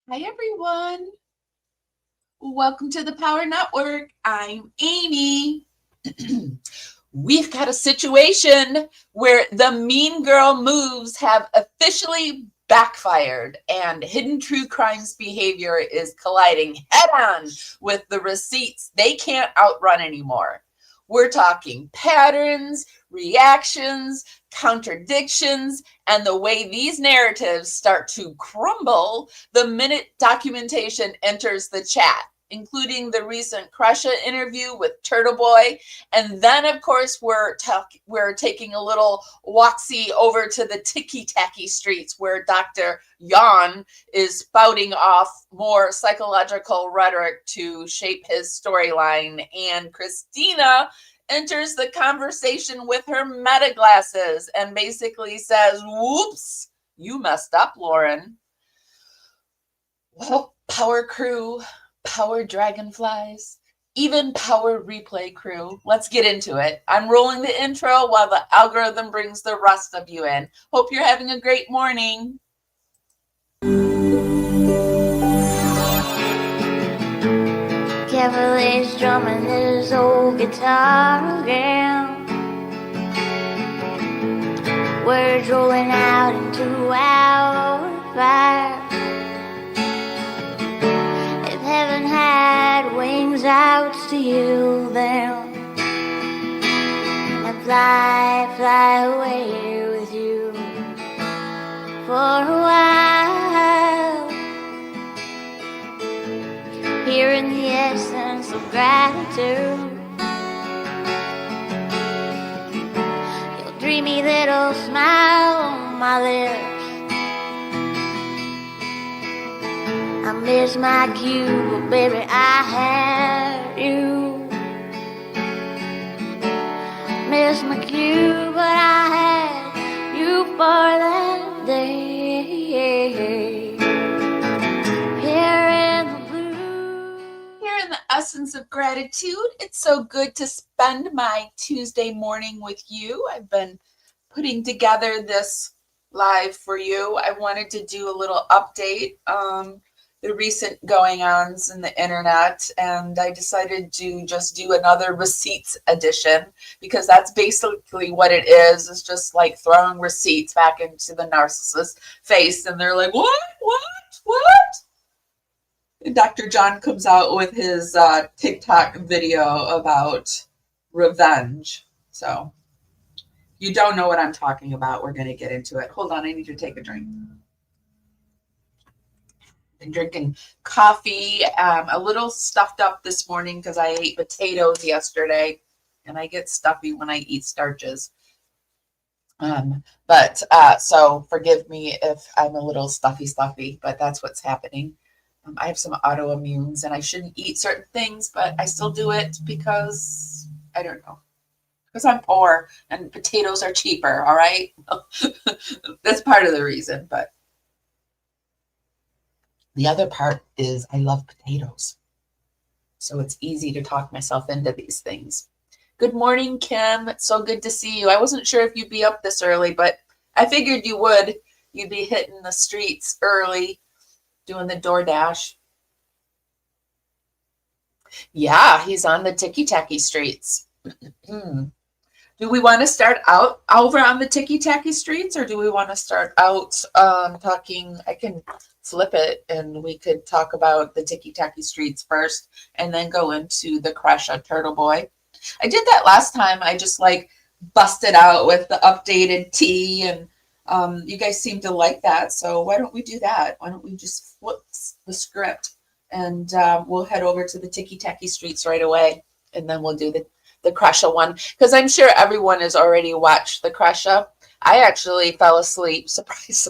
Hi, everyone. Welcome to the Power Network. I'm Amy. We've got a situation where the mean girl moves have officially backfired and hidden true crimes behavior is colliding head on with the receipts they can't outrun anymore. We're talking patterns, reactions, contradictions, and the way these narratives start to crumble the minute documentation enters the chat, including the recent Kresha interview with Turtleboy. And then, of course, we're taking a little walksy over to the ticky-tacky streets where Dr. Yon is spouting off more psychological rhetoric to shape his storyline. And Christina enters the conversation with her meta glasses and basically says, whoops, you messed up, Lauren. Well, power crew, power dragonflies, even power replay crew. Let's get into it. I'm rolling the intro while the algorithm brings the rest of you in. Hope you're having a great morning. Cavalier's drumming his old guitar again. Words rolling out into our fire. If heaven had wings, I would steal them and fly away with you for a while. Hearing the essence of gratitude, your dreamy little smile on my lips. I miss my cue, but baby, I had you. Miss my cue, but I had you for that day. Here in the essence of gratitude, it's so good to spend my Tuesday morning with you. I've been putting together this live for you. I wanted to do a little update on the recent going-ons in the internet, and I decided to just do another receipts edition because that's basically what it is. It's just like throwing receipts back into the narcissist's face, and they're like, what? And Dr. John comes out with his TikTok video about revenge. So you don't know what I'm talking about. We're going to get into it. Hold on, I need to take a drink. Been drinking coffee, a little stuffed up this morning because I ate potatoes yesterday, and I get stuffy when I eat starches. So forgive me if I'm a little stuffy, but that's what's happening. I have some autoimmunes and I shouldn't eat certain things, but I still do it because I don't know. Because I'm poor and potatoes are cheaper, all right? That's part of the reason, but the other part is I love potatoes. So it's easy to talk myself into these things. Good morning, Kim. It's so good to see you. I wasn't sure if you'd be up this early, but I figured you would. You'd be hitting the streets early, doing the DoorDash. Yeah, he's on the ticky-tacky streets. Do we want to start out over on the ticky-tacky streets, or do we want to start out talking? I can flip it, and we could talk about the ticky-tacky streets first, and then go into the Kresha Turtleboy. I did that last time. I just like busted out with the updated tea, and you guys seem to like that. So why don't we do that? Why don't we just flip the script, and we'll head over to the ticky-tacky streets right away, and then we'll do the Kresha one, because I'm sure everyone has already watched the Kresha. I actually fell asleep, surprise,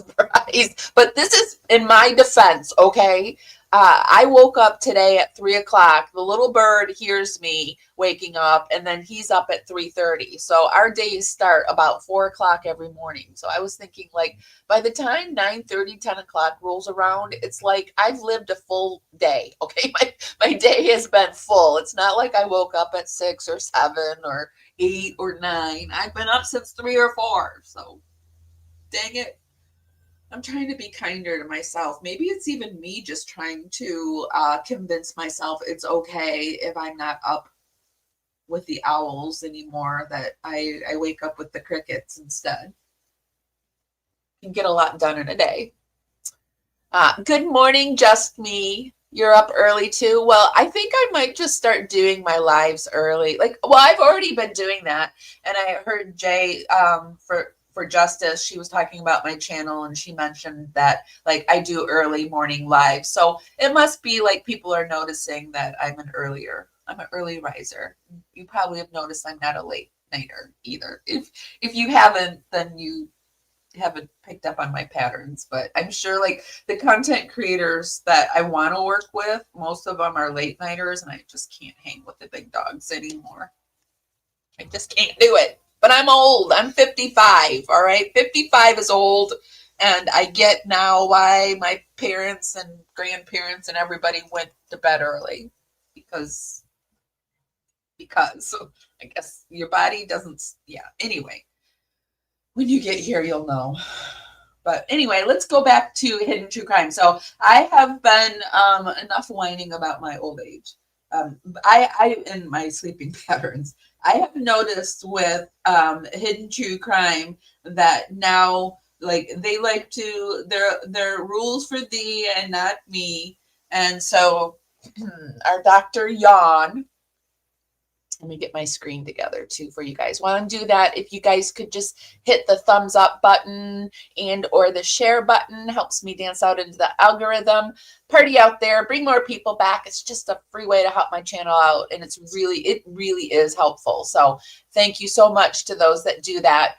but this is in my defense, okay? I woke up today at 3:00. The little bird hears me waking up, and then he's up at 3:30. So our days start about 4:00 every morning. So I was thinking, like, by the time 9:30, 10:00 rolls around, it's like I've lived a full day. Okay, my day has been full. It's not like I woke up at 6 or 7 or 8 or 9. I've been up since 3 or 4. So dang it. I'm trying to be kinder to myself. Maybe it's even me just trying to convince myself it's okay if I'm not up with the owls anymore, that I wake up with the crickets instead. Can get a lot done in a day. Good morning, just me. You're up early too. Well, I think I might just start doing my lives early. I've already been doing that, and I heard Jay for Justice. She was talking about my channel, and she mentioned that like I do early morning live. So it must be like people are noticing that I'm an early riser. You probably have noticed I'm not a late nighter either. If you haven't, then you haven't picked up on my patterns, but I'm sure like the content creators that I want to work with, most of them are late nighters, and I just can't hang with the big dogs anymore. I just can't do it. But I'm old. I'm 55. All right. 55 is old. And I get now why my parents and grandparents and everybody went to bed early because I guess your body doesn't. Yeah. Anyway, when you get here, you'll know. But anyway, let's go back to hidden true crime. So I have been enough whining about my old age. I in my sleeping patterns. I have noticed with hidden true crime that now like they like to their rules for thee and not me. And so our Dr. Yawn, let me get my screen together too for you guys. While I'm do that, if you guys could just hit the thumbs up button and or the share button, helps me dance out into the algorithm. Party out there, bring more people back. It's just a free way to help my channel out, and it really is helpful. So thank you so much to those that do that.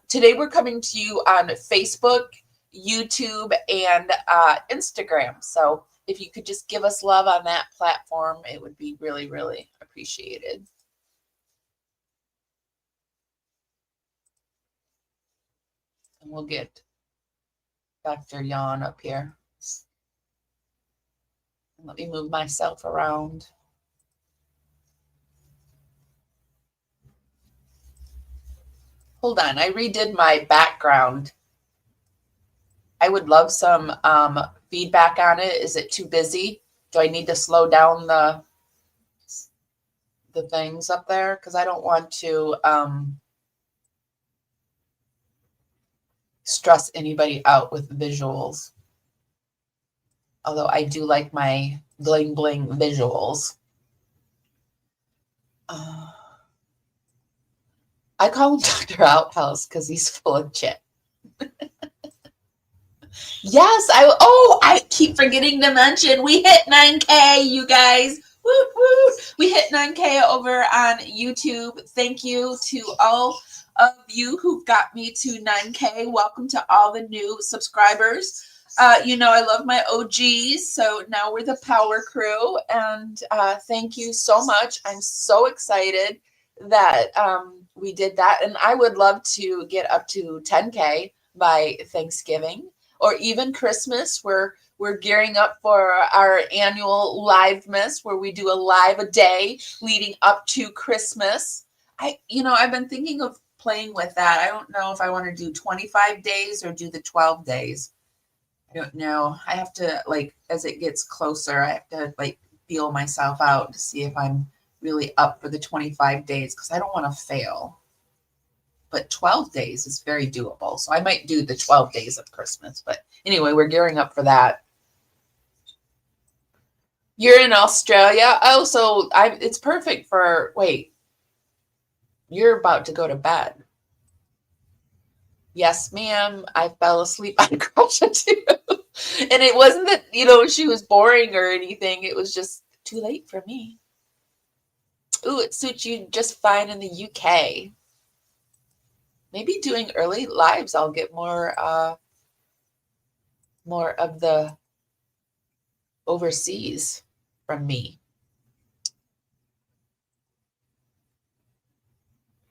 Today we're coming to you on Facebook, YouTube, and Instagram. So if you could just give us love on that platform, it would be really appreciated. And we'll get Dr. Yawn up here. Let me move myself around. Hold on, I redid my background. I would love some feedback on it. Is it too busy? Do I need to slow down the things up there? Because I don't want to stress anybody out with visuals. Although I do like my bling bling visuals. I call him Dr. Outhouse because he's full of shit. Yes, I keep forgetting to mention we hit 9K, you guys. Woo, woo. We hit 9K over on YouTube. Thank you to all of you who got me to 9K. Welcome to all the new subscribers. You know, I love my OGs, so now we're the power crew, and thank you so much. I'm so excited that we did that, and I would love to get up to 10K by Thanksgiving or even Christmas. We're gearing up for our annual live miss where we do a live a day leading up to Christmas. I've been thinking of playing with that. I don't know if I want to do 25 days or do the 12 days. I don't know. I have to, like, as it gets closer, I have to, like, feel myself out to see if I'm really up for the 25 days because I don't want to fail. But 12 days is very doable. So I might do the 12 days of Christmas. But anyway, we're gearing up for that. You're in Australia. Oh, so it's perfect for, wait, you're about to go to bed. Yes, ma'am. I fell asleep on Kresha too. And it wasn't that, she was boring or anything. It was just too late for me. Ooh, it suits you just fine in the UK. Maybe doing early lives, I'll get more of the overseas from me.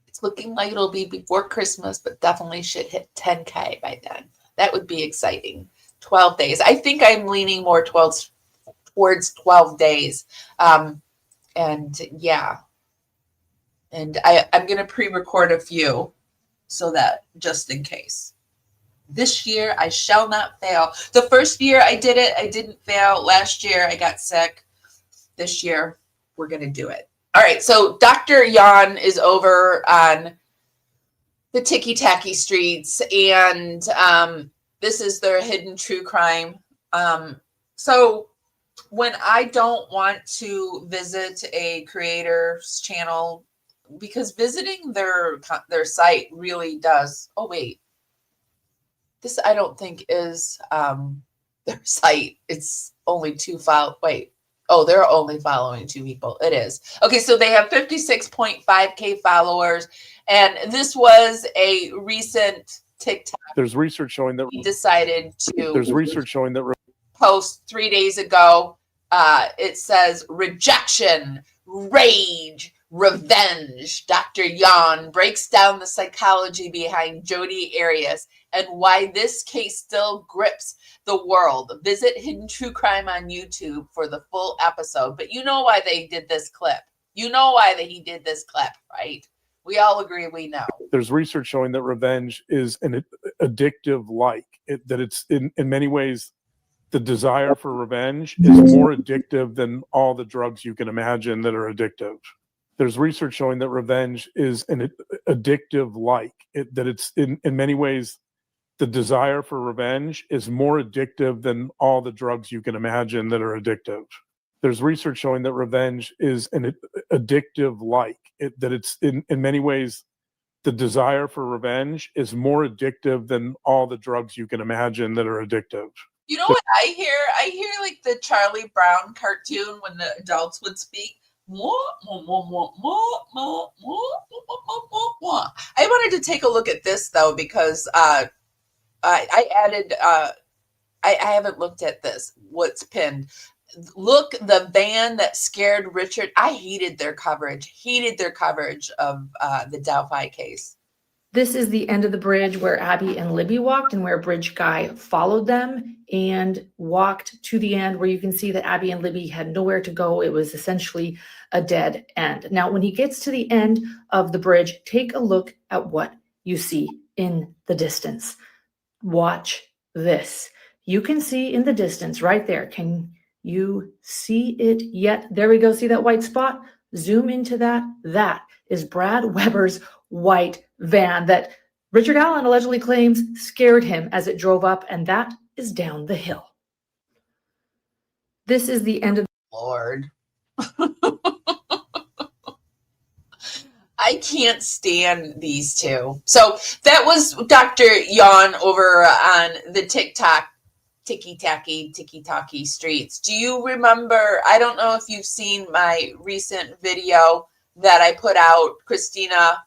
It's looking like it'll be before Christmas, but definitely should hit 10K by then. That would be exciting. 12 days. I think I'm leaning more towards 12 days. And yeah. And I'm going to pre-record a few so that just in case. This year, I shall not fail. The first year I did it, I didn't fail. Last year, I got sick. This year, we're going to do it. All right, so Dr. Jan is over on the Ticky Tacky Streets, and this is their hidden true crime. So when I don't want to visit a creator's channel, because visiting their site really does. Oh wait, this I don't think is their site. It's only two file. Wait, oh, they're only following 2 people. It is okay. So they have 56.5K followers, and this was a recent TikTok. There's research showing that he decided to. There's research showing that post 3 days ago. It says rejection, rage, revenge. Dr. Jan breaks down the psychology behind Jodi Arias and why this case still grips the world. Visit Hidden True Crime on YouTube for the full episode. But you know why they did this clip. You know why he did this clip, right? We all agree we know. There's research showing that revenge is an addictive that it's in many ways. The desire for revenge is more addictive than all the drugs you can imagine that are addictive. There's research showing that revenge is an addictive that it's in many ways. The desire for revenge is more addictive than all the drugs you can imagine that are addictive. There's research showing that revenge is an addictive that it's in many ways. The desire for revenge is more addictive than all the drugs you can imagine that are addictive. You know what I hear? I hear like the Charlie Brown cartoon when the adults would speak. I wanted to take a look at this though, because I added, I haven't looked at this, what's pinned. Look, the van that scared Richard. I hated their coverage of the Delphi case. This is the end of the bridge where Abby and Libby walked and where Bridge Guy followed them and walked to the end where you can see that Abby and Libby had nowhere to go. It was essentially a dead end. Now, when he gets to the end of the bridge, take a look at what you see in the distance. Watch this. You can see in the distance right there. Can you see it yet? There we go. See that white spot? Zoom into that. That is Brad Weber's white van that Richard Allen allegedly claims scared him as it drove up, and that is down the hill. This is the end of Lord. I can't stand these two. So that was Dr. Jan over on the Ticky Tacky Streets. Do you remember? I don't know if you've seen my recent video that I put out. Christina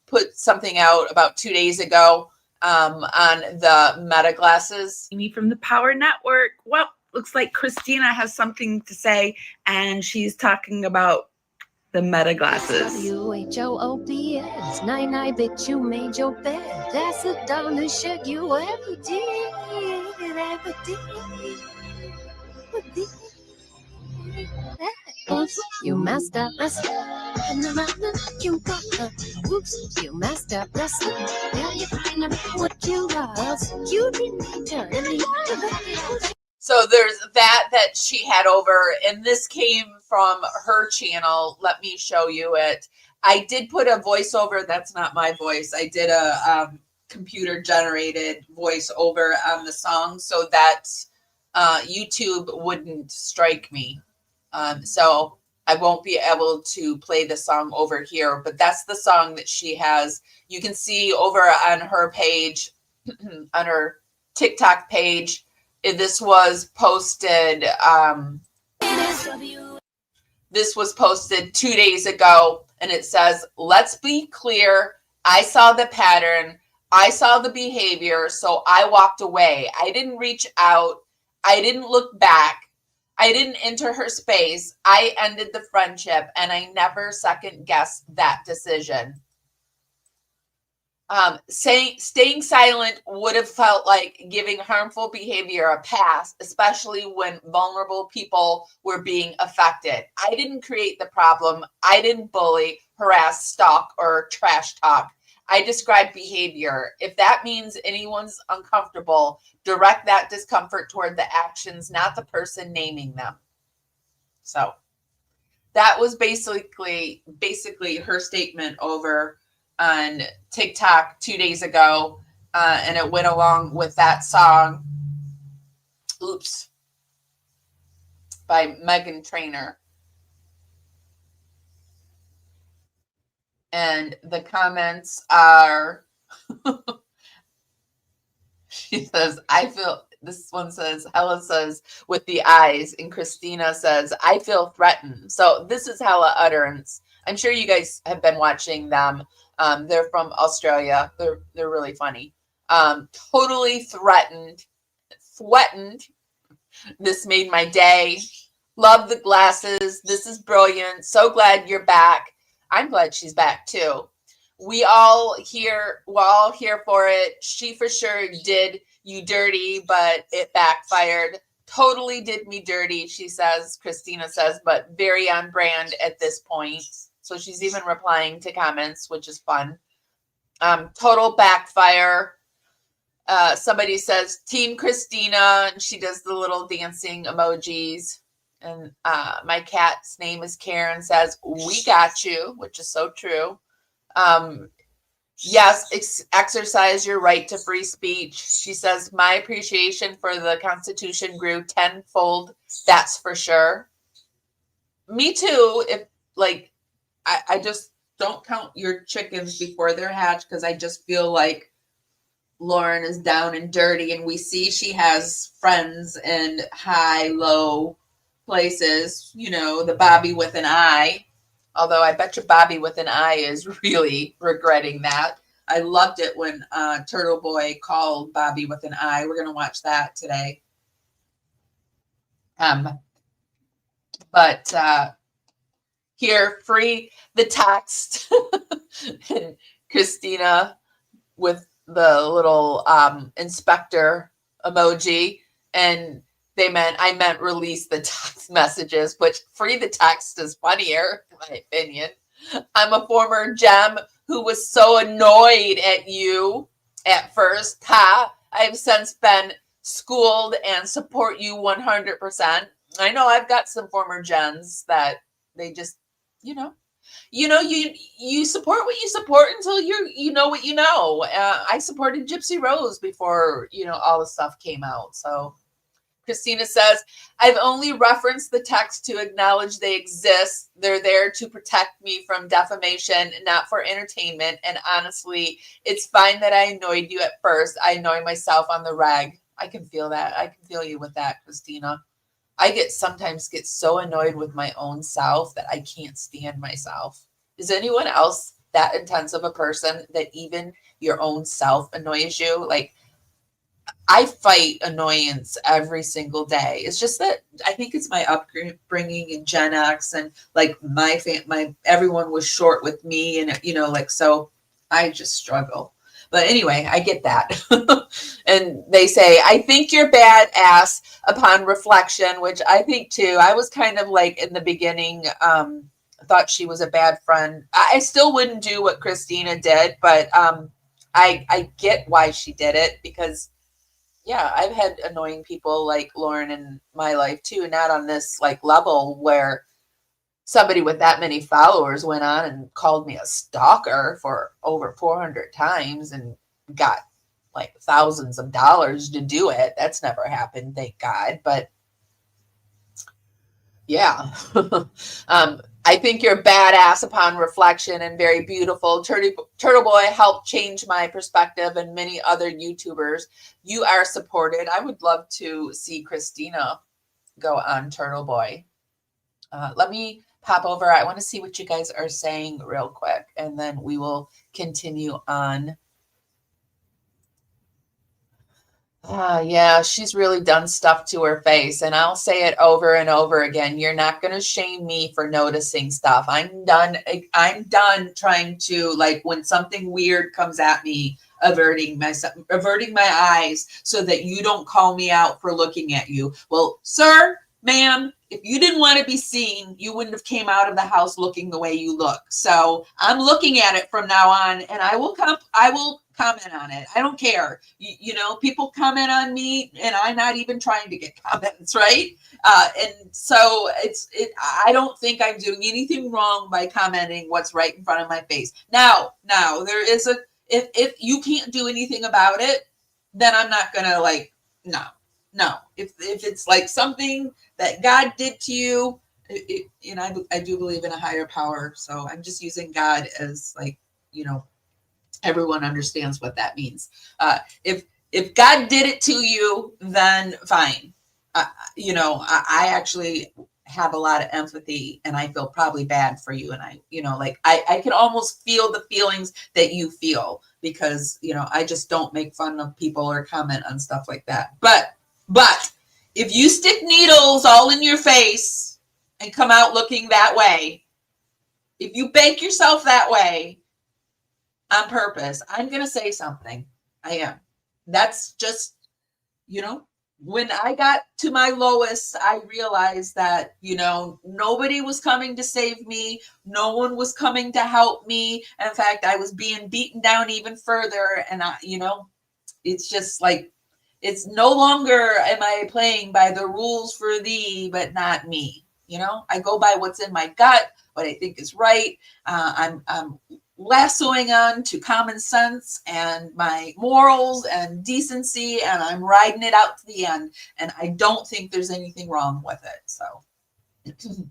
put something out about 2 days ago on the Meta glasses. From the Power Network. Well, looks like Christina has something to say, and she's talking about the Meta glasses. WHOOPS, night, bitch, you made your bed. That's the dumbest shit you ever did. Oops, you messed up, you got oops, you messed up, now you find out what you lost. You didn't turn me. So there's that she had over, and this came from her channel. Let me show you it. I did put a voiceover. That's not my voice. I did a computer generated voiceover on the song so that YouTube wouldn't strike me. So I won't be able to play the song over here, but that's the song that she has. You can see over on her page, on her TikTok page. This was posted. This was posted 2 days ago, and it says, "Let's be clear. I saw the pattern. I saw the behavior, so I walked away. I didn't reach out. I didn't look back. I didn't enter her space. I ended the friendship, and I never second guessed that decision." Staying silent would have felt like giving harmful behavior a pass, especially when vulnerable people were being affected. I didn't create the problem. I didn't bully, harass, stalk, or trash talk. I describe behavior. If that means anyone's uncomfortable, direct that discomfort toward the actions, not the person naming them. So that was basically her statement over on TikTok 2 days ago. And it went along with that song, Oops, by Meghan Trainor. And the comments are, she says, I feel, this one says, Hella says, with the eyes, and Christina says, I feel threatened. So this is Hella Utterance. I'm sure you guys have been watching them. They're from Australia. They're really funny. Totally threatened. This made my day. Love the glasses. This is brilliant. So glad you're back. I'm glad she's back too. We're all here for it. She for sure did you dirty, but it backfired. Totally did me dirty, she says, Christina says, but very on brand at this point. So she's even replying to comments, which is fun. Total backfire. Somebody says, Team Christina, and she does the little dancing emojis. And my cat's name is Karen, says, we got you, which is so true. Yes, exercise your right to free speech. She says, my appreciation for the Constitution grew tenfold. That's for sure. Me too. If like, I just don't count your chickens before they're hatched, because I just feel like Lauren is down and dirty, and we see she has friends in high, low places, you know, the Bobby with an eye. Although I bet you Bobby with an eye is really regretting that. I loved it when Turtleboy called Bobby with an eye. We're going to watch that today. But here, free the text. And Christina with the little inspector emoji. And I meant release the text messages, which free the text is funnier, in my opinion. I'm a former gem who was so annoyed at you at first. Ha! I've since been schooled and support you 100%. I know I've got some former gens that they just, you support what you support until you know what you know. I supported Gypsy Rose before, all the stuff came out. So Christina says, I've only referenced the text to acknowledge they exist. They're there to protect me from defamation, not for entertainment. And honestly, it's fine that I annoyed you at first. I annoy myself on the reg. I can feel that. I can feel you with that, Christina. I sometimes get so annoyed with my own self that I can't stand myself. Is anyone else that intense of a person that even your own self annoys you? Like, I fight annoyance every single day. It's just that I think it's my upbringing in Gen X, and like my everyone was short with me, and so I just struggle. But anyway, I get that. And they say, I think you're badass upon reflection, which I think too. I was kind of like in the beginning, thought she was a bad friend. I still wouldn't do what Christina did, but I get why she did it, because yeah, I've had annoying people like Lauren in my life too, not on this like level where somebody with that many followers went on and called me a stalker for over 400 times and got like thousands of dollars to do it. That's never happened, thank God. But yeah, I think you're badass upon reflection and very beautiful. Turtleboy helped change my perspective, and many other YouTubers. You are supported. I would love to see Christina go on Turtleboy. Let me pop over. I want to see what you guys are saying real quick, and then we will continue on. Yeah, she's really done stuff to her face, and I'll say it over and over again. You're not going to shame me for noticing stuff. I'm done trying to, like, when something weird comes at me, averting my eyes so that you don't call me out for looking at you. Well, sir, ma'am, if you didn't want to be seen, you wouldn't have came out of the house looking the way you look. So I'm looking at it from now on, and I will comment on it. I don't care. You know, people comment on me, and I'm not even trying to get comments, right? And so I don't think I'm doing anything wrong by commenting what's right in front of my face. Now there is if you can't do anything about it, then I'm not gonna like, no. If it's like something that God did to you, and I do believe in a higher power, so I'm just using God as like, you know, everyone understands what that means. If God did it to you, then fine. You know, I actually have a lot of empathy, and I feel probably bad for you. And I, you know, like I can almost feel the feelings that you feel, because, you know, I just don't make fun of people or comment on stuff like that. But if you stick needles all in your face and come out looking that way, if you bake yourself that way on purpose, I'm going to say something. I am. That's just, you know, when I got to my lowest, I realized that, you know, nobody was coming to save me. No one was coming to help me. In fact, I was being beaten down even further. And you know, it's just like, it's no longer am I playing by the rules for thee, but not me. You know, I go by what's in my gut, what I think is right. I'm lassoing on to common sense and my morals and decency, and I'm riding it out to the end. And I don't think there's anything wrong with it. So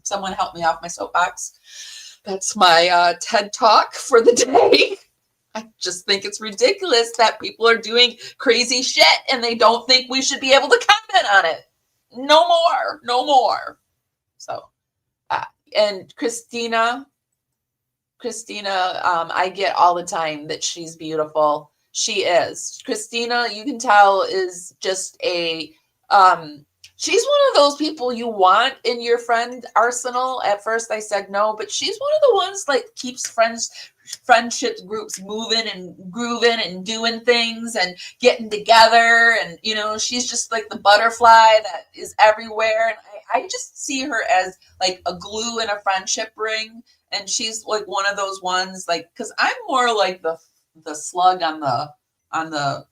someone help me off my soapbox. That's my TED Talk for the day. I just think it's ridiculous that people are doing crazy shit and they don't think we should be able to comment on it. No more. So, and Christina, I get all the time that she's beautiful. She is. Christina, you can tell, is just a, she's one of those people you want in your friend arsenal. At first I said no, but she's one of the ones like keeps friendship groups moving and grooving and doing things and getting together. And, you know, she's just like the butterfly that is everywhere. And I just see her as like a glue in a friendship ring. And she's like one of those ones, like, because I'm more like the slug on the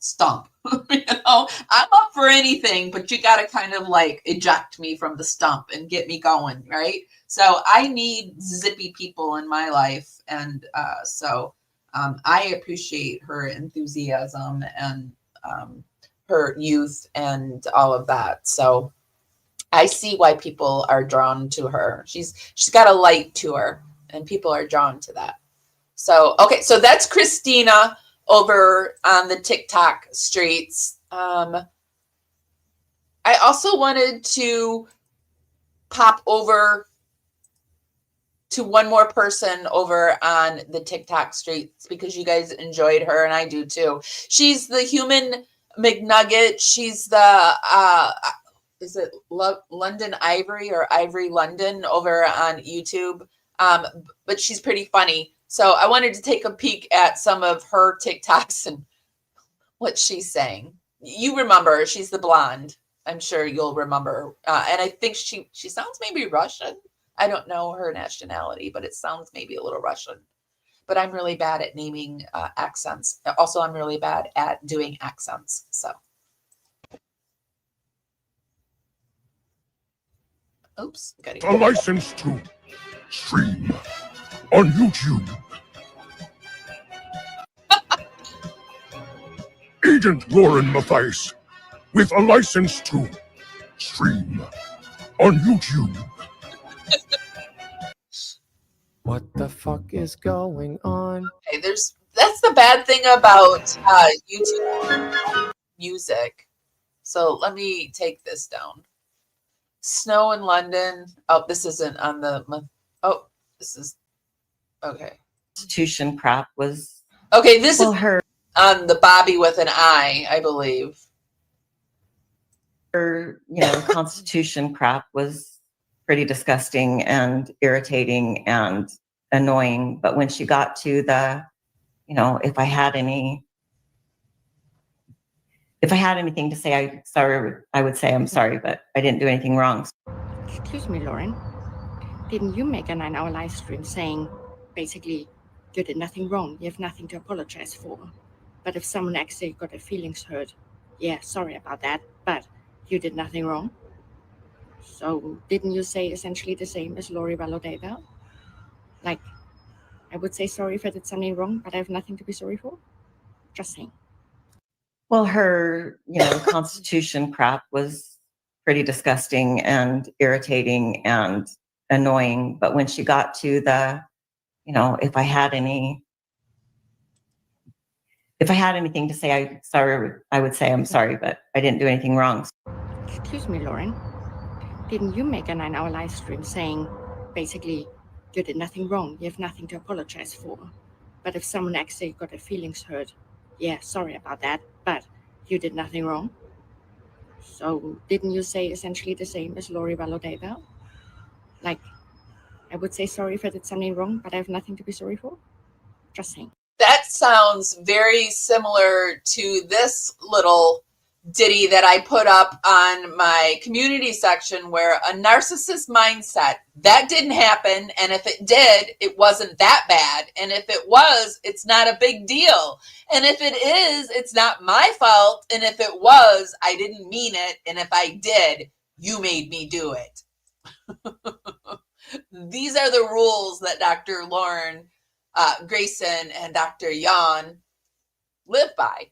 stump. You know, I'm up for anything, but you got to kind of like eject me from the stump and get me going, right? So I need zippy people in my life. And so I appreciate her enthusiasm and her youth and all of that. So I see why people are drawn to her. She's got a light to her, and people are drawn to that. So, okay, so that's Christina over on the TikTok streets. I also wanted to pop over to one more person over on the TikTok streets because you guys enjoyed her and I do too. She's the human McNugget. She's the is it London Ivory or Ivory London over on YouTube? But she's pretty funny. So I wanted to take a peek at some of her TikToks and what she's saying. You remember, she's the blonde. I'm sure you'll remember. And I think she sounds maybe Russian. I don't know her nationality, but it sounds maybe a little Russian. But I'm really bad at naming accents. Also, I'm really bad at doing accents. So. Oops. A license to stream on YouTube. Agent Lauren Matthias with a license to stream on YouTube. What the fuck is going on? Okay, that's the bad thing about YouTube music. So let me take this down. Snow in London. Oh, this isn't on the. Oh, this is okay. Constitution crap was Okay, this is her on the Bobby with an I believe. her, Constitution crap was pretty disgusting and irritating and annoying. But when she got to the, if I had any If I had anything to say, I would say I'm sorry, but I didn't do anything wrong. Excuse me, Lauren. Didn't you make a 9-hour live stream saying, basically, you did nothing wrong, you have nothing to apologize for? But if someone actually got their feelings hurt, yeah, sorry about that, but you did nothing wrong? So didn't you say essentially the same as Lori Valodeva? Like, I would say sorry if I did something wrong, but I have nothing to be sorry for? Just saying. Well, her, Constitution crap was pretty disgusting and irritating and annoying. But when she got to the, if I had anything to say, I would say I'm sorry, but I didn't do anything wrong. Excuse me, Lauren. Didn't you make a 9-hour live stream saying, basically, you did nothing wrong, you have nothing to apologize for? But if someone actually got their feelings hurt, yeah, sorry about that, but you did nothing wrong? So didn't you say essentially the same as Lori Valodeva? Like, I would say sorry if I did something wrong, but I have nothing to be sorry for? Just saying. That sounds very similar to this little ditty that I put up on my community section, where a narcissist mindset, that didn't happen. And if it did, it wasn't that bad. And if it was, it's not a big deal. And if it is, it's not my fault. And if it was, I didn't mean it. And if I did, you made me do it. These are the rules that Dr. Lauren Grayson and Dr. Yan live by.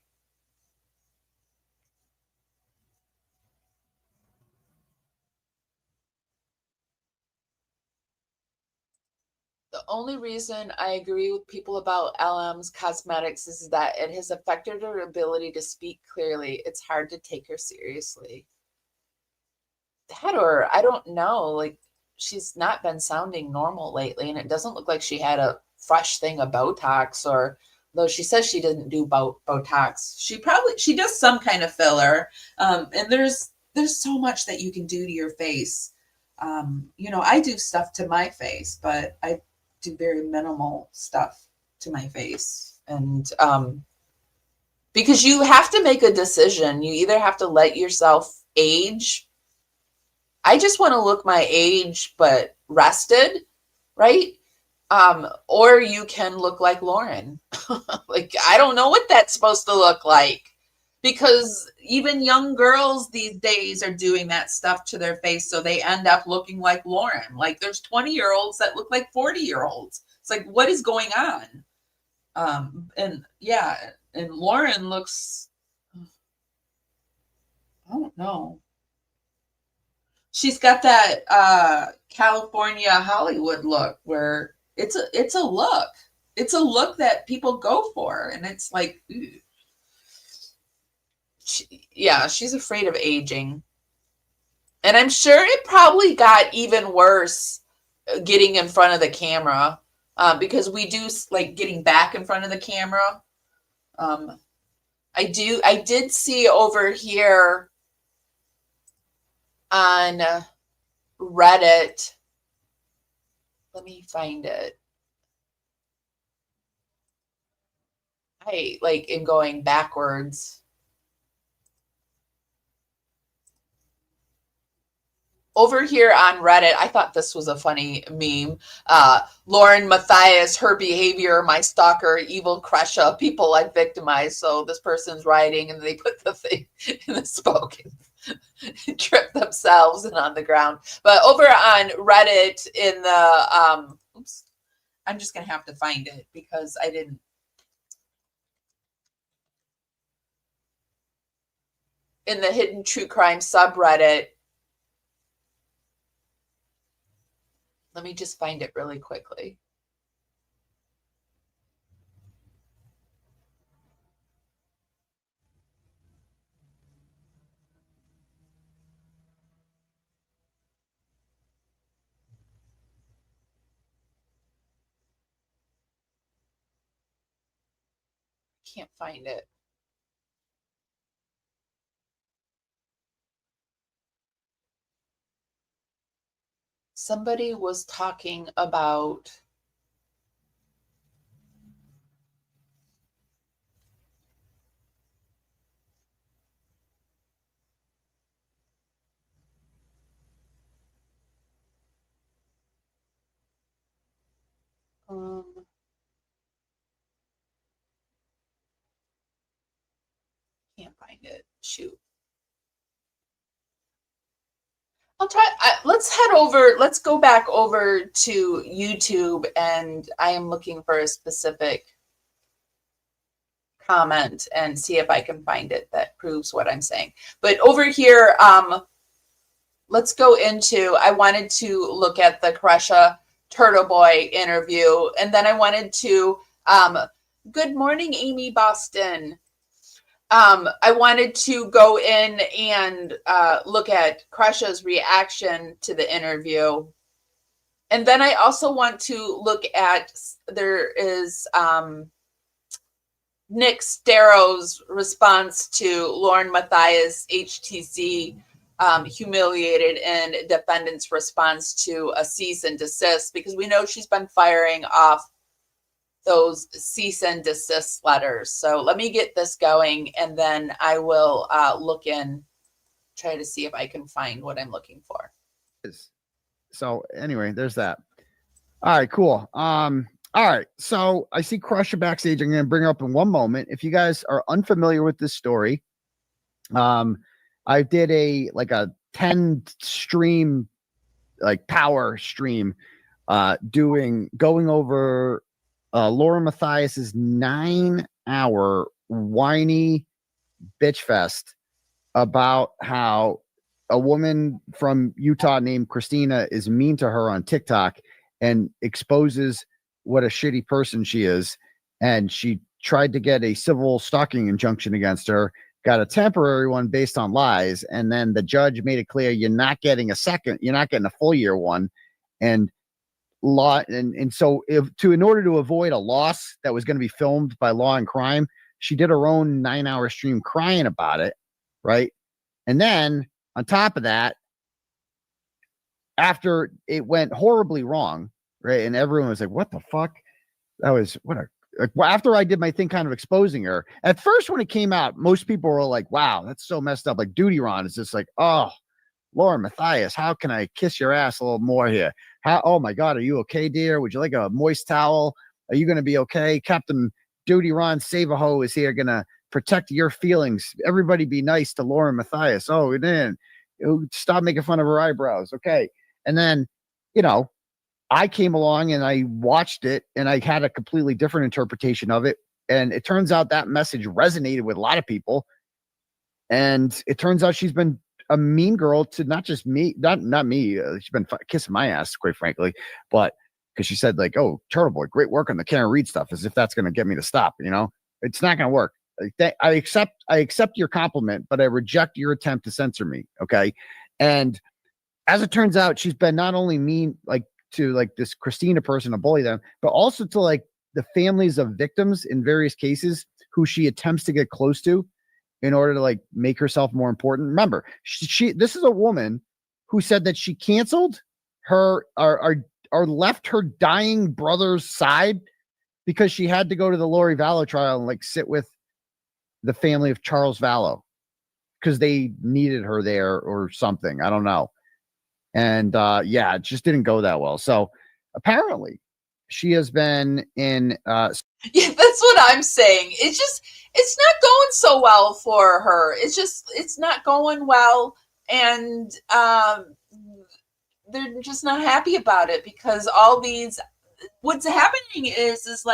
The only reason I agree with people about LM's cosmetics is that it has affected her ability to speak clearly. It's hard to take her seriously. That, or I don't know, like, she's not been sounding normal lately, and it doesn't look like she had a fresh thing of Botox, or though she says she didn't do Botox. She does some kind of filler. And there's so much that you can do to your face. I do stuff to my face, but I do very minimal stuff to my face. And because you have to make a decision. You either have to let yourself age. I just want to look my age, but rested, right? Or you can look like Lauren. Like, I don't know what that's supposed to look like, because even young girls these days are doing that stuff to their face, so they end up looking like Lauren. Like, there's 20-year-olds that look like 40-year-olds. It's like, what is going on? And Lauren looks, I don't know. She's got that California Hollywood look, where it's a look. It's a look that people go for, and it's like, she's afraid of aging. And I'm sure it probably got even worse getting in front of the camera, because we do like getting back in front of the camera. I did see over here on Reddit. Let me find it. I am going backwards. Over here on Reddit, I thought this was a funny meme. Lauren Matthias, her behavior, my stalker, evil Kresha, people I victimized. So this person's writing, and they put the thing in the spoke and trip themselves and on the ground. But over on Reddit in the, I'm just going to have to find it because I didn't. In the hidden true crime subreddit. Let me just find it really quickly. Can't find it. Somebody was talking about Can't find it. Shoot. I'll try. Let's head over. Let's go back over to YouTube, and I am looking for a specific comment and see if I can find it that proves what I'm saying. But over here, let's go into. I wanted to look at the Kresha Turtleboy interview, and then I wanted to. Good morning, Amy Boston. I wanted to go in and look at Kresha's reaction to the interview. And then I also want to look at, there is Nick Starrow's response to Lauren Matthias, HTC, humiliated, and defendant's response to a cease and desist, because we know she's been firing off those cease and desist letters. So let me get this going, and then I will look in, try to see if I can find what I'm looking for. So anyway, there's that. All right, cool. All right, so I see Kresha backstage. I'm going to bring her up in one moment. If you guys are unfamiliar with this story, I did a 10 stream, power stream, going over Lauren Matthias's 9-hour whiny bitch fest about how a woman from Utah named Christina is mean to her on TikTok and exposes what a shitty person she is. And she tried to get a civil stalking injunction against her, got a temporary one based on lies. And then the judge made it clear, you're not getting a full year one. And so in order to avoid a loss that was going to be filmed by Law and Crime, she did her own 9-hour stream crying about it, right? And then on top of that, after it went horribly wrong, right, and everyone was like, what the fuck? That was after I did my thing kind of exposing her. At first when it came out, most people were like, wow, that's so messed up. Like Duty Ron is just like, oh, Lauren Matthias, how can I kiss your ass a little more here? Oh my God, are you okay, dear? Would you like a moist towel? Are you going to be okay? Captain Duty Ron Save-A-Ho is here, going to protect your feelings. Everybody be nice to Lauren Matthias. Oh, and then stop making fun of her eyebrows. Okay. And then, I came along and I watched it and I had a completely different interpretation of it. And it turns out that message resonated with a lot of people. And it turns out she's been a mean girl to not just me, not me. She's been kissing my ass, quite frankly, but because she said oh, Turtleboy, great work on the Karen Reed stuff, as if that's going to get me to stop. It's not going to work. I accept your compliment, but I reject your attempt to censor me. Okay. And as it turns out, she's been not only mean, to this Christina person to bully them, but also to the families of victims in various cases who she attempts to get close to in order to make herself more important. Remember, this is a woman who said that she canceled her or left her dying brother's side because she had to go to the Lori Vallow trial and sit with the family of Charles Vallow because they needed her there or something. I don't know. And it just didn't go that well. So apparently she has been in yeah, that's what I'm saying. It's not going so well for her. It's not going well, and they're just not happy about it because what's happening is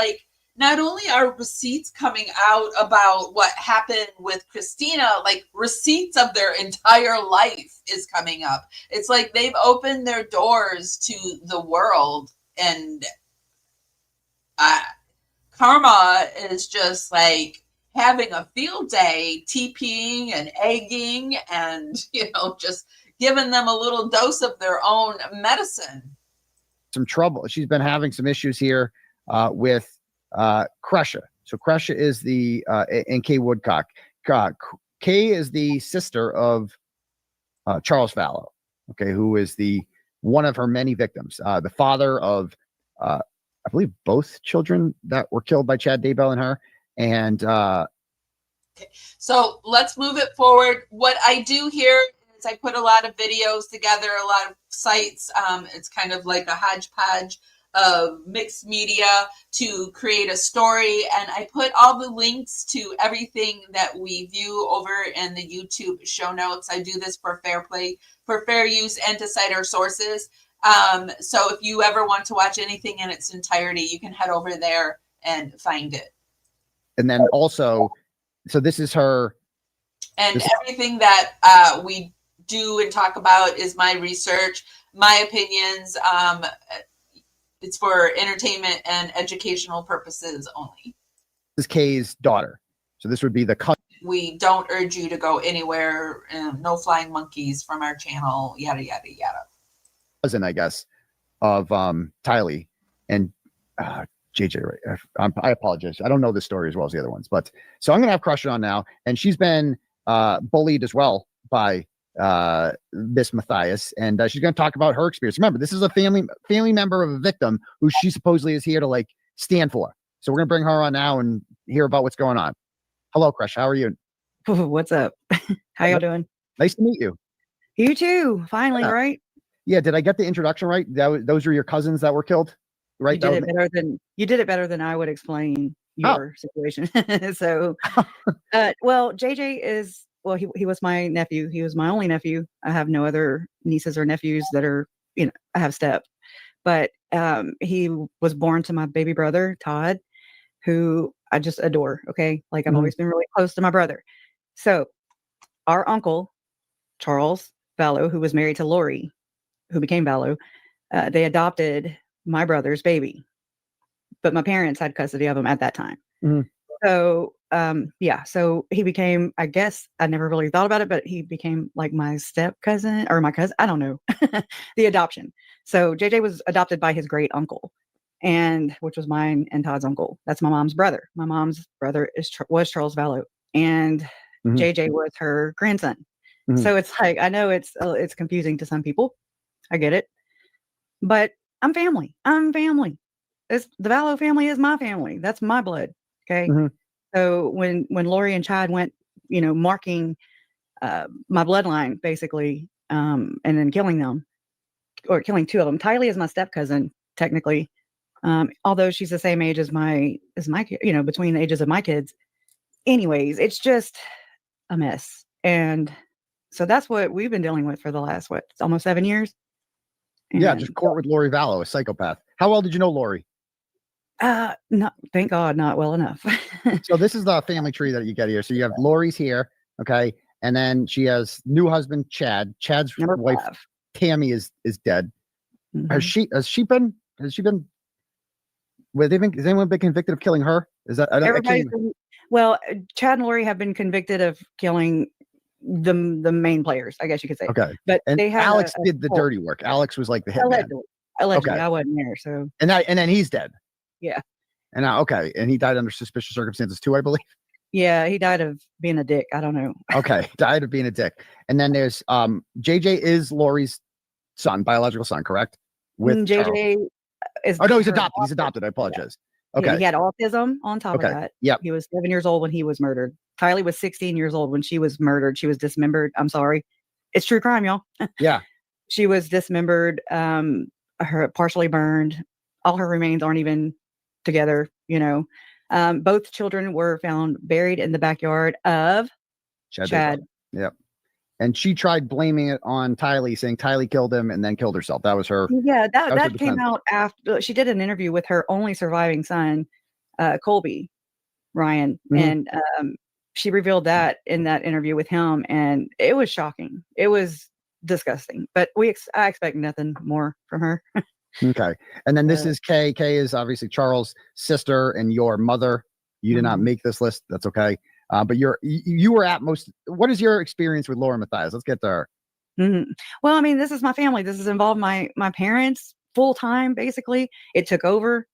not only are receipts coming out about what happened with Christina, receipts of their entire life is coming up. It's like they've opened their doors to the world, and Karma is just having a field day, TPing and egging and, just giving them a little dose of their own medicine. Some trouble. She's been having some issues here with Kresha. So Kresha is and Kay Woodcock. Kay is the sister of Charles Vallow, okay, who is one of her many victims. The father of, I believe, both children that were killed by Chad Daybell and her. And okay. So let's move it forward. What I do here is I put a lot of videos together, a lot of sites. It's kind of like a hodgepodge of mixed media to create a story. And I put all the links to everything that we view over in the YouTube show notes. I do this for fair play, for fair use, and to cite our sources. So if you ever want to watch anything in its entirety, you can head over there and find it. And then also, so this is her. And everything that we do and talk about is my research, my opinions. It's for entertainment and educational purposes only. This is Kay's daughter. So this would be the cousin. We don't urge you to go anywhere. No flying monkeys from our channel, yada, yada, yada. Cousin, I guess, of Tylee and JJ. Right? I apologize. I don't know this story as well as the other ones, but so I'm gonna have Kresha on now, and she's been bullied as well by Miss Matthias, and she's going to talk about her experience. Remember, this is a family member of a victim who she supposedly is here to like stand for. So we're going to bring her on now and hear about what's going on. Hello, Kresha. How are you? What's up? How y'all doing? Nice to meet you. You too. Finally, right? Yeah. Did I get the introduction right? Those are your cousins that were killed, right? You did it better than I would explain your situation. So, well, JJ is. Well, he was my nephew. He was my only nephew. I have no other nieces or nephews that are, I have step. But he was born to my baby brother, Todd, who I just adore. Okay. Like I've always been really close to my brother. So our uncle, Charles Vallow, who was married to Lori, who became Vallow, they adopted my brother's baby. But my parents had custody of him at that time. So, so he became, I guess I never really thought about it, but he became like my step cousin or my cousin. I don't know, the adoption. So JJ was adopted by his great uncle, and which was mine and Todd's uncle. That's my mom's brother. My mom's brother was Charles Vallow, and JJ was her grandson. So it's like, I know it's confusing to some people. I get it, but I'm family. The Vallow family is my family. That's my blood. Okay. So when Lori and Chad went, marking my bloodline basically, and then killing them, or killing two of them. Tylee is my step cousin, technically, although she's the same age as my between the ages of my kids. Anyways, it's just a mess, and so that's what we've been dealing with for the last almost 7 years. Yeah, just court with Lori Vallow, a psychopath. How well did you know Lori? No, thank God, not well enough. So this is the family tree that you get here. So you have Lori's here, okay, and then she has new husband Chad. Chad's wife Tammy is dead. Has she been? Has anyone been convicted of killing her? Is that well, Chad and Lori have been convicted of killing the main players, I guess you could say. Okay, but and they have Alex did the dirty work. Alex was like the hitman. Allegedly, I wasn't there. So and then he's dead. Yeah. And now, and he died under suspicious circumstances too, I believe. Yeah, he died of being a dick. I don't know. Okay, died of being a dick. And then there's JJ is Lori's son, biological son, correct? With JJ is. Oh no, he's adopted. He's adopted. I apologize. Yeah. Okay. Yeah, he had autism on top of that. Yeah. He was 7 years old when he was murdered. Tylee was 16 years old when she was murdered. She was dismembered. I'm sorry. It's true crime, y'all. Yeah. She was dismembered, her partially burned. All her remains aren't even together, both children were found buried in the backyard of Chad. Yep. And she tried blaming it on Tylee, saying Tylee killed him and then killed herself. That was her. Yeah, that came out after she did an interview with her only surviving son, Colby Ryan, and she revealed that in that interview with him, and it was shocking. It was disgusting, but I expect nothing more from her. Okay. And then this is Kay. Kay is obviously Charles' sister and your mother. You did not make this list. That's okay. But you were at what is your experience with Lauren Matthias? Let's get to her. Well, I mean, this is my family. This has involved my parents full time, basically. It took over.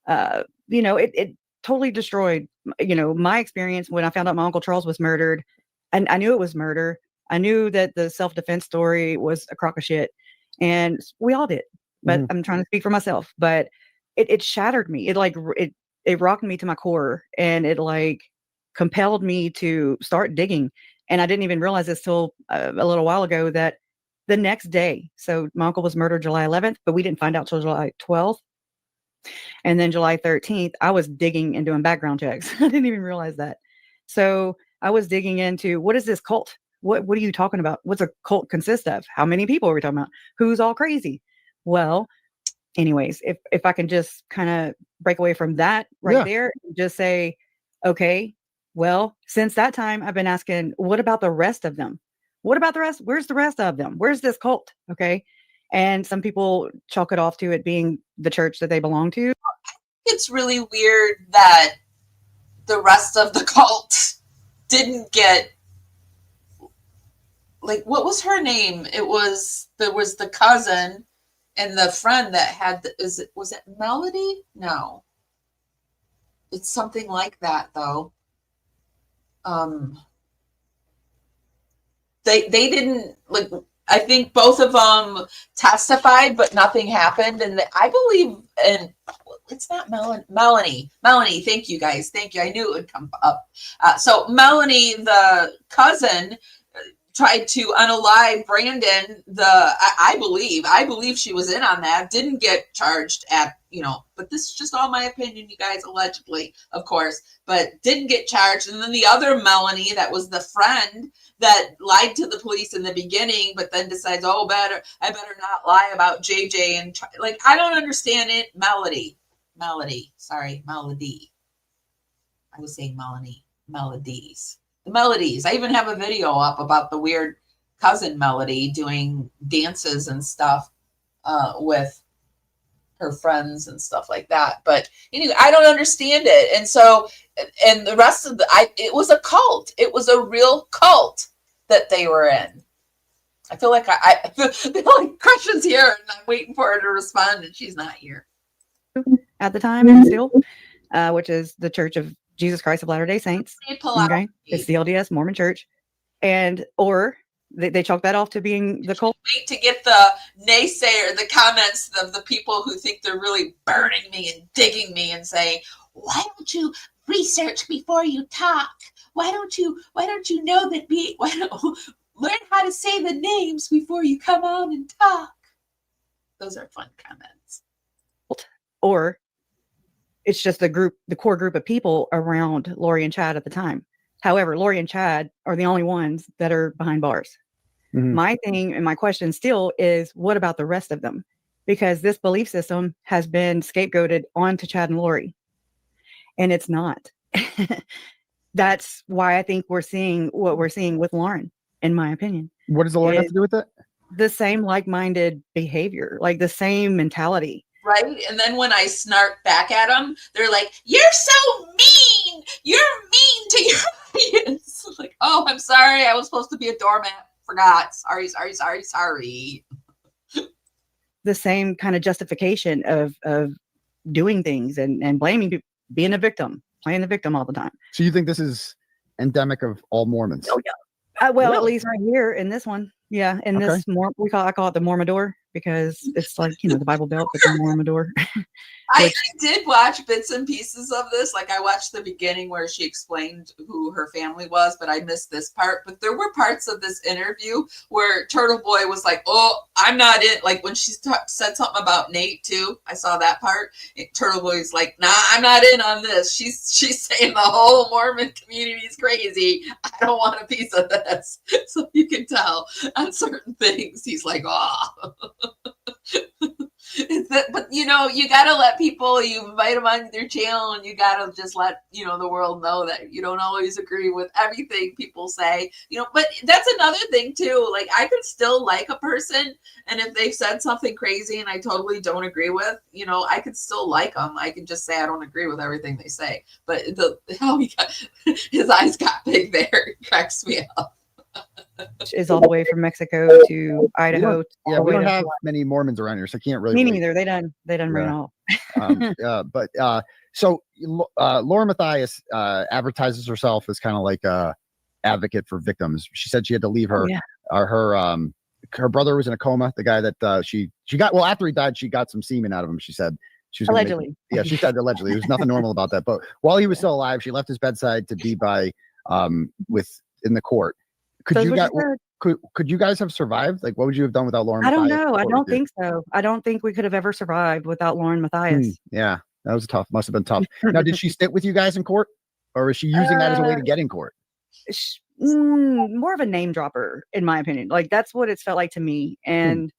It totally destroyed, my experience when I found out my Uncle Charles was murdered. And I knew it was murder. I knew that the self-defense story was a crock of shit. And we all did. But I'm trying to speak for myself. But it shattered me. It rocked me to my core, and it compelled me to start digging. And I didn't even realize this till a little while ago that the next day, so my uncle was murdered July 11th, but we didn't find out till July 12th. And then July 13th, I was digging and doing background checks. I didn't even realize that. So I was digging into, what is this cult? What are you talking about? What's a cult consist of? How many people are we talking about? Who's all crazy? Well, anyways, if I can just kind of break away from that right there, and just say, okay, well, since that time, I've been asking, what about the rest of them? What about the rest? Where's the rest of them? Where's this cult? Okay. And some people chalk it off to it being the church that they belong to. It's really weird that the rest of the cult didn't get, like, what was her name? There was the cousin and the friend that had, was it Melody? No. It's something like that, though. They didn't, like, I think both of them testified, but nothing happened. And I believe, and it's not Melanie. Thank you guys. Thank you. I knew it would come up. So Melanie, the cousin, tried to unalive Brandon. I believe she was in on that. Didn't get charged at, but this is just all my opinion, you guys, allegedly, of course, but didn't get charged. And then the other Melanie, that was the friend that lied to the police in the beginning, but then decides, I better not lie about JJ. And I don't understand it. Melody. Sorry, Melody. I was saying Melanie. Melodies. The Melodies. I even have a video up about the weird cousin Melody doing dances and stuff with her friends and stuff like that. But anyway, I don't understand it. And so, and the rest of it was a cult. It was a real cult that they were in. I feel like I feel like Kresha's here and I'm waiting for her to respond and she's not here. At the time, and still, which is the Church of Jesus Christ of Latter-day Saints. Okay, it's the LDS Mormon Church, or they chalk that off to being the cult. Wait to get the naysayer, the comments of the people who think they're really burning me and digging me and saying, "Why don't you research before you talk? Why don't you know that why don't learn how to say the names before you come on and talk?" Those are fun comments. Or it's just the core group of people around Lori and Chad at the time. However, Lori and Chad are the only ones that are behind bars. Mm-hmm. My thing and my question still is, what about the rest of them? Because this belief system has been scapegoated onto Chad and Lori, and it's not. That's why I think we're seeing what we're seeing with Lauren, in my opinion. What does the Lauren have to do with it? The same like-minded behavior, like the same mentality. Right. And then when I snark back at them, they're like, "You're so mean. You're mean to your audience." Like, "Oh, I'm sorry. I was supposed to be a doormat. Forgot. Sorry. The same kind of justification of doing things and blaming people, being a victim, playing the victim all the time. So you think this is endemic of all Mormons? Oh, yeah. Well, really? At least right here in this one. Yeah. In this, I call it the Mormodor, because it's like, the Bible Belt, but the Mormodor. I did watch bits and pieces of this. Like, I watched the beginning where she explained who her family was, but I missed this part. But there were parts of this interview where Turtleboy was like, "Oh, I'm not in." Like, when she said something about Nate too, I saw that part. Turtleboy's like, "Nah, I'm not in on this." She's saying the whole Mormon community is crazy. I don't want a piece of this. So you can tell on certain things, he's like, "Oh." But you gotta let people, you invite them on your channel, and you gotta just let the world know that you don't always agree with everything people say. But that's another thing too. Like, I could still like a person, and if they've said something crazy and I totally don't agree with, I could still like them. I can just say I don't agree with everything they say. But his eyes got big there. It cracks me up. Is all the way from Mexico to Idaho. We don't have many Mormons around here, so I can't really. Me neither. They done ran off. So Lauren Matthias advertises herself as kind of like a advocate for victims. She said she had to leave her. Her brother was in a coma. The guy that she got, well, after he died, she got some semen out of him. She said she was allegedly. She said allegedly. There's nothing normal about that. But while he was still alive, she left his bedside to be by in the court. Could could you guys have survived? Like, what would you have done without Lauren? I don't Matthias know. I supporting don't you? think so. I don't think we could have ever survived without Lauren Matthias. Yeah, that was tough. Must have been tough. Now, did she sit with you guys in court, or is she using that as a way to get in court? More of a name dropper, in my opinion. Like, that's what it's felt like to me. And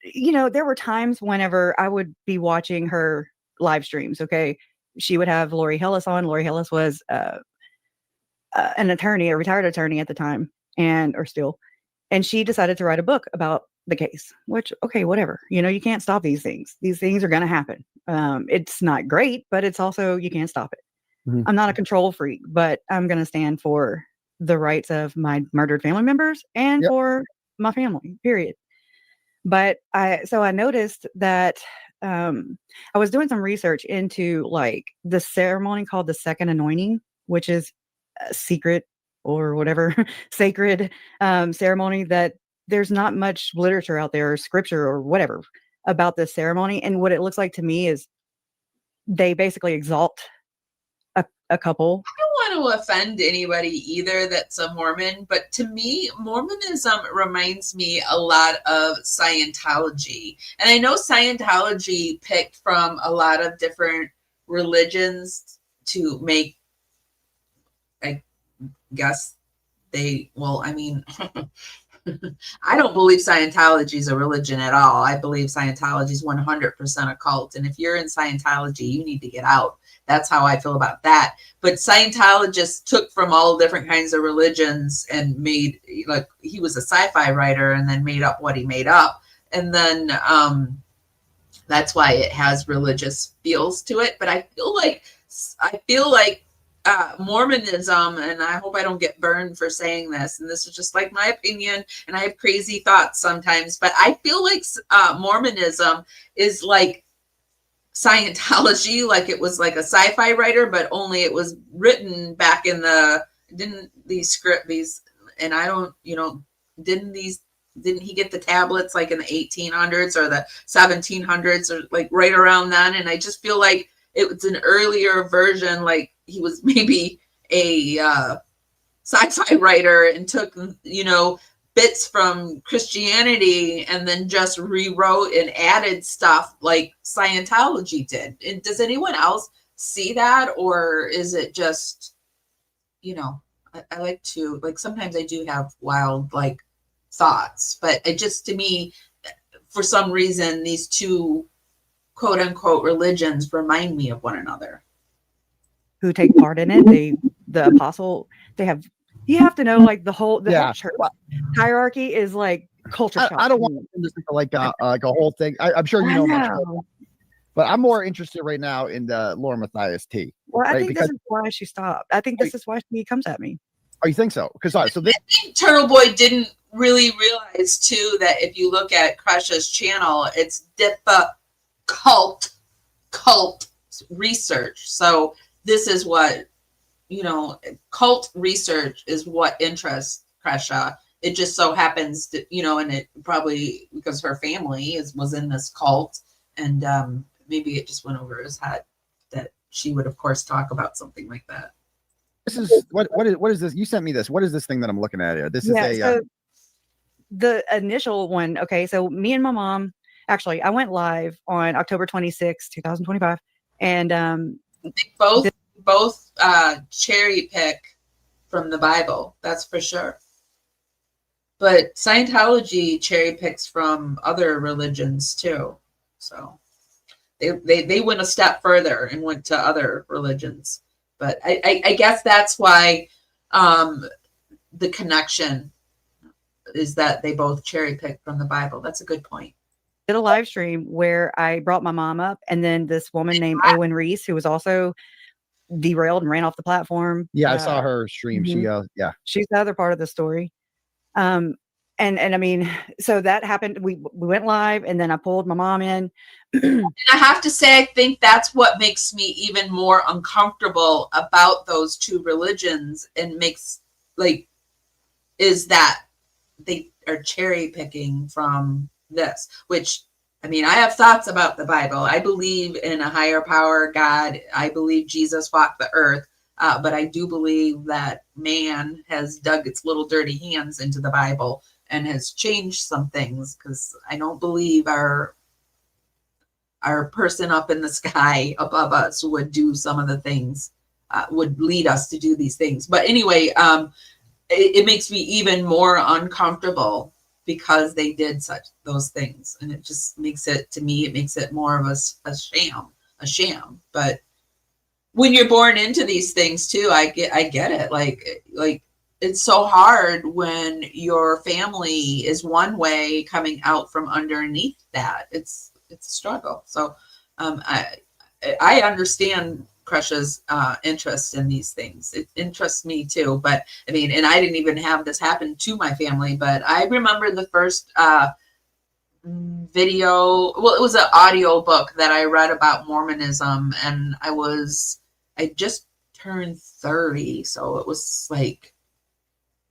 you know, there were times whenever I would be watching her live streams. Okay, she would have Lori Hillis on. Lori Hillis was an attorney, a retired attorney at the time, or still, and she decided to write a book about the case. Which, okay, whatever. You know, you can't stop these things. These things are going to happen. It's not great, but it's also, you can't stop it. I'm not a control freak, but I'm going to stand for the rights of my murdered family members and for my family, period. But I noticed that I was doing some research into like the ceremony called the second anointing, which is a secret or whatever sacred ceremony that there's not much literature out there or scripture or whatever about this ceremony. And what it looks like to me is they basically exalt a couple. I don't want to offend anybody either that's a Mormon, but to me, Mormonism reminds me a lot of Scientology. And I know Scientology picked from a lot of different religions to make, I guess I don't believe Scientology is a religion at all. I believe Scientology is 100% a cult. And if you're in Scientology, you need to get out. That's how I feel about that. But Scientologists took from all different kinds of religions and made, like, he was a sci-fi writer and then made up what he made up. And then that's why it has religious feels to it. But I feel like Mormonism, and I hope I don't get burned for saying this, and this is just like my opinion, and I have crazy thoughts sometimes, but I feel like Mormonism is like Scientology, like it was like a sci-fi writer, but only it was written back in didn't he get the tablets like in the 1800s or the 1700s or like right around then? And I just feel like it was an earlier version, like he was maybe a sci-fi writer and took, bits from Christianity and then just rewrote and added stuff like Scientology did. And does anyone else see that? Or is it just, I like to, like, sometimes I do have wild, like, thoughts, but it just, to me, for some reason, these two quote unquote religions remind me of one another. Who take part in it? The apostle, you have to know, like, the whole church hierarchy is like culture shock. I don't want to turn this into like a whole thing. I'm sure you know much more, but I'm more interested right now in the Lauren Matthias tea. Well, I think this is why she stopped. I think this is why she comes at me. Oh, you think so? Because I think Turtleboy didn't really realize too that if you look at Kresha's channel, it's cult research. So this is what, cult research is what interests Kresha. It just so happens that, and it probably because her family was in this cult, and maybe it just went over his head that she would, of course, talk about something like that. This is what is this? You sent me this. What is this thing that I'm looking at here? This is the initial one. Okay, so me and my mom, actually, I went live on October 26, 2025, and both cherry pick from the Bible. That's for sure. But Scientology cherry picks from other religions too. So they went a step further and went to other religions. But I guess that's why the connection is that they both cherry pick from the Bible. That's a good point. Did a live stream where I brought my mom up, and then this woman named Owen Reese, who was also derailed and ran off the platform. Yeah, I saw her stream. Mm-hmm. She's the other part of the story. And I mean, so that happened. We went live, and then I pulled my mom in. And I have to say, I think that's what makes me even more uncomfortable about those two religions, and is that they are cherry picking from this, which, I mean, I have thoughts about the Bible. I believe in a higher power, God. I believe Jesus walked the earth. But I do believe that man has dug its little dirty hands into the Bible and has changed some things, because I don't believe our person up in the sky above us would do some of the things, would lead us to do these things. But anyway, it makes me even more uncomfortable because they did those things, and it just makes it, to me, it makes it more of a sham. But when you're born into these things too, I get it. Like it's so hard when your family is one way coming out from underneath that. It's a struggle. So I understand Kresha's interest in these things. It interests me too. But I mean, and I didn't even have this happen to my family, but I remember the first video, well, it was an audio book that I read about Mormonism, and I just turned 30, so it was like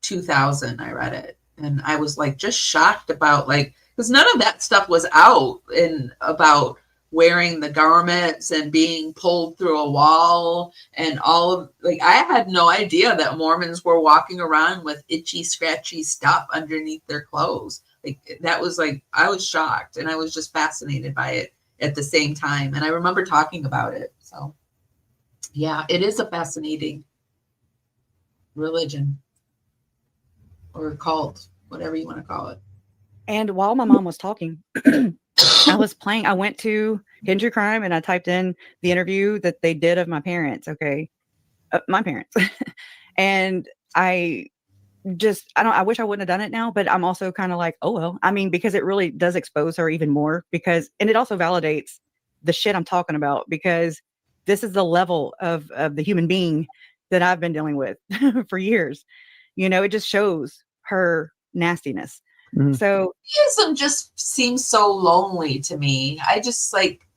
2000 I read it, and I was like just shocked about, like, because none of that stuff was out in about wearing the garments and being pulled through a wall and all of, like, I had no idea that Mormons were walking around with itchy, scratchy stuff underneath their clothes. Like, that was like, I was shocked, and I was just fascinated by it at the same time. And I remember talking about it. So yeah, it is a fascinating religion or cult, whatever you want to call it. And while my mom was talking, I went to Hidden True Crime and I typed in the interview that they did of my parents. Okay. My parents. And I wish I wouldn't have done it now, but I'm also kind of like, oh, well, I mean, because it really does expose her even more, and it also validates the shit I'm talking about, because this is the level of the human being that I've been dealing with for years. You know, it just shows her nastiness. Mm-hmm. So atheism just seems so lonely to me. I just, like,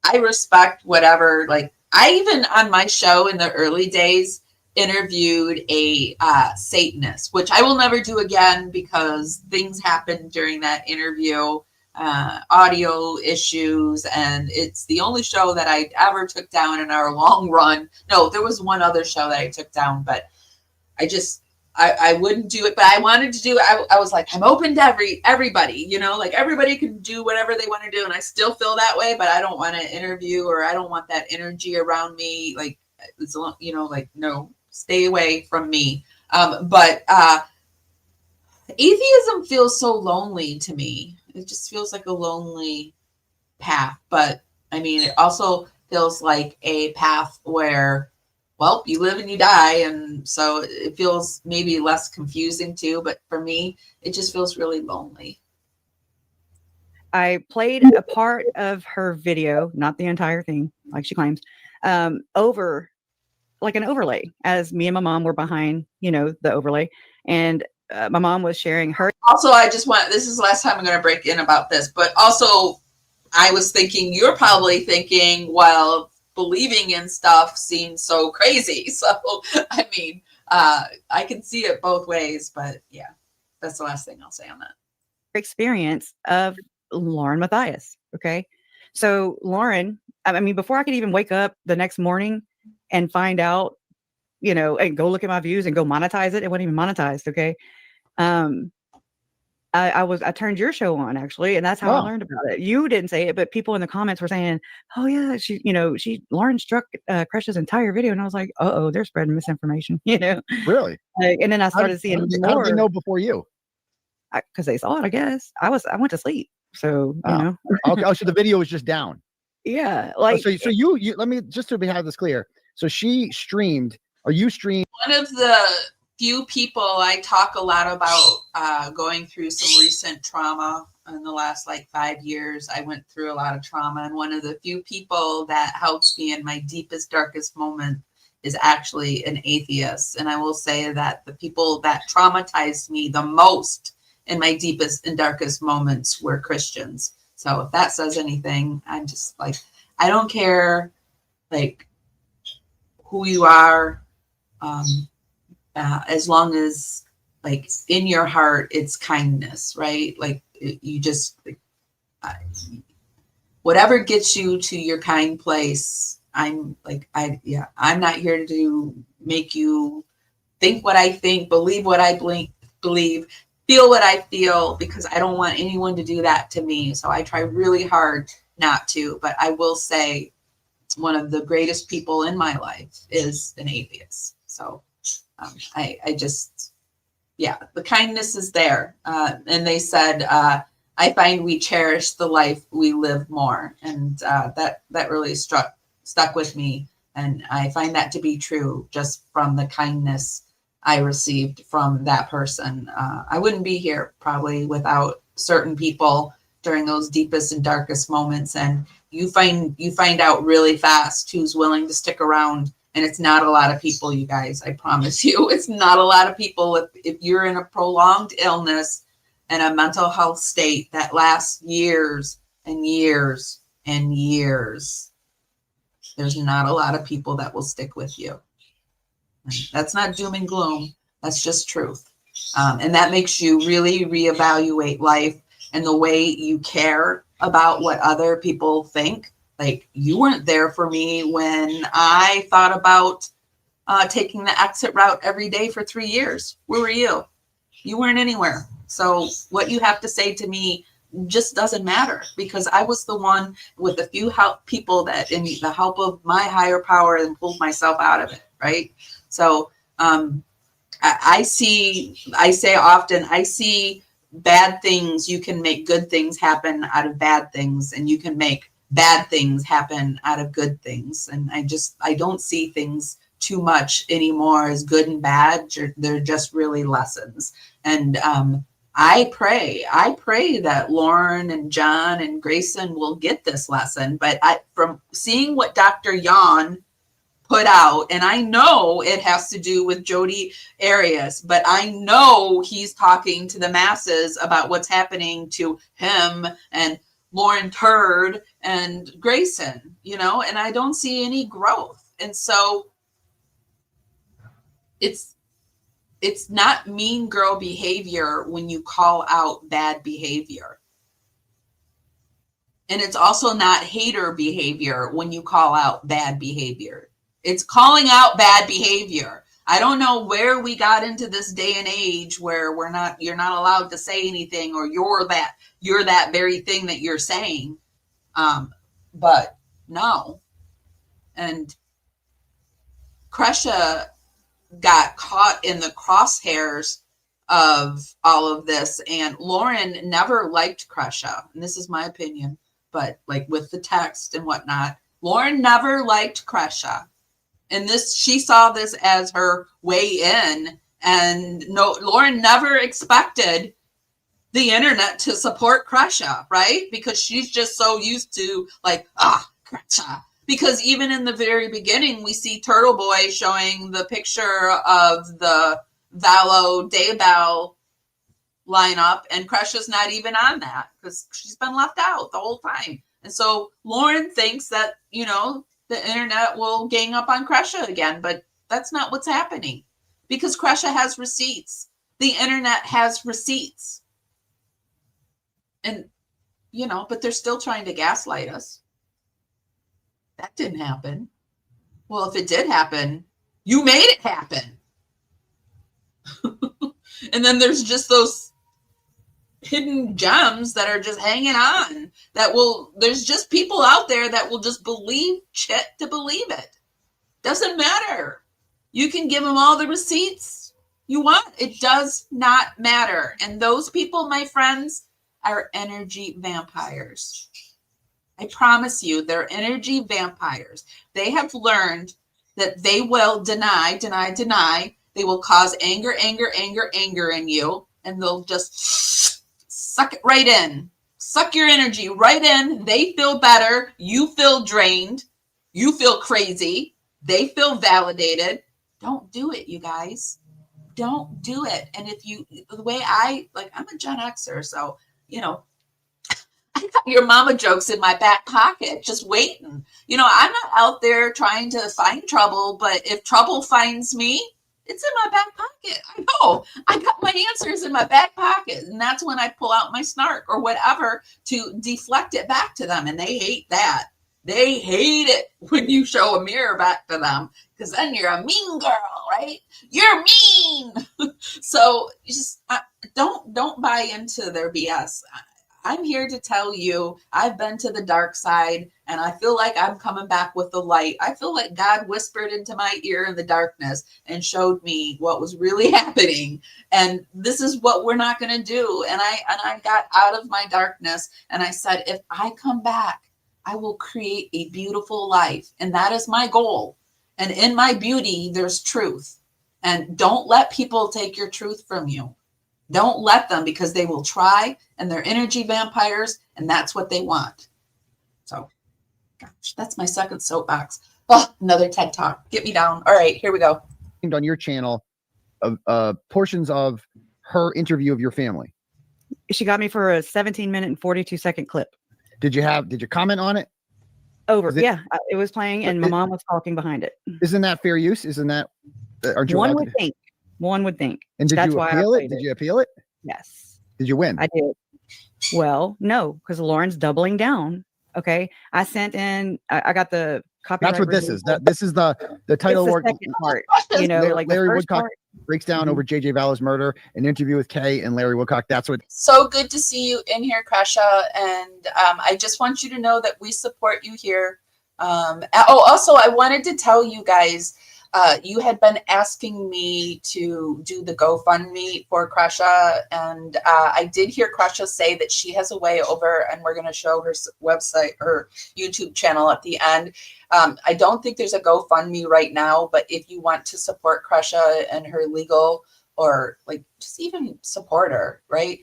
I respect whatever, like, I even on my show in the early days interviewed a Satanist, which I will never do again because things happened during that interview, audio issues, and it's the only show that I ever took down in our long run. No, there was one other show that I took down, but I wouldn't do it, but I wanted to do it. I was like, I'm open to everybody, you know, like everybody can do whatever they want to do. And I still feel that way, but I don't want to interview, or I don't want that energy around me. Like, it's, you know, like, no, stay away from me. But atheism feels so lonely to me. It just feels like a lonely path. But I mean, it also feels like a path where, well, you live and you die. And so it feels maybe less confusing too. But for me, it just feels really lonely. I played a part of her video, not the entire thing, like she claims, over like an overlay, as me and my mom were behind, you know, the overlay. And my mom was sharing her. Also, this is the last time I'm going to break in about this, but also I was thinking, you're probably thinking, well, believing in stuff seems so crazy. So, I mean, I can see it both ways, but yeah, that's the last thing I'll say on that. Experience of Lauren Matthias. Okay. So Lauren, I mean, before I could even wake up the next morning and find out, you know, and go look at my views and go monetize it wasn't even monetized. Okay. I turned your show on actually, and that's how I learned about it. You didn't say it, but people in the comments were saying, "Oh yeah, Lauren struck Kresha's entire video," and I was like, "Oh, they're spreading misinformation," you know? Really? And then I started seeing more. How did they know before you? Because they saw it, I guess. I went to sleep, so you know. Okay. Oh, so the video was just down. Yeah, like so you let me just to have this clear. So she streamed, or you streamed. One of the few people I talk a lot about going through some recent trauma in the last like 5 years. I went through a lot of trauma, and one of the few people that helps me in my deepest, darkest moment is actually an atheist. And I will say that the people that traumatized me the most in my deepest and darkest moments were Christians. So if that says anything, I'm just like, I don't care like who you are, as long as like in your heart it's kindness, right? Like you just whatever gets you to your kind place, I'm not here to make you think what I think, believe what I believe, feel what I feel, because I don't want anyone to do that to me. So I try really hard not to, but I will say one of the greatest people in my life is an atheist. So I just, the kindness is there. And they said, I find we cherish the life we live more. And that really stuck with me. And I find that to be true just from the kindness I received from that person. I wouldn't be here probably without certain people during those deepest and darkest moments. And you find out really fast who's willing to stick around. And it's not a lot of people, you guys. I promise you, it's not a lot of people. If you're in a prolonged illness and a mental health state that lasts years and years and years, there's not a lot of people that will stick with you. That's not doom and gloom. That's just truth. And that makes you really reevaluate life and the way you care about what other people think. Like, you weren't there for me when I thought about taking the exit route every day for 3 years. Where were you? You weren't anywhere. So what you have to say to me just doesn't matter, because I was the one with a few people that in the help of my higher power and pulled myself out of it. Right. So I say often, I see bad things. You can make good things happen out of bad things, and you can make bad things happen out of good things. And I don't see things too much anymore as good and bad. They're just really lessons. And I pray that Lauren and John and Grayson will get this lesson. But from seeing what Dr. Yan put out, and I know it has to do with Jodi Arias, but I know he's talking to the masses about what's happening to him and Lauren Turd and Grayson, and I don't see any growth. And so it's not mean girl behavior when you call out bad behavior. And it's also not hater behavior when you call out bad behavior. It's calling out bad behavior. I don't know where we got into this day and age where you're not allowed to say anything, or you're that very thing that you're saying. But no. And Kresha got caught in the crosshairs of all of this, and Lauren never liked Kresha. And this is my opinion, but like with the text and whatnot, Lauren never liked Kresha. And she saw this as her way in. And no, Lauren never expected the internet to support Kresha, right? Because she's just so used to Kresha. Because even in the very beginning, we see Turtleboy showing the picture of the Valo Daybell lineup, and Kresha's not even on that because she's been left out the whole time. And so Lauren thinks that, the internet will gang up on Kresha again, but that's not what's happening, because Kresha has receipts. The internet has receipts. And, but they're still trying to gaslight us. That didn't happen. Well, if it did happen, you made it happen. And then there's just those hidden gems that are just hanging on, there's just people out there that will just believe shit to believe it. Doesn't matter. You can give them all the receipts you want. It does not matter. And those people, my friends, are energy vampires. I promise you, they're energy vampires. They have learned that they will deny. They will cause anger in you, and they'll just suck it right in. Suck your energy right in. They feel better. You feel drained. You feel crazy. They feel validated. Don't do it, you guys. Don't do it. And the way I'm a Gen Xer, so, I got your mama jokes in my back pocket, just waiting. I'm not out there trying to find trouble, but if trouble finds me, it's in my back pocket. I know. I got my answers in my back pocket. And that's when I pull out my snark or whatever to deflect it back to them. And they hate that. They hate it when you show a mirror back to them because then you're a mean girl, right? You're mean. So you just don't buy into their BS. I'm here to tell you I've been to the dark side and I feel like I'm coming back with the light. I feel like God whispered into my ear in the darkness and showed me what was really happening. And this is what we're not going to do. And I got out of my darkness and I said, if I come back, I will create a beautiful life. And that is my goal. And in my beauty, there's truth. And don't let people take your truth from you. Don't let them, because they will try, and they're energy vampires, and that's what they want. So, gosh, that's my second soapbox. Oh, another TED Talk. Get me down. All right, here we go. On your channel, portions of her interview of your family. She got me for a 17-minute and 42-second clip. Did you comment on it? It was playing, and my mom was talking behind it. Isn't that fair use? Isn't that? Aren't you One would think. One would think. And did you appeal it? Did you appeal it? Yes. Did you win? I did. Well, no, because Lauren's doubling down. Okay. I sent in, I got the copyright. That's what this is. This is the title work. Second part, you know, Larry, like Larry the first Woodcock part, breaks down over JJ Vallow's murder, an interview with Kay and Larry Woodcock. That's what. So good to see you in here, Kresha. And I just want you to know that we support you here. Also, I wanted to tell you guys, you had been asking me to do the GoFundMe for Kresha, and I did hear Kresha say that she has a way over, and we're going to show her website or YouTube channel at the end. I don't think there's a GoFundMe right now, but if you want to support Kresha and her legal, or like just even support her, right?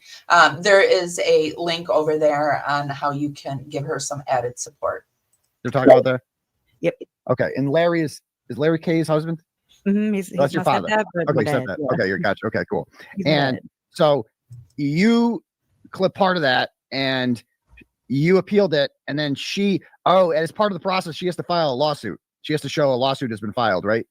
There is a link over there on how you can give her some added support. They're talking about there? Yep. Okay. And Larry is Larry Kay's husband? Mm-hmm. He's that's your father. Okay, dad, yeah. Okay, you're gotcha. Okay, cool. He's and so you clip part of that and you appealed it, and then as part of the process, she has to file a lawsuit. She has to show a lawsuit has been filed, right?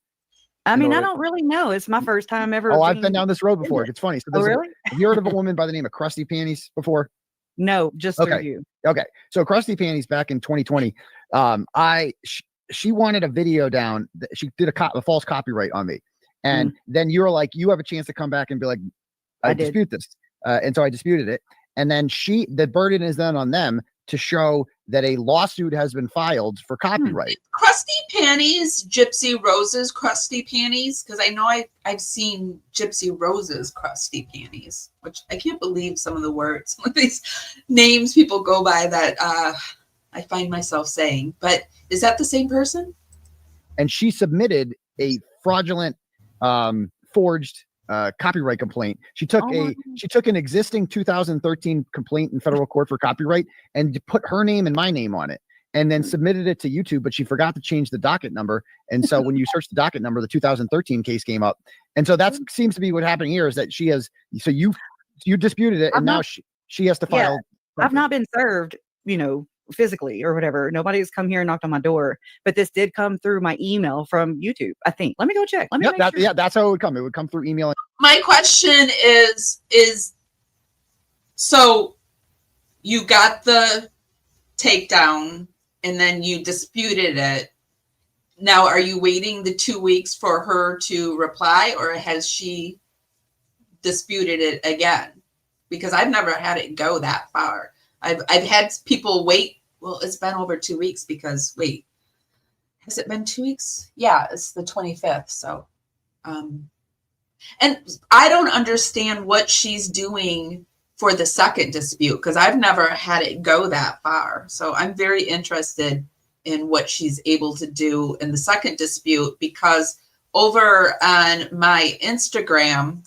I mean, I don't really know. It's my first time ever. Oh, I've been down this road before. It's funny. So really? Have you heard of a woman by the name of Krusty Panties before? No, just through you. Okay. So Krusty Panties back in 2020, she wanted a video down. She did a false copyright on me. And then you were like, you have a chance to come back and be like, I dispute this. And so I disputed it. And then the burden is then on them to show that a lawsuit has been filed for copyright. Krusty Panties, Gypsy Roses, Krusty Panties, because I know I've seen Gypsy Roses, Krusty Panties, which I can't believe some of the words, some of these names people go by that I find myself saying. But is that the same person? And she submitted a fraudulent, forged copyright complaint. She took an existing 2013 complaint in federal court for copyright and put her name and my name on it, and then submitted it to YouTube, but she forgot to change the docket number. And so when you search the docket number, the 2013 case came up. And so that seems to be what happened here, is that she has, so you disputed it, and now she has to file. Yeah, I've not been served, physically or whatever. Nobody's come here and knocked on my door, but this did come through my email from YouTube, I think. Let me go check. Let me make sure. Yeah, that's how it would come. It would come through email. My question is so you got the takedown and then you disputed it. Now, are you waiting the 2 weeks for her to reply, or has she disputed it again? Because I've never had it go that far. I've had people wait. Well, it's been over 2 weeks because has it been 2 weeks? Yeah, it's the 25th. So, and I don't understand what she's doing for the second dispute, because I've never had it go that far. So I'm very interested in what she's able to do in the second dispute, because over on my Instagram,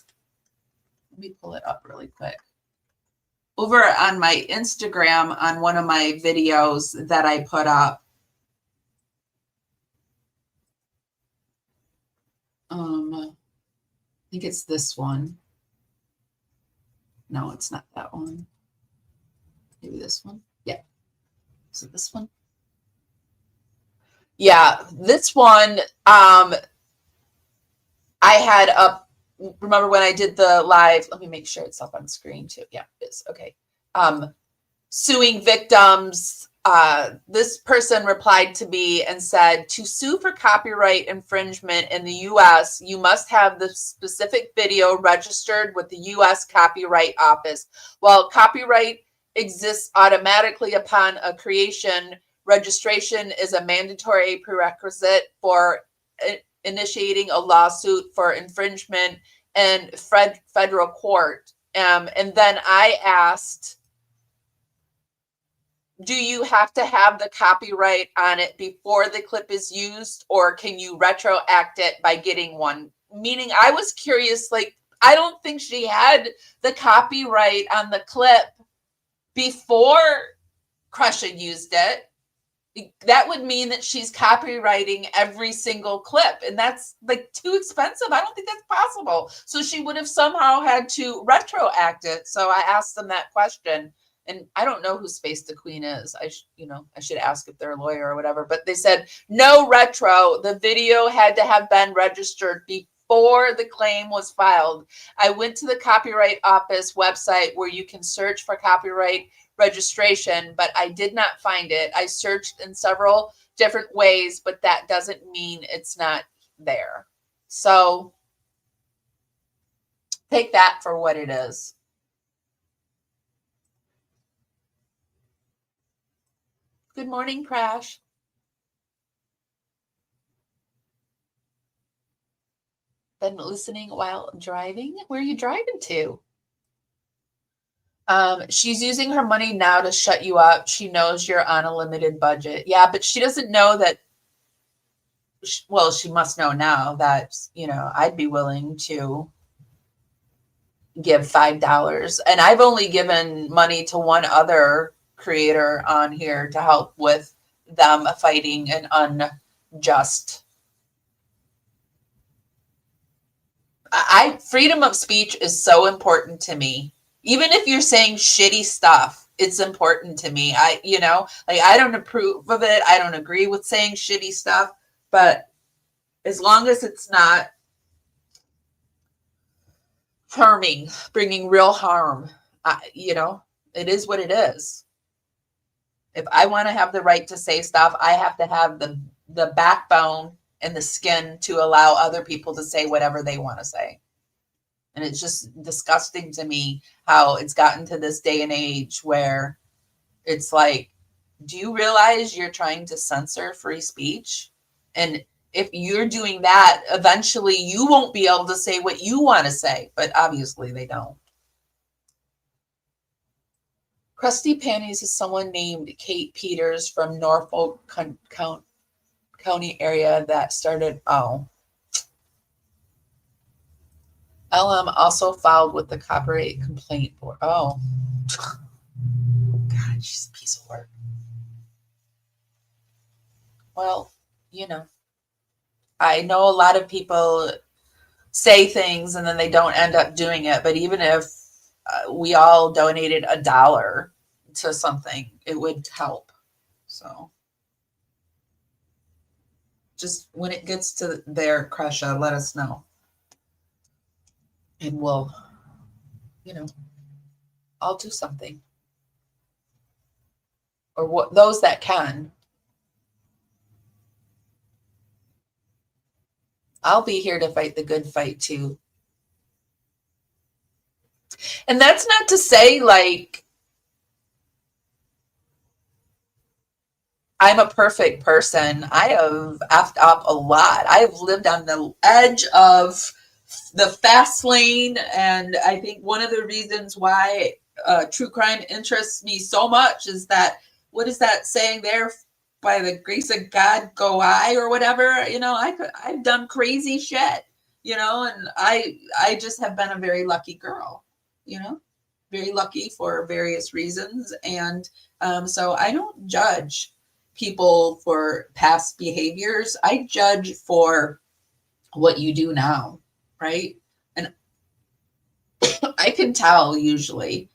let me pull it up really quick. Over on my Instagram, on one of my videos that I put up, I think it's this one. No, it's not that one. Maybe this one. Yeah. Is it this one? Yeah, this one. I had up. Remember when I did the live? Let me make sure it's up on screen too. Yeah, it is. Okay. Suing victims this person replied to me and said, to sue for copyright infringement in the US, you must have the specific video registered with the US Copyright Office. While copyright exists automatically upon a creation, registration is a mandatory prerequisite for initiating a lawsuit for infringement in federal court. And then I asked, do you have to have the copyright on it before the clip is used, or can you retroact it by getting one? Meaning I was curious, like, I don't think she had the copyright on the clip before Kresha used it. That would mean that she's copywriting every single clip, and that's like too expensive. I don't think that's possible. So she would have somehow had to retroact it. So I asked them that question. And I don't know who Space the Queen is. I should ask if they're a lawyer or whatever. But they said no retro. The video had to have been registered before the claim was filed. I went to the Copyright Office website where you can search for copyright registration, but I did not find it. I searched in several different ways, but that doesn't mean it's not there. So take that for what it is. Good morning, Crash. Been listening while driving? Where are you driving to? She's using her money now to shut you up. She knows you're on a limited budget. Yeah, but she doesn't know that. Well, she must know now that, I'd be willing to give $5. And I've only given money to one other creator on here to help with them fighting an unjust. Freedom of speech is so important to me. Even if you're saying shitty stuff, it's important to me. I don't approve of it. I don't agree with saying shitty stuff, but as long as it's not harming, bringing real harm, it is what it is. If I want to have the right to say stuff, I have to have the backbone and the skin to allow other people to say whatever they want to say. And it's just disgusting to me how it's gotten to this day and age where it's like, do you realize you're trying to censor free speech? And if you're doing that, eventually you won't be able to say what you want to say, but obviously they don't. Crusty Panties is someone named Kate Peters from Norfolk County area that started. LM also filed with the copyright complaint board. Oh, God, she's a piece of work. Well, I know a lot of people say things and then they don't end up doing it. But even if we all donated $1 to something, it would help. So just when it gets to there, Kresha, let us know. And we'll, I'll do something. Or those that can. I'll be here to fight the good fight too. And that's not to say like I'm a perfect person. I have effed up a lot. I have lived on the edge of the fast lane. And I think one of the reasons why true crime interests me so much is that, what is that saying there? By the grace of God, go I, or whatever. I've done crazy shit, and I just have been a very lucky girl, very lucky for various reasons. And so I don't judge people for past behaviors. I judge for what you do now, right? And I can tell usually.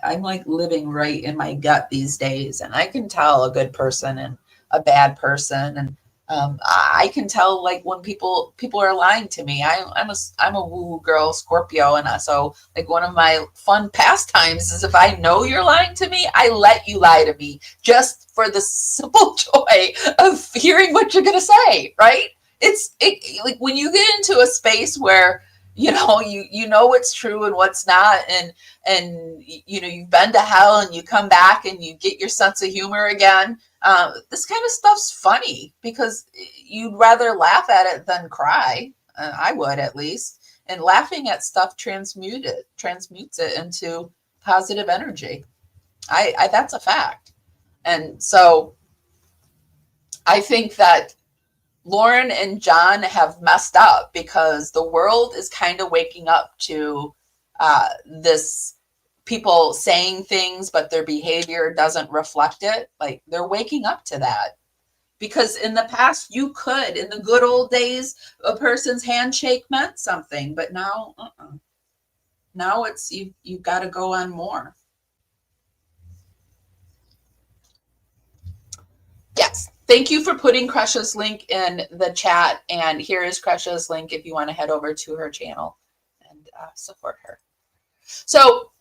I'm like living right in my gut these days, and I can tell a good person and a bad person. And I can tell like when people are lying to me. I'm a woo girl, Scorpio, and so like one of my fun pastimes is if I know you're lying to me, I let you lie to me just for the simple joy of hearing what you're gonna say. Right? It's like when you get into a space where you know what's true and what's not, and you've been to hell and you come back and you get your sense of humor again. This kind of stuff's funny because you'd rather laugh at it than cry. I would, at least. And laughing at stuff transmutes it into positive energy. I that's a fact. And so I think that Lauren and John have messed up because the world is kind of waking up to this people saying things, but their behavior doesn't reflect it. Like they're waking up to that. Because in the past, you could, in the good old days, a person's handshake meant something, but now, now it's you've got to go on more. Yes, thank you for putting Kresha's link in the chat, and here is Kresha's link if you want to head over to her channel and support her. So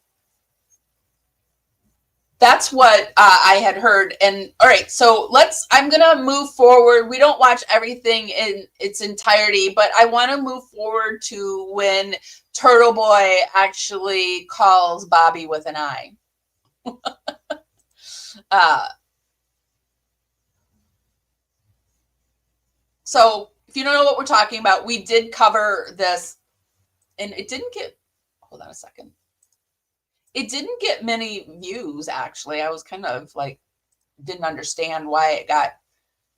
that's what I had heard. And all right, so I'm going to move forward. We don't watch everything in its entirety, but I want to move forward to when Turtleboy actually calls Bobby with an I. So if you don't know what we're talking about, we did cover this, and it didn't get, hold on a second. It didn't get many views, actually. I was kind of like, didn't understand why it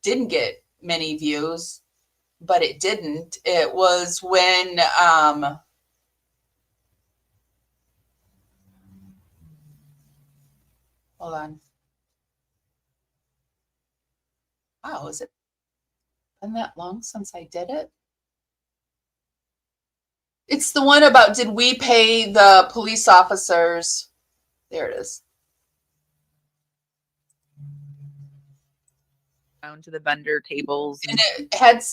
didn't get many views, but it didn't. It was when, hold on. Wow, has it been that long since I did it? It's the one about, did we pay the police officers? There it is. Down to the vendor tables. And it had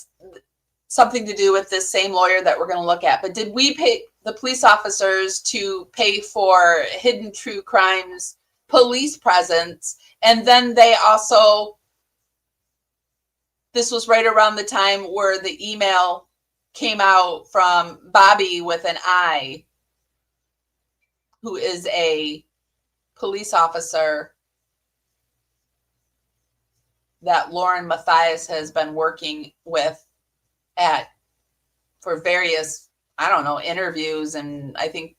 something to do with this same lawyer that we're going to look at. But did we pay the police officers to pay for hidden true crimes police presence? And then they also, this was right around the time where the email came out from Bobby with an I, who is a police officer that Lauren Matthias has been working with for various, I don't know, interviews. And I think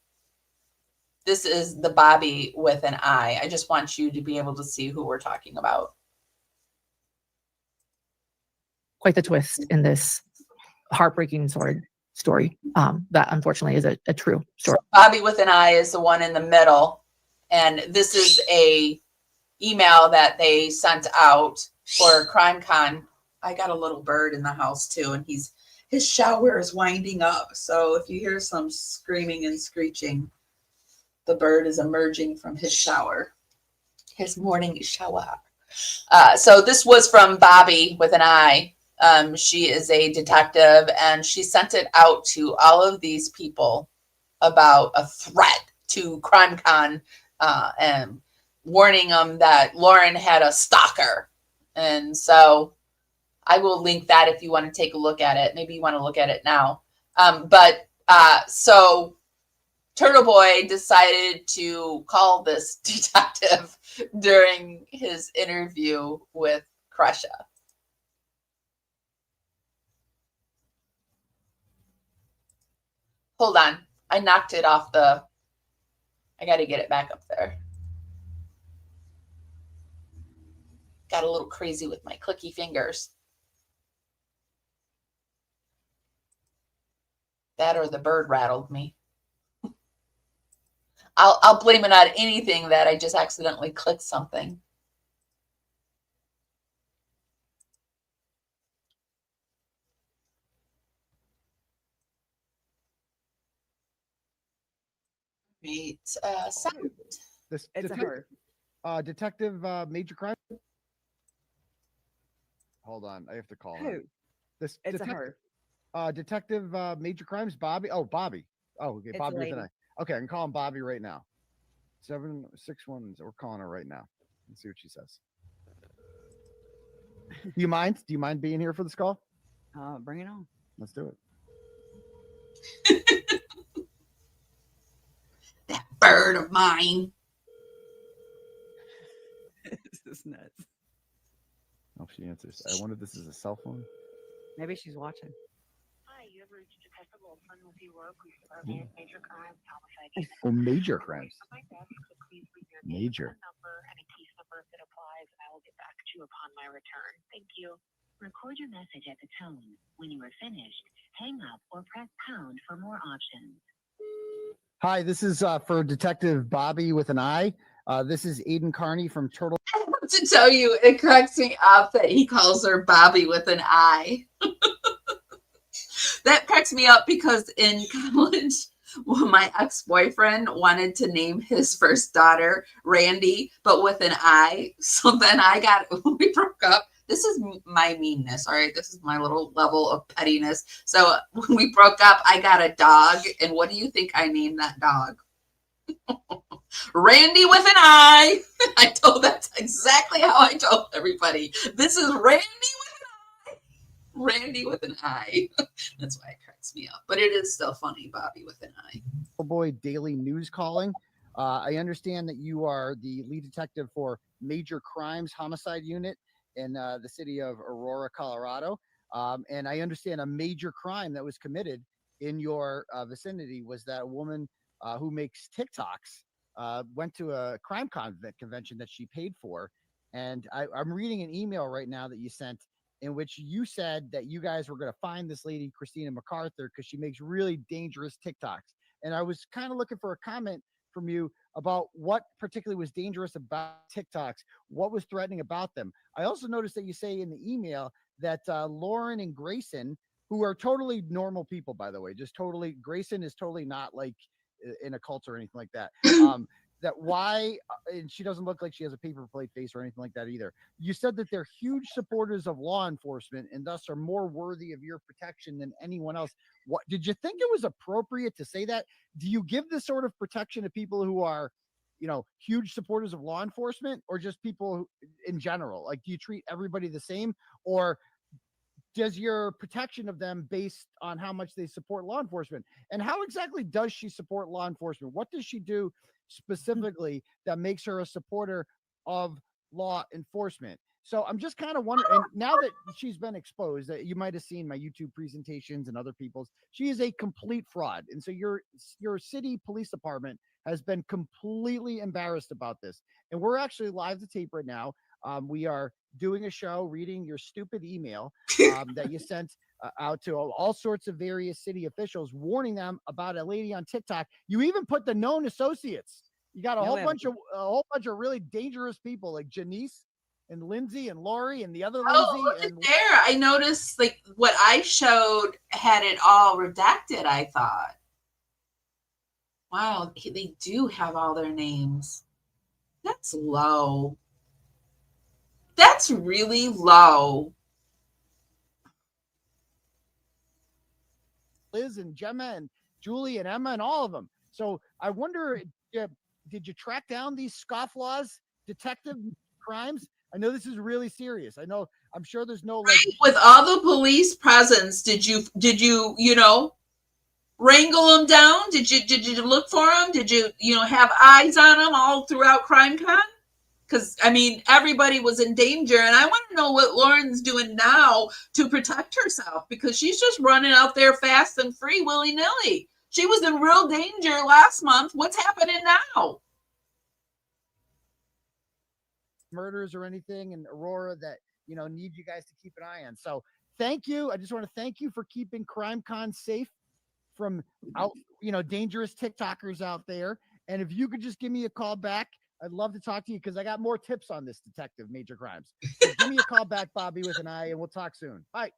this is the Bobby with an I. I just want you to be able to see who we're talking about. Quite the twist in this heartbreaking story that unfortunately is a true story. So Bobby with an I is the one in the middle, and this is a email that they sent out for CrimeCon. I got a little bird in the house too, and his shower is winding up. So if you hear some screaming and screeching, the bird is emerging from his shower, his morning shower. So this was from Bobby with an I. She is a detective, and she sent it out to all of these people about a threat to CrimeCon and warning them that Lauren had a stalker. And so I will link that if you want to take a look at it. Maybe you want to look at it now. So Turtleboy decided to call this detective during his interview with Kresha. Hold on. I knocked it off I got to get it back up there. Got a little crazy with my clicky fingers. That or the bird rattled me. I'll blame it on anything that I just accidentally clicked something. Great. Sound. This It's a her. detective major crime. Hold on. I have to call Who? her. This It's a detective, her. detective major crimes, Bobby. Oh, Bobby. Oh, okay. It's a Bobby with an lady. I. Okay, I can call him Bobby right now. 761. We're calling her right now. Let's see what she says. Do you mind? Do you mind being here for this call? Bring it on. Let's do it. That bird of mine. This is nuts. Oh, she answers. I wonder if this is a cell phone. Maybe she's watching. Hi, you have reached Detective Olson with your work. We serve major crimes, homicide. Oh, major crimes. On my desk, so please leave your Major. name, number, and a case number if it applies, and I will get back to you upon my return. Thank you. Record your message at the tone. When you are finished, hang up or press pound for more options. Hi, this is for Detective Bobby with an I. This is Aiden Carney from Turtle. I have to tell you, it cracks me up that he calls her Bobby with an I. That cracks me up because in college, well, my ex-boyfriend wanted to name his first daughter Randy, but with an I. So then we broke up. This is my meanness, all right? This is my little level of pettiness. So when we broke up, I got a dog. And what do you think I named that dog? Randy with an I. That's exactly how I told everybody. This is Randy with an I. Randy with an I. That's why it cracks me up. But it is still funny, Bobby with an I. Turtleboy Daily News calling. I understand that you are the lead detective for Major Crimes Homicide Unit in the city of Aurora, Colorado. And I understand a major crime that was committed in your vicinity was that a woman who makes TikToks went to a crime convention that she paid for. And I'm reading an email right now that you sent in which you said that you guys were going to find this lady, Christina MacArthur, because she makes really dangerous TikToks. And I was kind of looking for a comment from you about what particularly was dangerous about TikToks, what was threatening about them. I also noticed that you say in the email that Lauren and Grayson, who are totally normal people, by the way, Grayson is totally not like in a cult or anything like that. And she doesn't look like she has a paper plate face or anything like that either. You said that they're huge supporters of law enforcement and thus are more worthy of your protection than anyone else. What did you think it was appropriate to say that? Do you give this sort of protection to people who are, huge supporters of law enforcement, or just people in general? Like, do you treat everybody the same, or does your protection of them based on how much they support law enforcement? And how exactly does she support law enforcement? What does she do specifically that makes her a supporter of law enforcement? So I'm just kind of wondering, and now that she's been exposed, that you might have seen my YouTube presentations and other people's, she is a complete fraud. And so your city police department has been completely embarrassed about this. And we're actually live to tape right now. We are doing a show, reading your stupid email that you sent out to all sorts of various city officials, warning them about a lady on TikTok. You even put the known associates. You got a whole bunch of really dangerous people like Janice and Lindsay and Lori and the other Lindsay. Oh, look at there. I noticed like what I showed had it all redacted, I thought. Wow, they do have all their names. That's low. That's really low. Liz and Gemma and Julie and Emma and all of them. So I wonder, did you track down these scofflaws, detective crimes? I know this is really serious. I'm sure there's no like with all the police presence. Did you wrangle them down? Did you look for them? Did you have eyes on them all throughout CrimeCon? Because everybody was in danger, and I want to know what Lauren's doing now to protect herself, because she's just running out there fast and free, willy-nilly. She was in real danger last month. What's happening now? Murders or anything in Aurora that need you guys to keep an eye on. So thank you. I just want to thank you for keeping CrimeCon safe from dangerous TikTokers out there. And if you could just give me a call back, I'd love to talk to you, because I got more tips on this detective major crimes. So give me a call back, Bobby with an I, and we'll talk soon. Bye.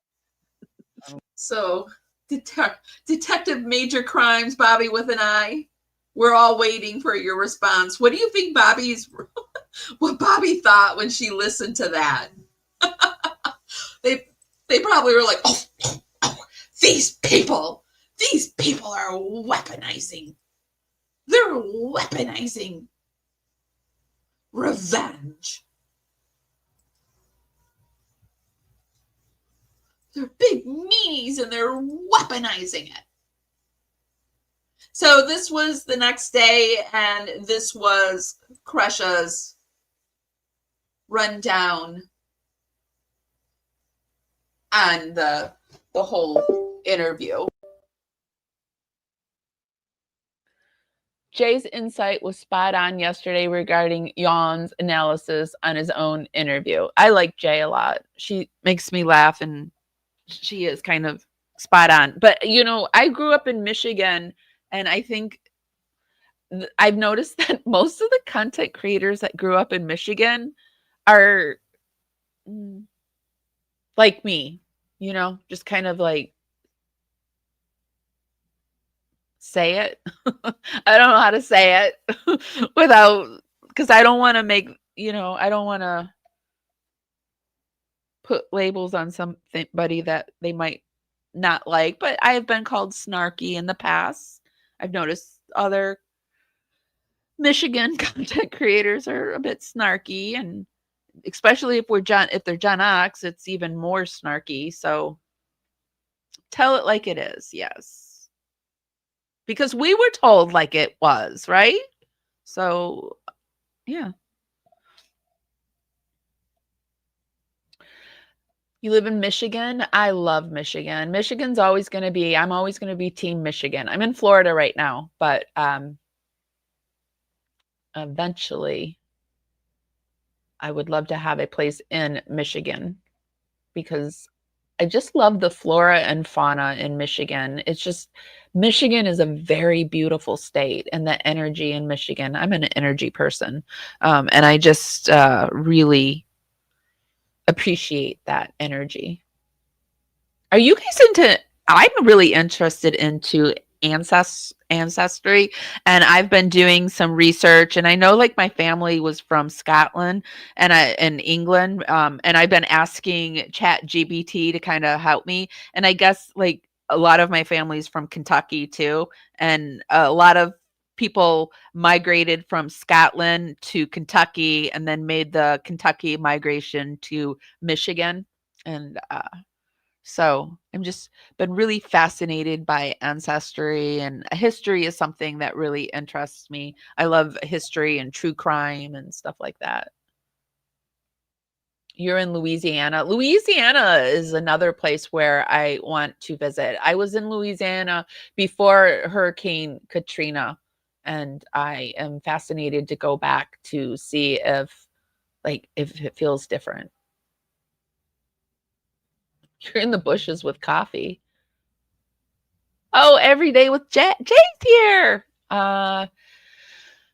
So detective major crimes, Bobby with an I. We're all waiting for your response. What do you think what Bobby thought when she listened to that? they probably were like, oh, these people are weaponizing. They're weaponizing revenge. They're big meanies and they're weaponizing it. So this was the next day, and this was Kresha's rundown on the whole interview. Jay's insight was spot on yesterday regarding Jan's analysis on his own interview. I like Jay a lot. She makes me laugh, and she is kind of spot on. But, you know, I grew up in Michigan, and I think I've noticed that most of the content creators that grew up in Michigan are like me, you know, just kind of like say it. I don't know how to say it without, because I don't want to make, you know, I don't want to put labels on somebody that they might not like, but I have been called snarky in the past. I've noticed other Michigan content creators are a bit snarky, and especially if they're Gen X, it's even more snarky. So tell it like it is, yes. Because we were told like it was, right? So, yeah. You live in Michigan? I love Michigan. Michigan's always going to be, I'm always going to be team Michigan. I'm in Florida right now, but eventually I would love to have a place in Michigan because I just love the flora and fauna in Michigan. It's just, Michigan is a very beautiful state, and the energy in Michigan, I'm an energy person. And I just really appreciate that energy. Are you guys into, I'm really interested into ancestry, and I've been doing some research, and I know like my family was from Scotland and England, and I've been asking ChatGPT to kind of help me, and I guess like a lot of my family's from Kentucky too, and a lot of people migrated from Scotland to Kentucky and then made the Kentucky migration to Michigan, and so I'm just been really fascinated by ancestry, and history is something that really interests me. I love history and true crime and stuff like that. You're in Louisiana. Louisiana is another place where I want to visit. I was in Louisiana before Hurricane Katrina, and I am fascinated to go back to see if it feels different. You're in the bushes with coffee. Oh, every day with Jay. Jay's here.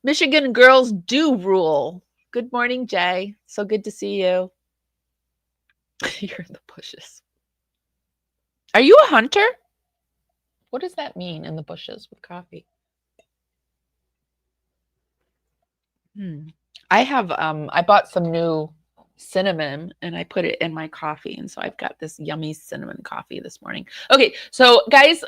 Michigan girls do rule. Good morning, Jay. So good to see you. You're in the bushes. Are you a hunter? What does that mean, in the bushes with coffee? I have I bought some new cinnamon and I put it in my coffee, and so I've got this yummy cinnamon coffee this morning. Okay, so guys,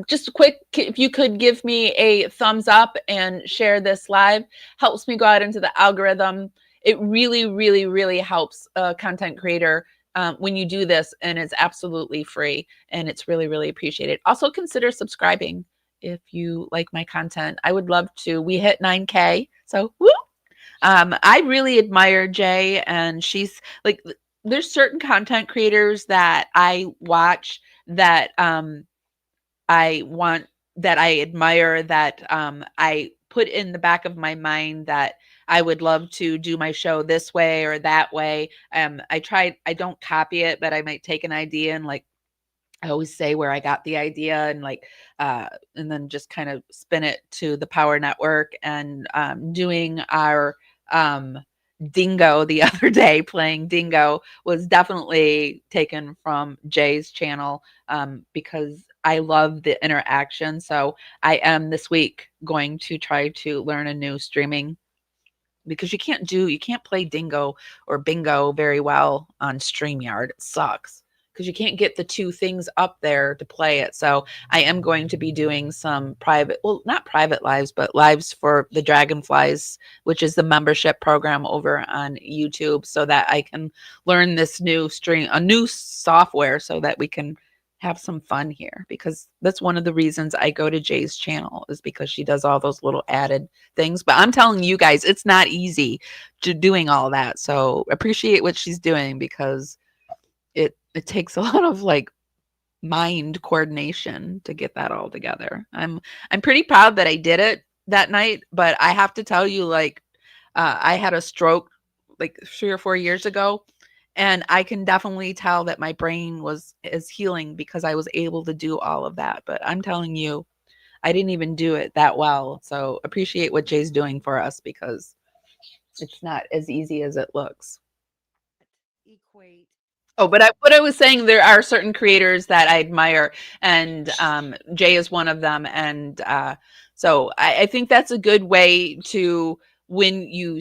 just a quick, if you could give me a thumbs up and share this live, helps me go out into the algorithm. It really, really, really helps a content creator when you do this, and it's absolutely free, and it's really, really appreciated. Also consider subscribing if you like my content. I would love to. We hit 9K, so woo! I really admire Jay, and she's like, there's certain content creators that I watch that I admire, that I put in the back of my mind that I would love to do my show this way or that way. I don't copy it, but I might take an idea and like, I always say where I got the idea, and like, and then just kind of spin it to the Power Network. And doing our Dingo the other day, playing Dingo, was definitely taken from Jay's channel because I love the interaction. So I am this week going to try to learn a new streaming, because you can't play Dingo or Bingo very well on StreamYard. It sucks. because you can't get the two things up there to play it. So I am going to be doing some private, well, not private lives, but lives for the Dragonflies, which is the membership program over on YouTube, so that I can learn this new a new software so that we can have some fun here, because that's one of the reasons I go to Jay's channel, is because she does all those little added things. But I'm telling you guys, it's not easy to doing all that. So appreciate what she's doing, because it takes a lot of like mind coordination to get that all together. I'm pretty proud that I did it that night, but I have to tell you, like, I had a stroke like 3 or 4 years ago, and I can definitely tell that my brain is healing because I was able to do all of that. But I'm telling you, I didn't even do it that well. So appreciate what Jay's doing for us, because it's not as easy as it looks. Equate. Oh, but what I was saying, there are certain creators that I admire, and Jay is one of them. And so I think that's a good way to, when you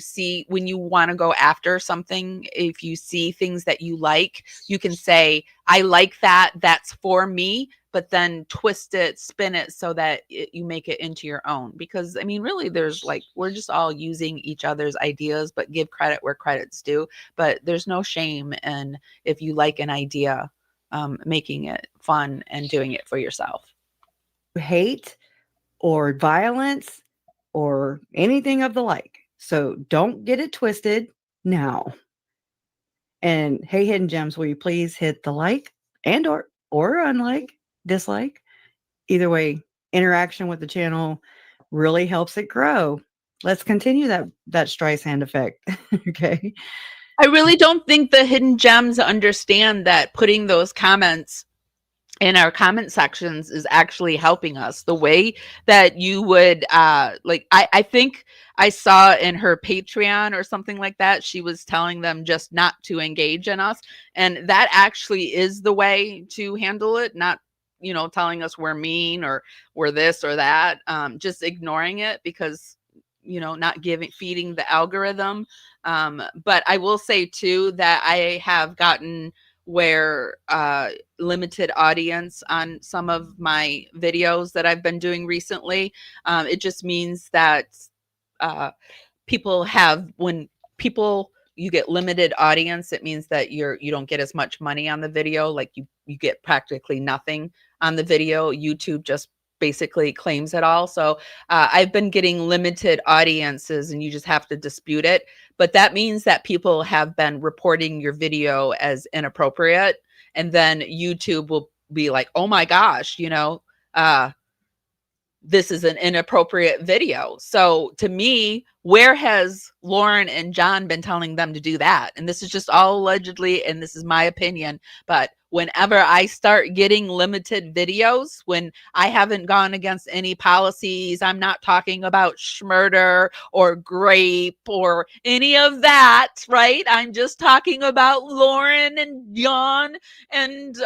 want to go after something, if you see things that you like, you can say, I like that, that's for me, but then twist it, spin it so that you make it into your own. Because I mean, really, there's like, we're just all using each other's ideas, but give credit where credit's due. But there's no shame in, if you like an idea, making it fun and doing it for yourself. Hate or violence or anything of the like. So don't get it twisted now. And hey, Hidden Gems, will you please hit the like and or unlike, dislike? Either way, interaction with the channel really helps it grow. Let's continue that Streisand effect. Okay. I really don't think the Hidden Gems understand that putting those comments in our comment sections is actually helping us. The way that you would like, I think I saw in her Patreon or something like that, she was telling them just not to engage in us, and that actually is the way to handle it. Not, you know, telling us we're mean or we're this or that, just ignoring it, because, you know, not feeding the algorithm. But I will say too that I have gotten where limited audience on some of my videos that I've been doing recently. It just means that you get limited audience, it means that you don't get as much money on the video. Like you get practically nothing on the video. YouTube just basically claims it all. So I've been getting limited audiences, and you just have to dispute it. But that means that people have been reporting your video as inappropriate, and then YouTube will be like, oh my gosh, you know, this is an inappropriate video. So to me, where has Lauren and John been telling them to do that? And this is just all allegedly, and this is my opinion, but whenever I start getting limited videos, when I haven't gone against any policies, I'm not talking about schmurder or grape or any of that, right? I'm just talking about Lauren and John and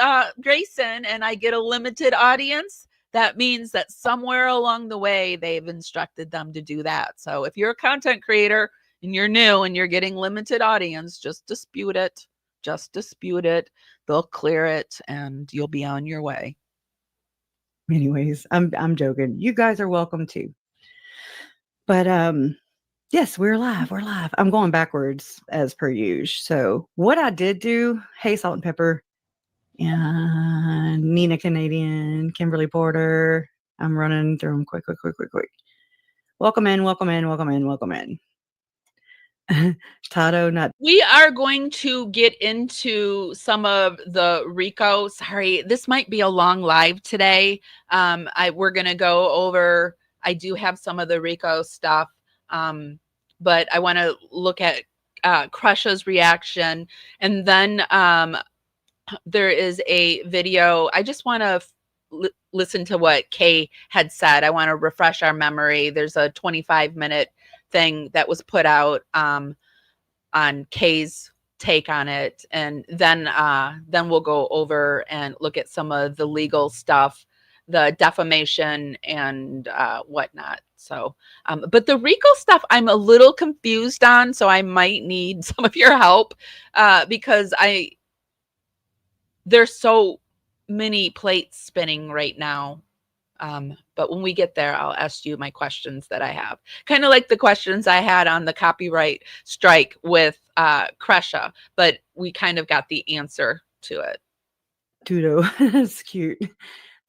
Grayson, and I get a limited audience. That means that somewhere along the way, they've instructed them to do that. So if you're a content creator and you're new and you're getting limited audience, just dispute it. Just dispute it. They'll clear it and you'll be on your way. Anyways, I'm joking. You guys are welcome too. But yes, we're live. We're live. I'm going backwards as per usual. So what I did do, hey, Salt and Pepper, and Nina Canadian, Kimberly Porter. I'm running through them quick. Welcome in. Tato, not. We are going to get into some of the Rico. Sorry, this might be a long live today. We're going to go over, I do have some of the Rico stuff, but I want to look at Kresha's reaction, and then there is a video. I just want to listen to what Kay had said. I want to refresh our memory. There's a 25-minute thing that was put out on Kay's take on it, and then we'll go over and look at some of the legal stuff, the defamation and whatnot. So, but the Rico stuff, I'm a little confused on, so I might need some of your help because there's so many plates spinning right now. But when we get there, I'll ask you my questions that I have. Kind of like the questions I had on the copyright strike with Kresha, but we kind of got the answer to it. Tudo. That's cute.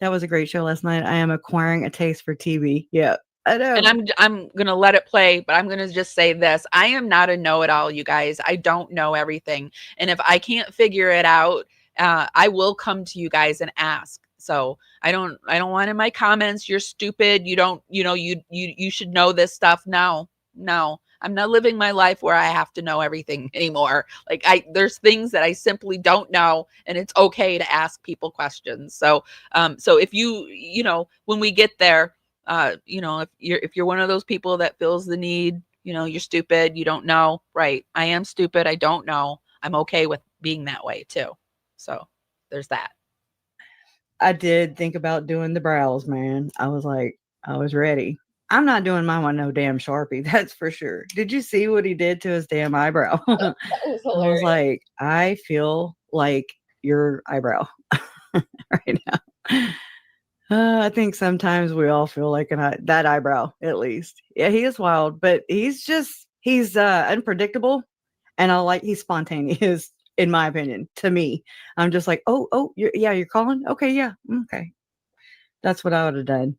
That was a great show last night. I am acquiring a taste for TV. Yeah, I know. And I'm gonna let it play, but I'm gonna just say this: I am not a know-it-all, you guys. I don't know everything, and if I can't figure it out, I will come to you guys and ask. So I don't want in my comments, you're stupid. You don't, you should know this stuff. No, I'm not living my life where I have to know everything anymore. Like there's things that I simply don't know, and it's okay to ask people questions. So, so if when we get there, if you're one of those people that feels the need, you're stupid, you don't know, right? I am stupid. I don't know. I'm okay with being that way too. So there's that. I did think about doing the brows, man. I was ready. I'm not doing mine with no damn Sharpie. That's for sure. Did you see what he did to his damn eyebrow? That was hilarious. I was like, I feel like your eyebrow right now. I think sometimes we all feel like that eyebrow, at least. Yeah, he is wild, but he's unpredictable, and he's spontaneous. In my opinion, to me, I'm just like, you're calling? Okay, yeah, okay. That's what I would have done.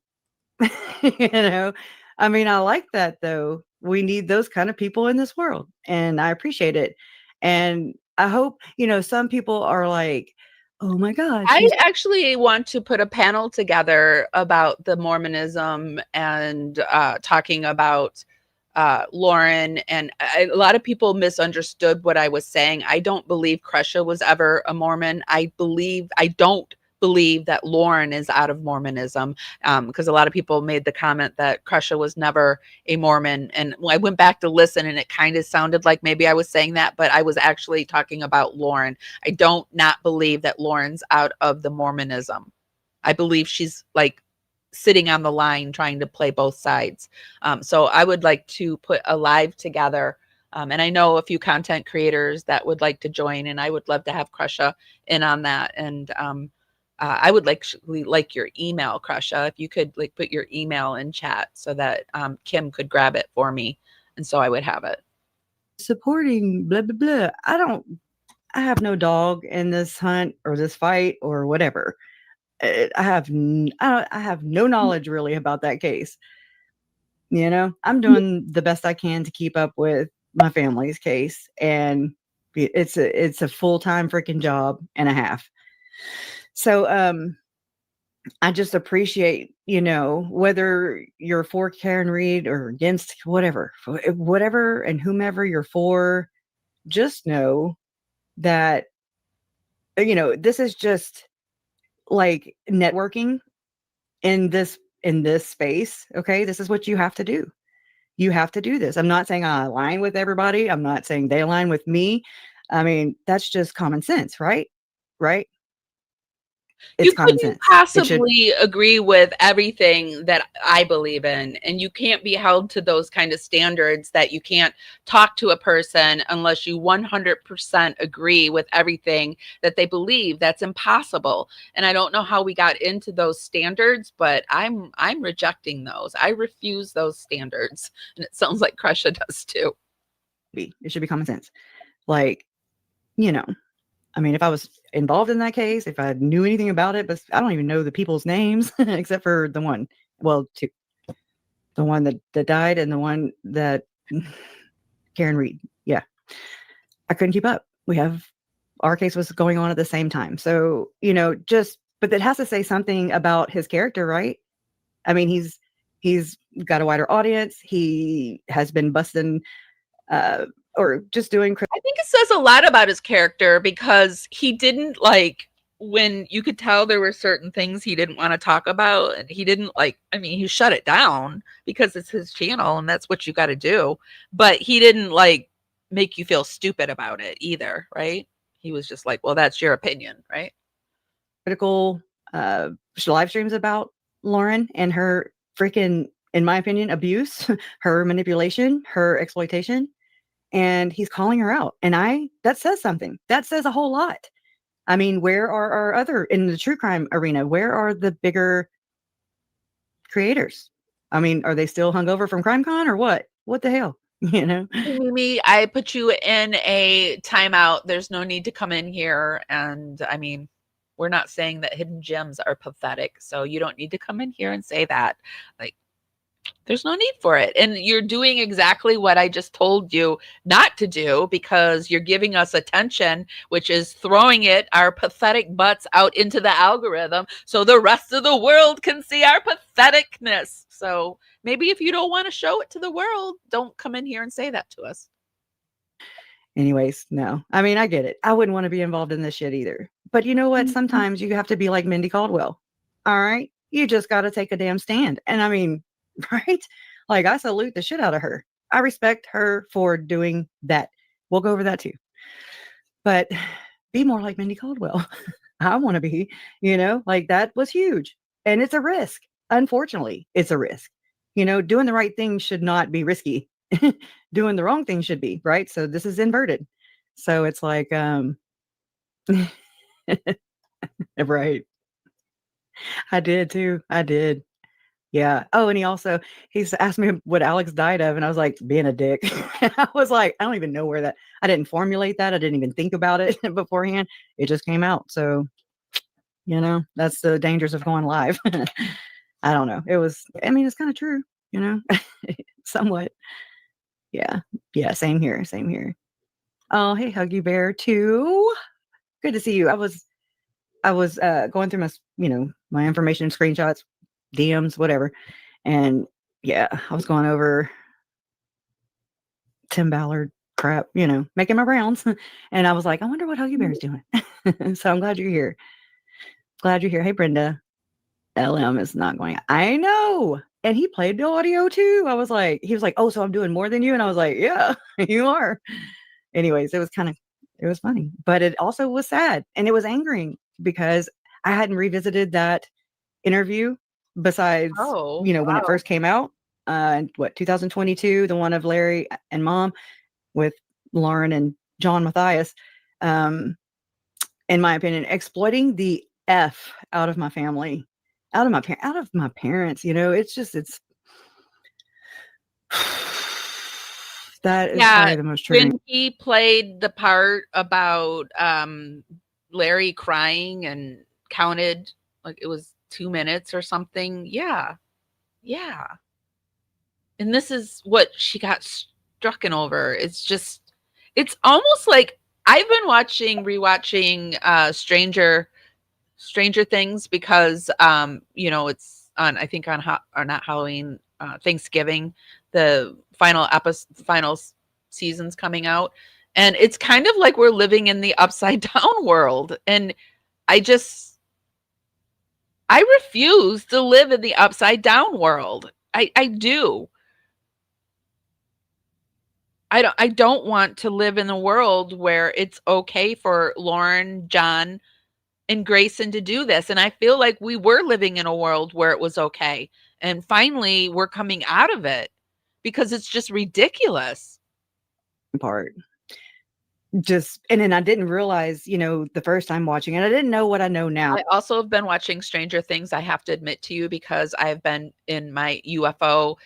I mean, I like that though. We need those kind of people in this world, and I appreciate it. And I hope, some people are like, oh my gosh. I actually want to put a panel together about the Mormonism and talking about Lauren, and a lot of people misunderstood what I was saying. I don't believe Kresha was ever a Mormon. I don't believe that Lauren is out of Mormonism, because a lot of people made the comment that Kresha was never a Mormon. And I went back to listen, and it kind of sounded like maybe I was saying that, but I was actually talking about Lauren. I don't not believe that Lauren's out of the Mormonism. I believe she's like sitting on the line trying to play both sides. So I would like to put a live together. And I know a few content creators that would like to join, and I would love to have Kresha in on that. And I would like your email, Kresha, if you could put your email in chat so that Kim could grab it for me. And so I would have it. Supporting blah, blah, blah. I have no dog in this hunt or this fight or whatever. I have no knowledge really about that case. I'm doing the best I can to keep up with my family's case, and it's a full-time freaking job and a half. So I just appreciate, whether you're for Karen Reed or against whatever and whomever you're for, just know that this is just like networking in this space. Okay, this is what you have to do. You have to do this. I'm not saying I align with everybody. I'm not saying they align with me. I mean, that's just common sense, right? It's You common couldn't sense. possibly agree with everything that I believe in, and you can't be held to those kind of standards that you can't talk to a person unless you 100% agree with everything that they believe. That's impossible. And I don't know how we got into those standards, but I'm rejecting those. I refuse those standards, and it sounds like Kresha does too. It should be common sense. I mean, if I was involved in that case, if I knew anything about it, but I don't even know the people's names except for the one, two, the one that died and the one that Karen Reed. Yeah. I couldn't keep up. Our case was going on at the same time. So, but it has to say something about his character, right? I mean, he's got a wider audience. He has been busting, or just doing. I think it says a lot about his character, because he didn't when you could tell there were certain things he didn't want to talk about, and he didn't he shut it down because it's his channel and that's what you got to do. But he didn't make you feel stupid about it either, right? He was just like, well, that's your opinion, right? Critical live streams about Lauren and her freaking, in my opinion, abuse, her manipulation, her exploitation. And he's calling her out. And that says something. That says a whole lot. I mean, where are our other in the true crime arena? Where are the bigger creators? I mean, are they still hungover from CrimeCon or what? What the hell? You know? Mimi, I put you in a timeout. There's no need to come in here. And I mean, we're not saying that hidden gems are pathetic. So you don't need to come in here and say that. Like, there's no need for it. And you're doing exactly what I just told you not to do, because you're giving us attention, which is throwing our pathetic butts out into the algorithm so the rest of the world can see our patheticness. So maybe if you don't want to show it to the world, don't come in here and say that to us. Anyways, no. I mean, I get it. I wouldn't want to be involved in this shit either. But you know what? Sometimes you have to be like Mindy Caldwell. All right. You just got to take a damn stand. And I mean, right? Like, I salute the shit out of her. I respect her for doing that. We'll go over that too. But be more like Mindy Caldwell. I want to be, like that was huge. And it's a risk. Unfortunately, it's a risk. Doing the right thing should not be risky. Doing the wrong thing should be, right? So this is inverted. So it's like, right. I did too. I did. Yeah. Oh, and he's asked me what Alex died of, and I was like, being a dick. I was like, I don't even know I didn't formulate that. I didn't even think about it beforehand. It just came out. So, that's the dangers of going live. I don't know. It's kind of true, somewhat. Yeah. Yeah. Same here. Same here. Oh, hey, Huggy Bear too. Good to see you. I was going through my information, screenshots, DMs, whatever. And yeah, I was going over Tim Ballard crap, making my rounds. And I was like, I wonder what Huggy Bear is doing. So I'm glad you're here. Glad you're here. Hey, Brenda. LM is not going. I know. And he played the audio too. He was like, oh, so I'm doing more than you. And I was like, yeah, you are. Anyways, it was funny, but it also was sad and it was angering because I hadn't revisited that interview besides, when it first came out, 2022, the one of Larry and Mom with Lauren and John Matthias, in my opinion, exploiting the F out of my family, out of my parents, it's that is probably the most triggering. When he played the part about Larry crying and counted like it was 2 minutes or something. Yeah. And this is what she got strucken over. It's almost like I've been rewatching Stranger Things because it's on, I think not Halloween, Thanksgiving, the final season's coming out, and it's kind of like we're living in the upside down world, and I refuse to live in the upside down world. I do. I don't want to live in a world where it's okay for Lauren, John, and Grayson to do this. And I feel like we were living in a world where it was okay. And finally, we're coming out of it because it's just ridiculous. Part. And then I didn't realize, the first time watching it, I didn't know what I know now. I also have been watching Stranger Things, I have to admit to you, because I've been in my UFO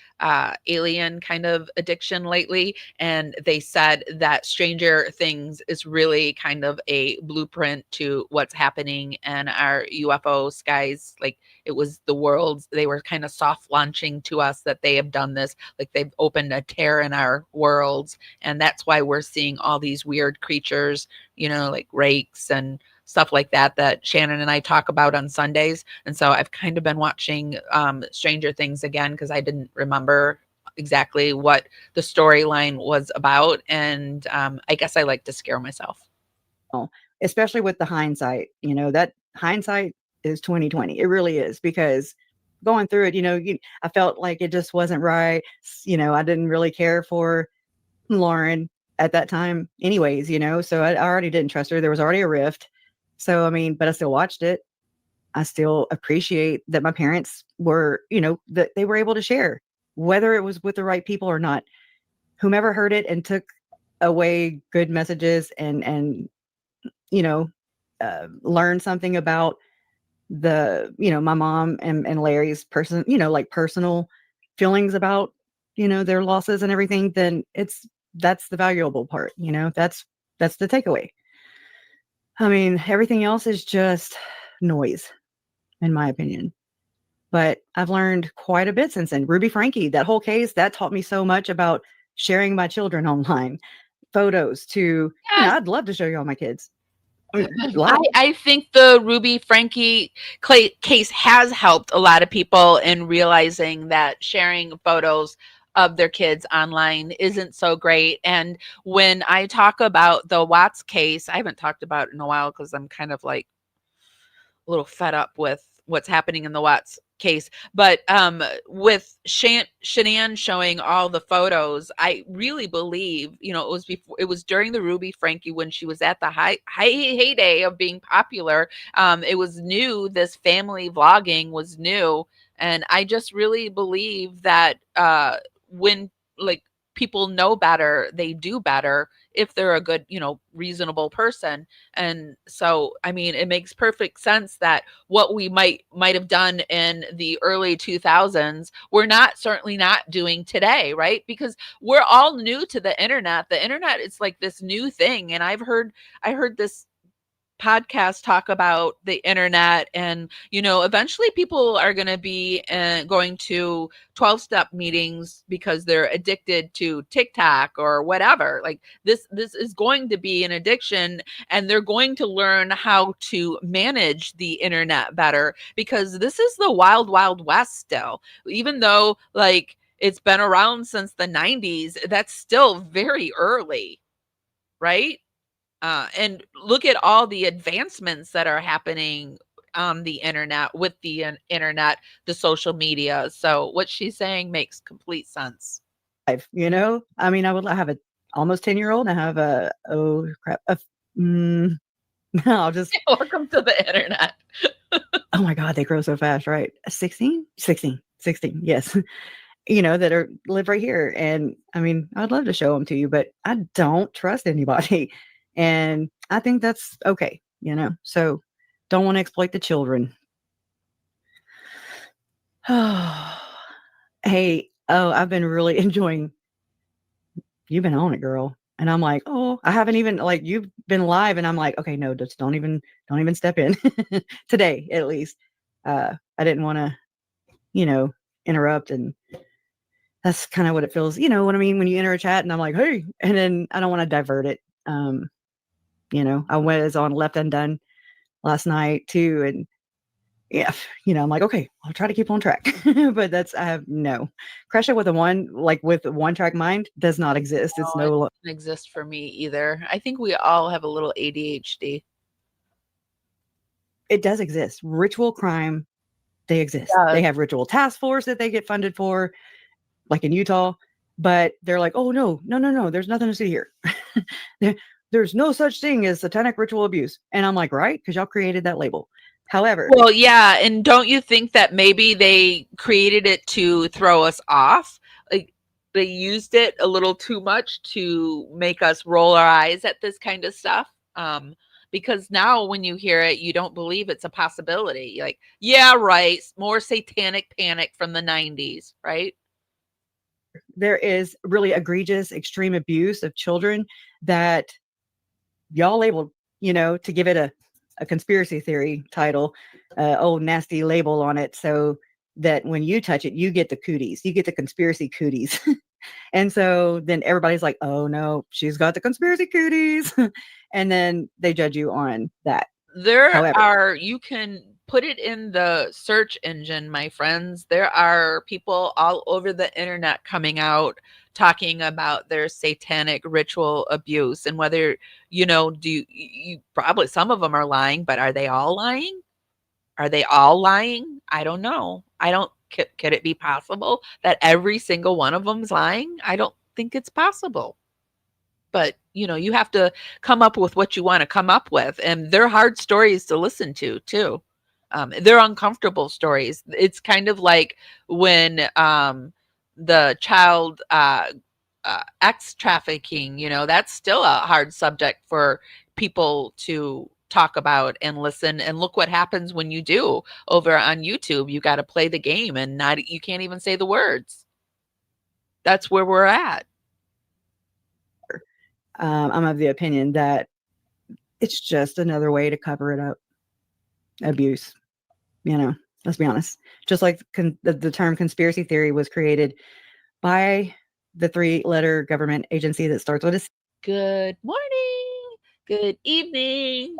alien kind of addiction lately. And they said that Stranger Things is really kind of a blueprint to what's happening in our UFO skies. Like it was the worlds, they were kind of soft launching to us that they have done this, like they've opened a tear in our worlds. And that's why we're seeing all these weird creatures, like rakes and stuff like that Shannon and I talk about on Sundays. And so I've kind of been watching Stranger Things again because I didn't remember exactly what the storyline was about. And I guess I like to scare myself. Oh, especially with the hindsight, that hindsight is 2020. It really is, because going through it, I felt like it just wasn't right. I didn't really care for Lauren at that time anyways, so I already didn't trust her. There was already a rift. So, but I still watched it. I still appreciate that my parents were, that they were able to share, whether it was with the right people or not. Whomever heard it and took away good messages and learn something about my mom and Larry's like personal feelings about, their losses and everything, then that's the valuable part, that's the takeaway. I mean, everything else is just noise, in my opinion. But I've learned quite a bit since then. Ruby Frankie, that whole case, that taught me so much about sharing my children online, photos to, I'd love to show you all my kids. I think the Ruby Frankie case has helped a lot of people in realizing that sharing photos of their kids online isn't so great. And when I talk about the Watts case, I haven't talked about it in a while because I'm kind of like a little fed up with what's happening in the Watts case. But with Shanann showing all the photos, I really believe, it was during the Ruby Frankie when she was at the heyday of being popular. It was new. This family vlogging was new. And I just really believe that when like people know better, they do better if they're a good, reasonable person. And so, I mean, it makes perfect sense that what we might have done in the early 2000s, we're certainly not doing today, right? Because we're all new to the internet. The internet is like this new thing. And I heard this podcast talk about the internet, and eventually people are going to be going to 12-step meetings because they're addicted to TikTok or whatever. Like this is going to be an addiction, and they're going to learn how to manage the internet better, because this is the wild west still. Even though like it's been around since the 90s, that's still very early, right? And look at all the advancements that are happening on the internet, with the internet, the social media. So what she's saying makes complete sense. I mean, I have a almost 10-year-old. I have I'll just welcome to the internet. Oh my God, they grow so fast, right? 16, yes. That live right here. And I mean, I'd love to show them to you, but I don't trust anybody. And I think that's okay, so don't want to exploit the children. Hey, I've been really enjoying, you've been on it, girl. And I'm like, I haven't even, like, you've been live, and I'm like, okay, no, just don't even step in today, at least. I didn't want to, interrupt, and that's kind of what it feels, what I mean, when you enter a chat and I'm like, hey, and then I don't want to divert it. I was on Left Undone last night too, and yeah, I'm like, okay, I'll try to keep on track. But I have no Kresha with one track mind does not exist. It's It doesn't exist for me either. I think we all have a little ADHD. It does exist. Ritual crime, they exist. They have ritual task force that they get funded for, like in Utah, but they're like, oh no, there's nothing to see here. There's no such thing as satanic ritual abuse. And I'm like, right? Because y'all created that label. However, well, yeah. And don't you think that maybe they created it to throw us off? Like they used it a little too much to make us roll our eyes at this kind of stuff. Because now when you hear it, you don't believe it's a possibility. You're like, yeah, right. More satanic panic from the 90s, right? There is really egregious, extreme abuse of children that y'all labeled, to give it a conspiracy theory title, nasty label on it, so that when you touch it, you get the cooties, you get the conspiracy cooties. And so then everybody's like, oh no, she's got the conspiracy cooties. And then they judge you on that. You can put it in the search engine, my friends. There are people all over the internet coming out talking about their satanic ritual abuse, and whether, probably some of them are lying, but are they all lying? Are they all lying? I don't know. Could it be possible that every single one of them is lying? I don't think it's possible. But, you have to come up with what you want to come up with. And they're hard stories to listen to, too. They're uncomfortable stories. It's kind of like when the child X trafficking, that's still a hard subject for people to talk about and listen. And look what happens when you do over on YouTube. You got to play the game and you can't even say the words. That's where we're at. I'm of the opinion that it's just another way to cover it up. Abuse, let's be honest. Just like the term conspiracy theory was created by the 3-letter government agency that starts with a C. Good morning. Good evening.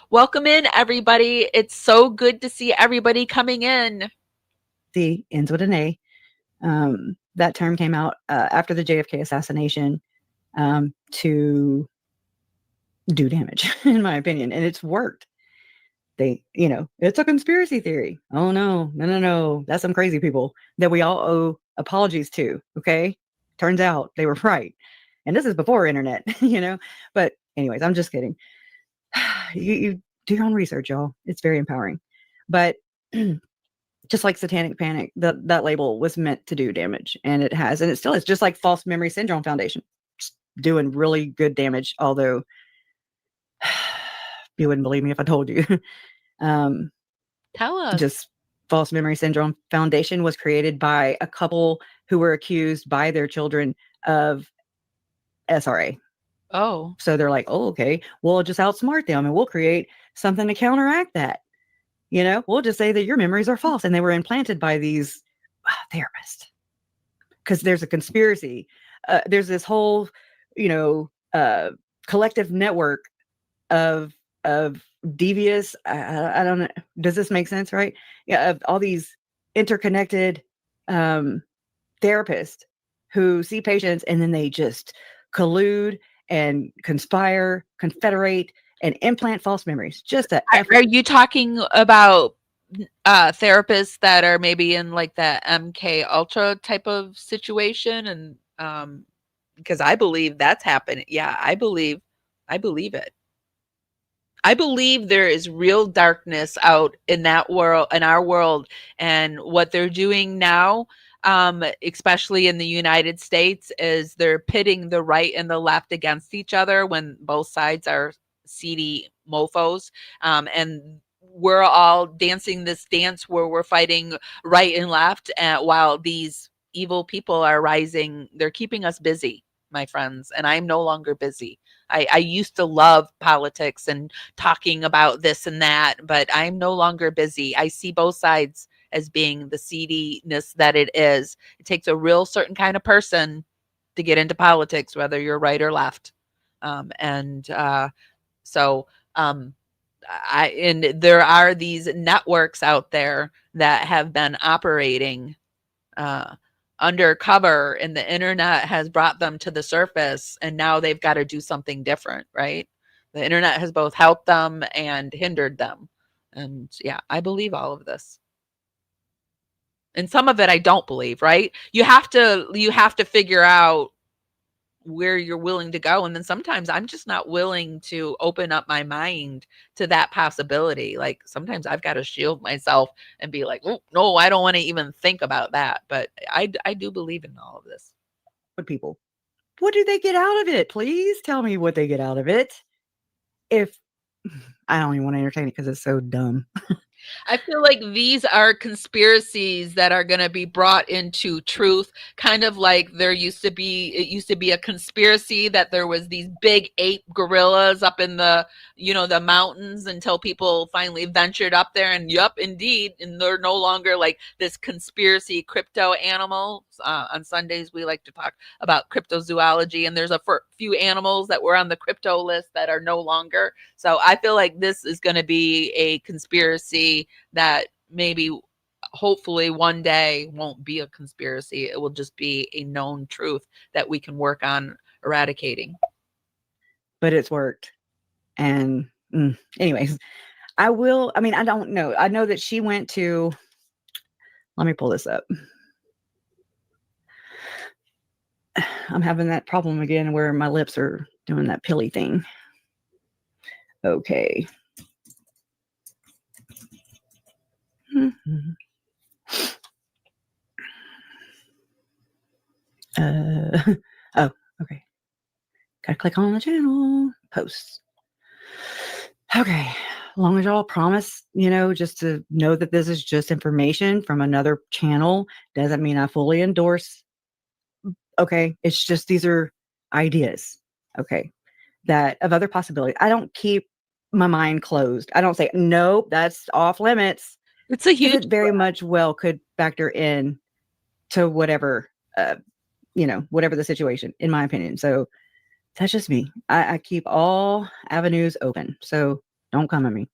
Welcome in, everybody. It's so good to see everybody coming in. C ends with an A. That term came out after the JFK assassination to do damage, in my opinion, and it's worked. It's a conspiracy theory. Oh no. That's some crazy people that we all owe apologies to. Okay. Turns out they were right. And this is before internet, but anyways, I'm just kidding. You do your own research, y'all. It's very empowering, but just like satanic panic, that label was meant to do damage, and it has, and it still is, just like false memory syndrome foundation, just doing really good damage. Although you wouldn't believe me if I told you. Tell us. Just false memory syndrome foundation was created by a couple who were accused by their children of SRA. Oh. So they're like, oh, okay, we'll just outsmart them and we'll create something to counteract that. We'll just say that your memories are false. And they were implanted by these therapists. Because there's a conspiracy. There's this whole, collective network of devious, I don't know, does this make sense, right? Yeah, of all these interconnected therapists who see patients, and then they just collude and conspire, confederate, and implant false memories. Are you talking about therapists that are maybe in like the MK Ultra type of situation? And because I believe that's happening. Yeah, I believe it. I believe there is real darkness out in that world, in our world, and what they're doing now, especially in the United States, is they're pitting the right and the left against each other when both sides are seedy mofos. And we're all dancing this dance where we're fighting right and left, while these evil people are rising. They're keeping us busy, my friends, and I'm no longer busy. I used to love politics and talking about this and that, but I'm no longer busy. I see both sides as being the seediness that it is. It takes a real certain kind of person to get into politics, whether you're right or left. And there are these networks out there that have been operating undercover, and the internet has brought them to the surface, and now they've got to do something different, right? The internet has both helped them and hindered them. And yeah, I believe all of this. And some of it I don't believe, right? You have to figure out where you're willing to go. And then sometimes I'm just not willing to open up my mind to that possibility. Like sometimes I've got to shield myself and be like, oh, no, I don't want to even think about that. But I do believe in all of this. But people, what do they get out of it? Please tell me what they get out of it. If I don't even want to entertain it because it's so dumb. I feel like these are conspiracies that are going to be brought into truth, kind of like it used to be a conspiracy that there was these big ape gorillas up in the mountains, until people finally ventured up there, and yep, indeed, and they're no longer like this conspiracy crypto animals. On Sundays we like to talk about cryptozoology, and there's a few animals that were on the crypto list that are no longer. So I feel like this is going to be a conspiracy that maybe hopefully one day won't be a conspiracy. It will just be a known truth that we can work on eradicating. But it's worked. And anyways, I don't know. I know that she went to, let me pull this up. I'm having that problem again where my lips are doing that pilly thing. Okay. Oh, okay. Gotta click on the channel. Posts. Okay. As long as y'all promise, just to know that this is just information from another channel, doesn't mean I fully endorse. Okay. It's just, these are ideas. Okay. That of other possibilities. I don't keep my mind closed. I don't say, nope, that's off limits. It's a Because huge it very much well could factor in to whatever, whatever the situation, in my opinion. So that's just me. I keep all avenues open. So don't come at me.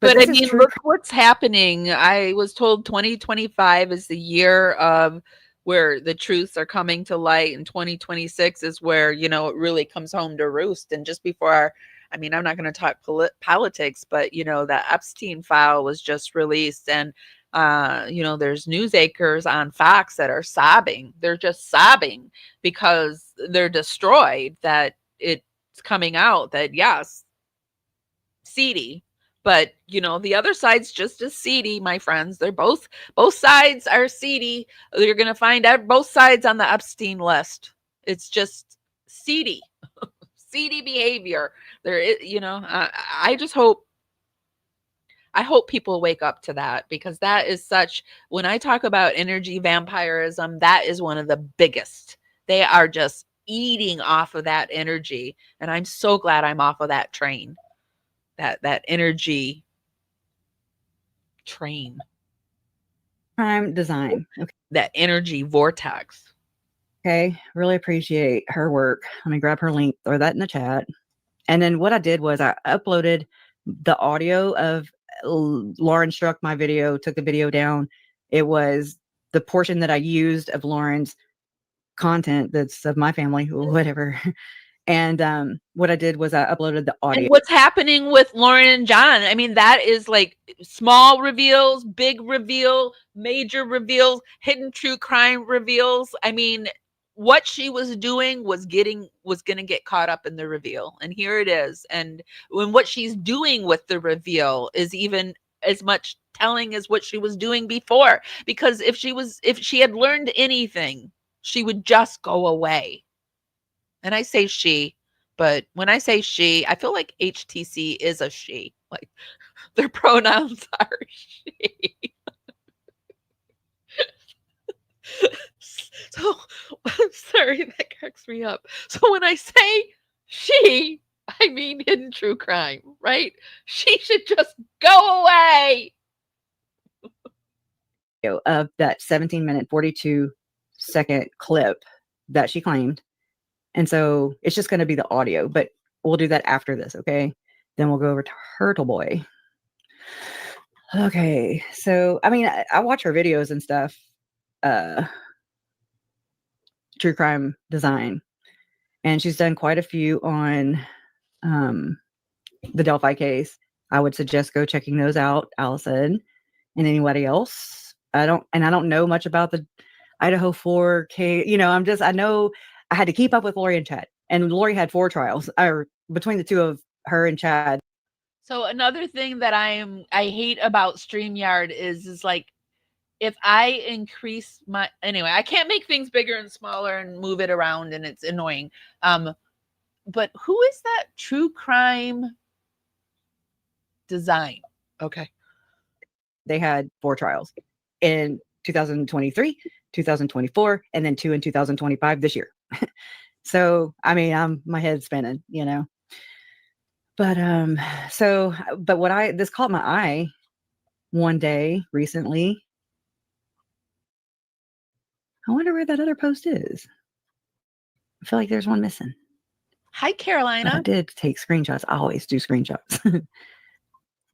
But I this is mean, true. look what's happening. I was told 2025 is the year of where the truths are coming to light, and 2026 is where, it really comes home to roost. And just before, I'm not going to talk politics, but, the Epstein file was just released, and, there's news anchors on Fox that are sobbing. They're just sobbing because they're destroyed that it's coming out that, yes, seedy, but the other side's just as seedy, my friends. They're both sides are seedy. You're gonna find out both sides on the Epstein list. It's just seedy seedy behavior. There is, I just hope people wake up to that, because that is such, when I talk about energy vampirism, that is one of the biggest. They are just eating off of that energy, and I'm so glad I'm off of that train. That energy train. Crime design. Okay. That energy vortex. Okay. Really appreciate her work. Let me grab her link, throw that in the chat. And then what I did was I uploaded the audio of Lauren struck my video, took the video down. It was the portion that I used of Lauren's content that's of my family, whatever. And what I did was I uploaded the audio. And what's happening with Lauren and John? That is like small reveals, big reveal, major reveals, hidden true crime reveals. What she was doing was going to get caught up in the reveal. And here it is. And when what she's doing with the reveal is even as much telling as what she was doing before. Because if she had learned anything, she would just go away. And I say she, but when I say she, I feel like HTC is a she. Like, their pronouns are she. So, sorry, that cracks me up. So when I say she, I mean hidden true crime, right? She should just go away. Of that 17-minute, 42-second clip that she claimed. And so it's just going to be the audio, but we'll do that after this, okay? Then we'll go over to Turtleboy. Okay, so I watch her videos and stuff, true crime design, and she's done quite a few on the Delphi case. I would suggest go checking those out, Allison, and anybody else. I don't know much about the Idaho 4 case. I know I had to keep up with Lori and Chad, and Lori had 4 trials, or between the two of her and Chad. So another thing that I hate about StreamYard is like, if I increase I can't make things bigger and smaller and move it around, and it's annoying. But who is that true crime design? Okay. They had 4 trials in 2023, 2024, and then 2 in 2025 this year. So, my head's spinning, But this caught my eye one day recently. I wonder where that other post is. I feel like there's one missing. Hi, Carolina. But I did take screenshots. I always do screenshots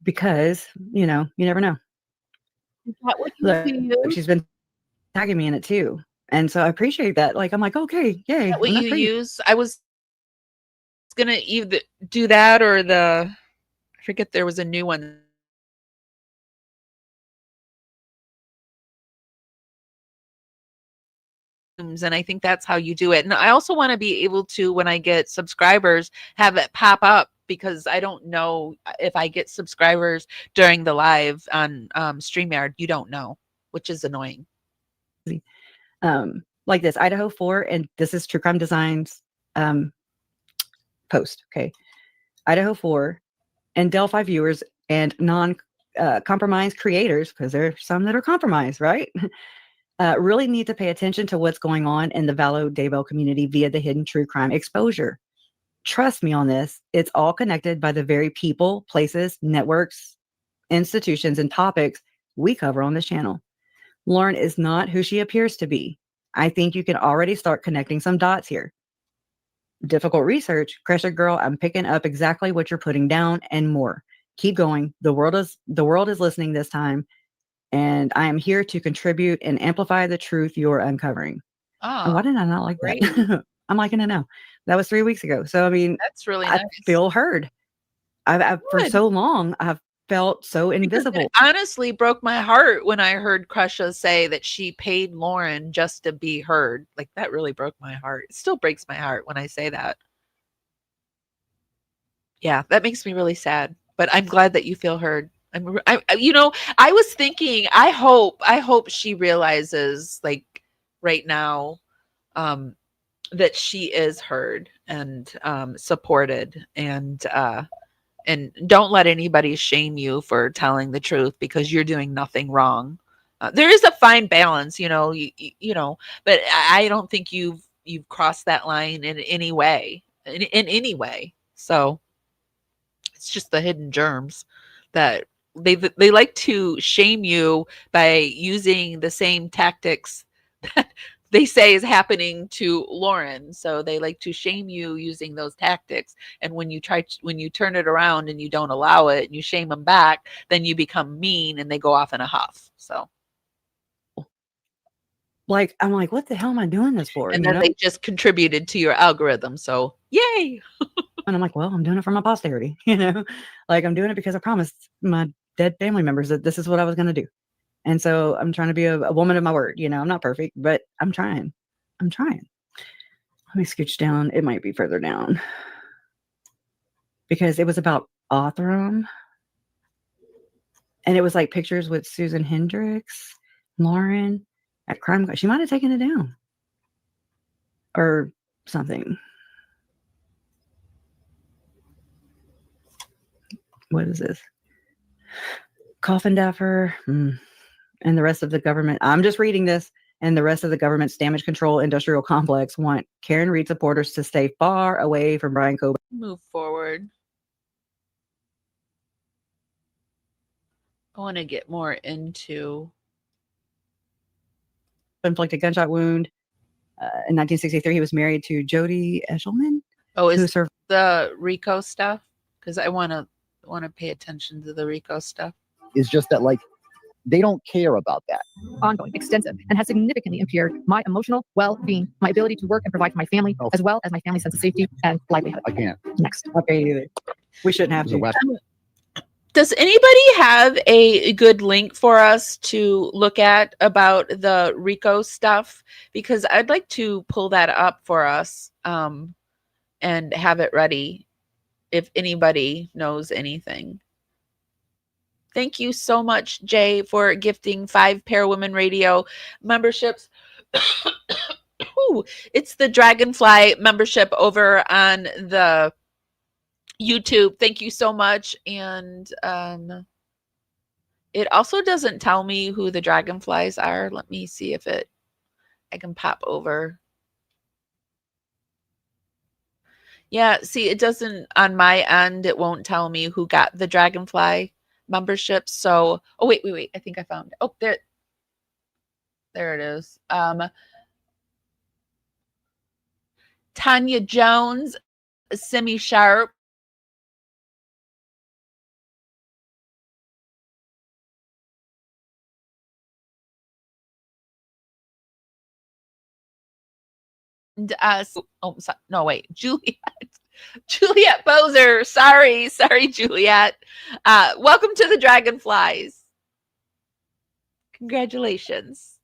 because, you never know. Look, she's been tagging me in it too. And so I appreciate that. Like, I'm like, okay, yay. Is that what you use? I was going to either do that or I forget, there was a new one. And I think that's how you do it. And I also want to be able to, when I get subscribers, have it pop up, because I don't know if I get subscribers during the live on StreamYard. You don't know, which is annoying. Like this Idaho 4, and this is True Crime Designs post. Okay. Idaho 4, and Delphi viewers and non-compromised creators, because there are some that are compromised, right? Really need to pay attention to what's going on in the Valo Daybell community via the hidden true crime exposure. Trust me on this. It's all connected by the very people, places, networks, institutions, and topics we cover on this channel. Lauren is not who she appears to be. I think you can already start connecting some dots here. Difficult research, Kresha girl, I'm picking up exactly what you're putting down and more. Keep going. The world is listening this time, and I am here to contribute and amplify the truth you're uncovering. Oh, why did I not like great. that? I'm liking it now. That was 3 weeks ago. So I mean, That's really I nice. feel heard. I've for Good. so long I've felt so Because invisible. it honestly broke my heart when I heard Kresha say that she paid Lauren just to be heard. Like, that really broke my heart. It still breaks my heart when I say that. Yeah, that makes me really sad. But I'm glad that you feel heard. I was thinking, I hope she realizes, like, right now, that she is heard and supported, and don't let anybody shame you for telling the truth, because you're doing nothing wrong. There is a fine balance, but I don't think you've crossed that line in any way, in any way. So it's just the hidden germs that they like to shame you by using the same tactics that they say is happening to Lauren. So they like to shame you using those tactics. And when you turn it around and you don't allow it and you shame them back, then you become mean and they go off in a huff. So, like, I'm like, what the hell am I doing this for? and then they just contributed to your algorithm. So yay. And I'm like, well, I'm doing it for my posterity, like I'm doing it because I promised my dead family members that this is what I was going to do. And so I'm trying to be a woman of my word. I'm not perfect, but I'm trying. Let me scooch down. It might be further down because it was about Othram. And it was like pictures with Susan Hendricks, Lauren at Crime. She might have taken it down or something. What is this? Coffin Daffer and the rest of the government. I'm just reading this. And the rest of the government's damage control industrial complex want Karen Reed supporters to stay far away from Brian Coben. Move forward. I want to get more into Inflicted gunshot wound in 1963. He was married to Jody Eshelman. Oh, is the RICO stuff? Because I want to pay attention to the RICO stuff. Is just that, like, they don't care about that. Ongoing, extensive, and has significantly impaired my emotional well-being, my ability to work and provide for my family, as well as my family's sense of safety and livelihood. I can't. Next. Okay, we shouldn't have to. Does anybody have a good link for us to look at about the RICO stuff? Because I'd like to pull that up for us and have it ready if anybody knows anything. Thank you so much, Jay, for gifting 5 Parawomen Radio memberships. Ooh, it's the Dragonfly membership over on the YouTube. Thank you so much. And it also doesn't tell me who the Dragonflies are. Let me see if I can pop over. Yeah, see, it doesn't on my end. It won't tell me who got the Dragonfly membership. So, oh, wait. I think I found it. Oh, there it is. Tanya Jones, Simi Sharp, and Juliet Bozer. Sorry, Juliet. Welcome to the Dragonflies. Congratulations.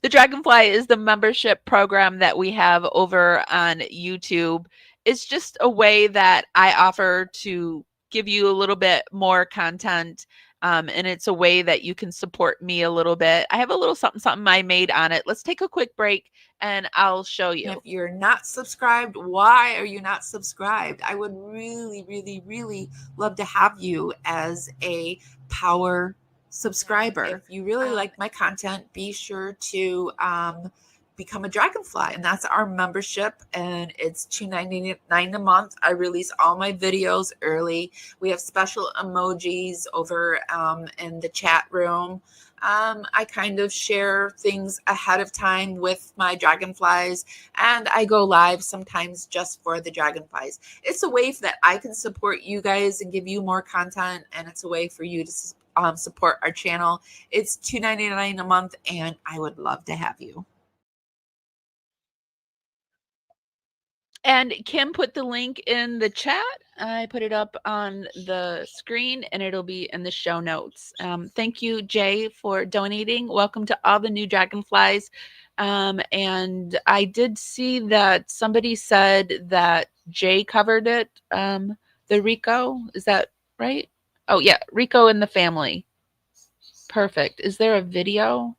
The Dragonfly is the membership program that we have over on YouTube. It's just a way that I offer to give you a little bit more content And it's a way that you can support me a little bit. I have a little something I made on it. Let's take a quick break and I'll show you. If you're not subscribed, why are you not subscribed? I would really, really, really love to have you as a power subscriber. If you really like my content, be sure to become a Dragonfly, and that's our membership, and it's $2.99 a month. I release all my videos early. We have special emojis over in the chat room. I kind of share things ahead of time with my Dragonflies, and I go live sometimes just for the Dragonflies. It's a way that I can support you guys and give you more content, and it's a way for you to support our channel. It's $2.99 a month, and I would love to have you. And Kim put the link in the chat. I put it up on the screen and it'll be in the show notes. Thank you, Jay, for donating. Welcome to all the new Dragonflies. And I did see that somebody said that Jay covered it. The Rico, is that right? Oh yeah, Rico and the family. Perfect. Is there a video?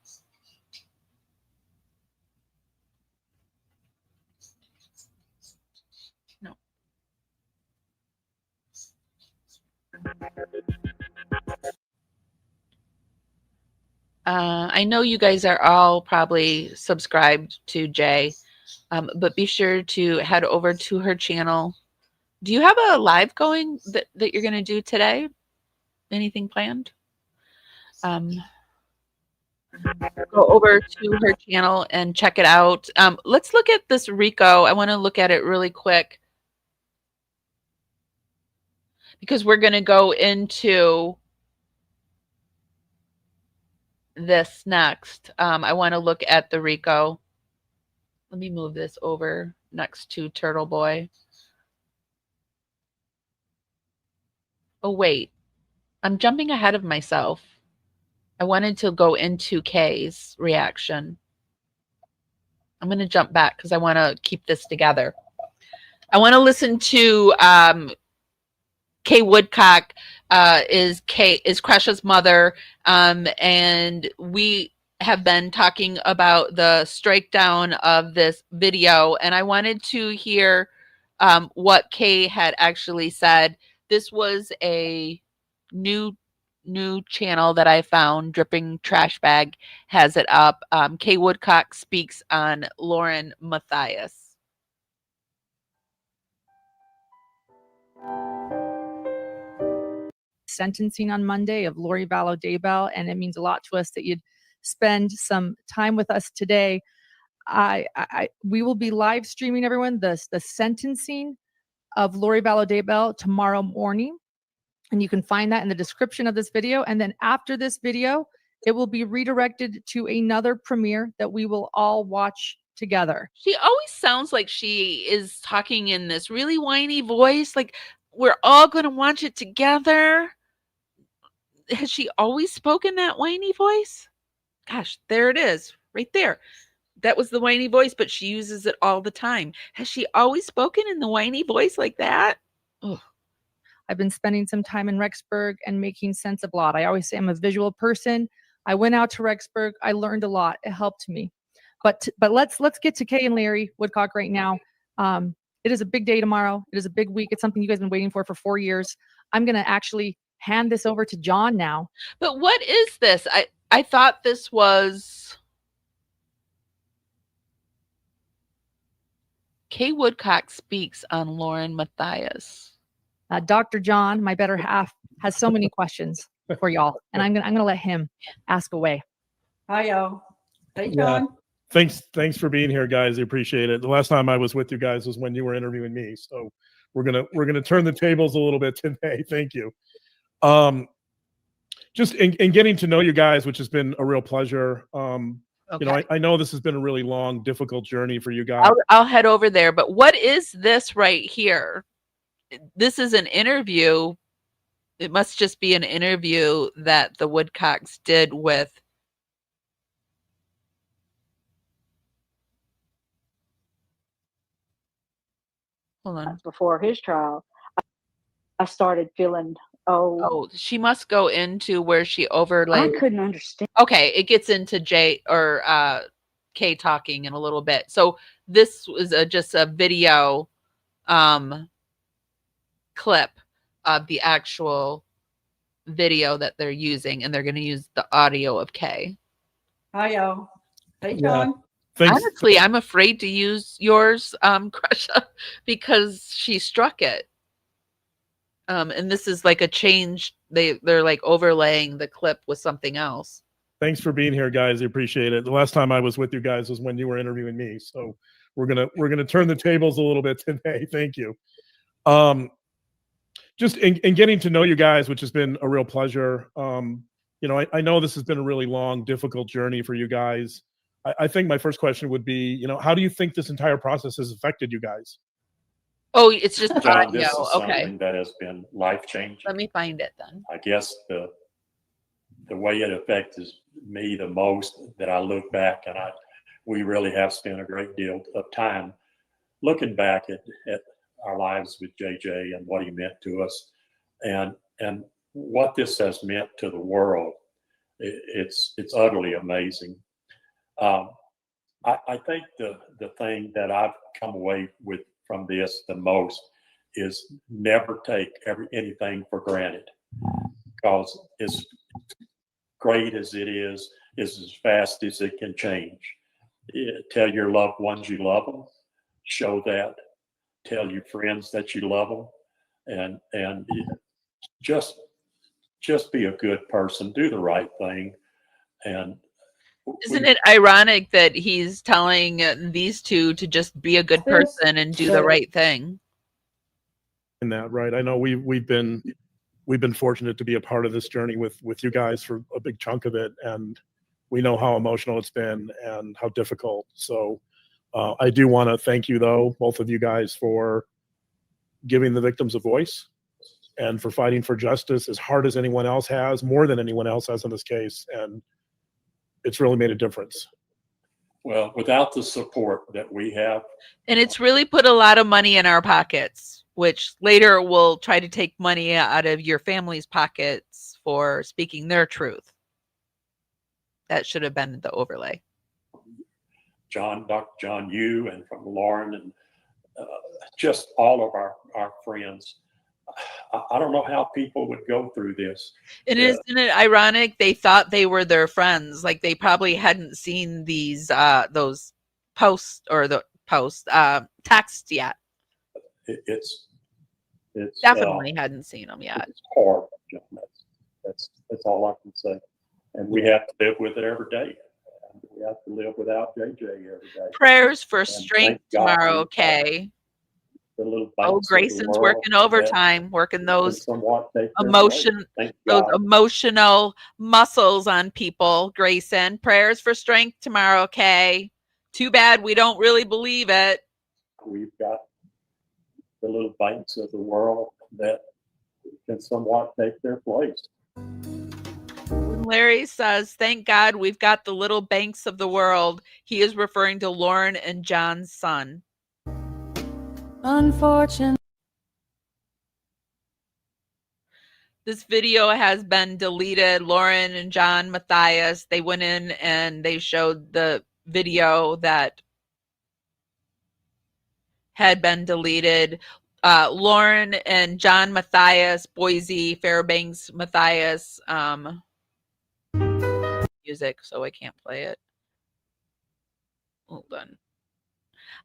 No. I know you guys are all probably subscribed to Jay, but be sure to head over to her channel. Do you have a live going that you're going to do today? Anything planned? Go over to her channel and check it out. Let's look at this Rico. I want to look at it really quick because we're going to go into this next. I want to look at the Rico. Let me move this over next to Turtleboy. Oh, wait. I'm jumping ahead of myself. I wanted to go into Kay's reaction. I'm going to jump back because I want to keep this together. I want to listen to Kay Woodcock is Kresha's mother, and we have been talking about the strike down of this video, and I wanted to hear what Kay had actually said. This was a new channel that I found. Dripping Trash Bag has it up. Kay Woodcock speaks on Lauren Matthias. Sentencing on Monday of Lori Vallow Daybell, and it means a lot to us that you'd spend some time with us today. We will be live streaming, everyone, the sentencing of Lori Vallow Daybell tomorrow morning, and you can find that in the description of this video. And then after this video, it will be redirected to another premiere that we will all watch together. She always sounds like she is talking in this really whiny voice, like we're all going to watch it together. Has she always spoken that whiny voice? Gosh, there it is, right there. That was the whiny voice, but she uses it all the time. Has she always spoken in the whiny voice like that? Oh. I've been spending some time in Rexburg and making sense of a lot. I always say I'm a visual person. I went out to Rexburg. I learned a lot. It helped me. But let's get to Kay and Larry Woodcock right now. It is a big day tomorrow. It is a big week. It's something you guys have been waiting for 4 years. I'm going to actually hand this over to John now. But what is this? I thought this was Kay Woodcock speaks on Lauren Matthias. Dr. John, my better half, has so many questions for y'all, and I'm gonna let him ask away. Hi, y'all. Hey, Yeah. John. Thanks for being here, guys. I appreciate it. The last time I was with you guys was when you were interviewing me, so we're gonna turn the tables a little bit today. Thank you. Just in getting to know you guys, which has been a real pleasure. Okay. You know, I know this has been a really long, difficult journey for you guys. I'll head over there. But what is this right here? This is an interview. It must just be an interview that the Woodcocks did with. Hold on. Before his trial, I started feeling Oh, she must go into where she overlays. I couldn't understand. Okay, it gets into Kay talking in a little bit. So this was just a video clip of the actual video that they're using, and they're going to use the audio of Kay. Hi, y'all. Hey, Yeah. John. Thanks. Honestly, I'm afraid to use yours, Kresha, because she struck it. And this is like a change. They're like overlaying the clip with something else. Thanks for being here, guys. I appreciate it. The last time I was with you guys was when you were interviewing me. So we're gonna turn the tables a little bit today. Thank you. Just in getting to know you guys, which has been a real pleasure. You know, I know this has been a really long, difficult journey for you guys. I think my first question would be, you know, how do you think this entire process has affected you guys? Oh, it's just John, audio. this is Okay. something that has been life-changing. Let me find it then. I guess the way it affected me the most, that I look back and we really have spent a great deal of time looking back at our lives with JJ and what he meant to us, and what this has meant to the world. It's utterly amazing. I think the thing that I've come away with from this the most is never take anything for granted, because as great as it is as fast as it can change. Tell your loved ones you love them, show that, tell your friends that you love them, and just be a good person, do the right thing. And isn't it ironic that he's telling these two to just be a good person and do the right thing? In that, right? I know we've been fortunate to be a part of this journey with you guys for a big chunk of it, and we know how emotional it's been and how difficult. So I do want to thank you, though, both of you guys, for giving the victims a voice and for fighting for justice as hard as anyone else has, more than anyone else has in this case. And it's really made a difference. Well, without the support that we have. And it's really put a lot of money in our pockets, which later will try to take money out of your family's pockets for speaking their truth. That should have been the overlay. John, Dr. John, you, and from Lauren, and just all of our friends. I don't know how people would go through this. And isn't it ironic? They thought they were their friends. Like they probably hadn't seen these those posts or the texts yet. It's definitely hadn't seen them yet. It's hard. That's all I can say. And we have to live with it every day. We have to live without JJ every day. Prayers for strength tomorrow, Kay. Oh, Grayson's working overtime, working those emotional muscles on people. Grayson, prayers for strength tomorrow, Kay. Too bad we don't really believe it. We've got the little bites of the world that can somewhat take their place. Larry says, thank God we've got the little banks of the world. He is referring to Lauren and John's son. Unfortunate. This video has been deleted. Lauren and John Matthias, they went in and they showed the video that had been deleted. Lauren and John Matthias, Boise, Fairbanks, Matthias, music, so I can't play it. Hold on.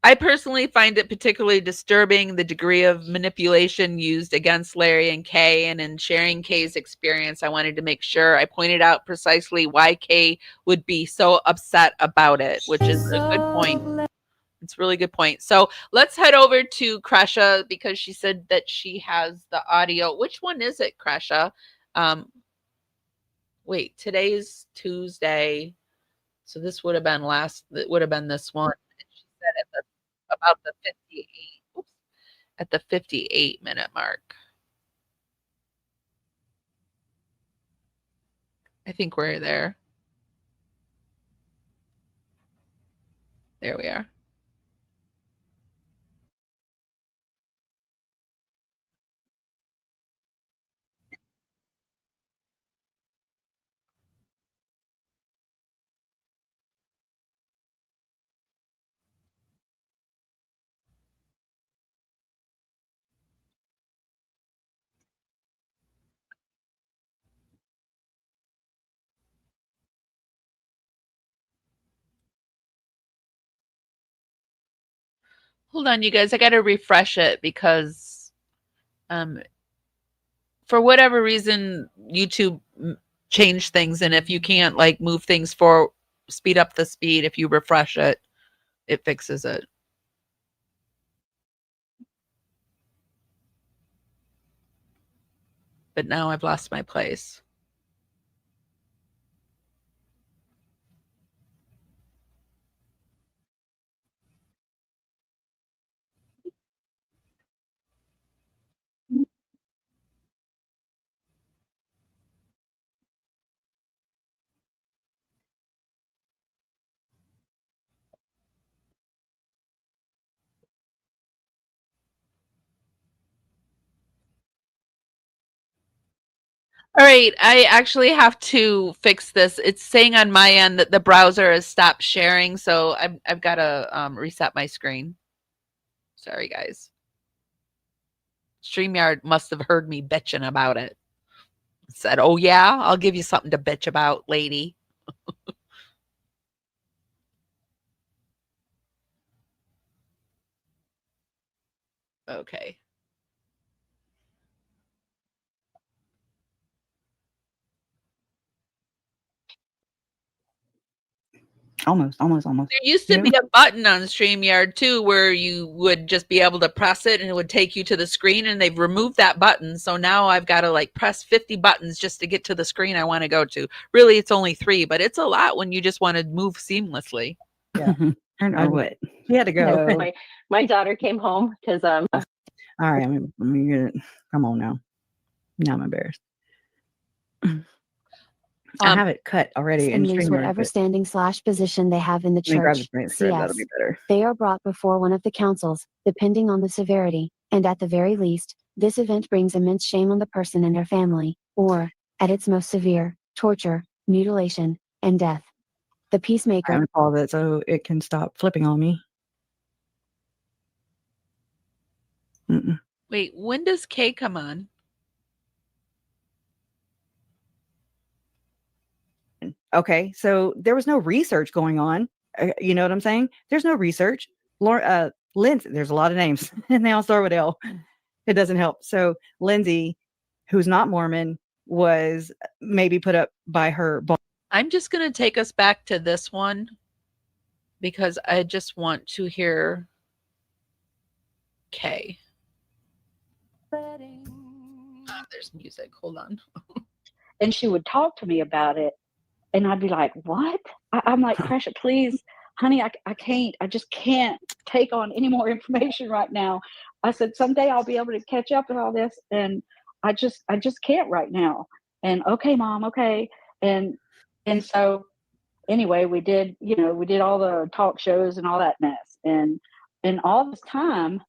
I personally find it particularly disturbing the degree of manipulation used against Larry and Kay, and in sharing Kay's experience, I wanted to make sure I pointed out precisely why Kay would be so upset about it, which is a good point. It's a really good point. So let's head over to Kresha because she said that she has the audio. Which one is it, Kresha? Wait, today's Tuesday. So this would have been this one. She said about the 58. Oops, at the 58-minute mark. I think we're there. There we are. Hold on, you guys. I got to refresh it because for whatever reason, YouTube changed things. And if you can't like move things for speed up the speed, if you refresh it, it fixes it. But now I've lost my place. All right, I actually have to fix this. It's saying on my end that the browser has stopped sharing, so I've got to reset my screen. Sorry, guys. StreamYard must have heard me bitching about it. Said, "Oh yeah, I'll give you something to bitch about, lady." Okay. Almost. There used to be a button on StreamYard too where you would just be able to press it and it would take you to the screen, and they've removed that button. So now I've got to like press 50 buttons just to get to the screen I want to go to. Really, it's only 3, but it's a lot when you just want to move seamlessly. Yeah. I know what. He had to go. No, my daughter came home because All right, let me get it. Come on now. Now I'm embarrassed. I have it cut already in and use StreamYard, whatever but standing / position they have in the let me grab the church. transcript. That'll CS. be better. They are brought before one of the councils, depending on the severity, and at the very least, this event brings immense shame on the person and their family, or, at its most severe, torture, mutilation, and death. The peacemaker. I'm gonna pause it so it can stop flipping on me. Wait, when does Kay come on? Okay, so there was no research going on. You know what I'm saying? There's no research. Lindsay, there's a lot of names, and they all start with L. It doesn't help. So Lindsay, who's not Mormon, was maybe put up by her boss. I'm just going to take us back to this one because I just want to hear Kay. There's music. Hold on. And she would talk to me about it. And I'd be like, what? I'm like, Kresha, please, honey, I can't. I just can't take on any more information right now. I said, someday I'll be able to catch up with all this. And I just can't right now. And okay, Mom, okay. And so anyway, we did all the talk shows and all that mess. And all this time,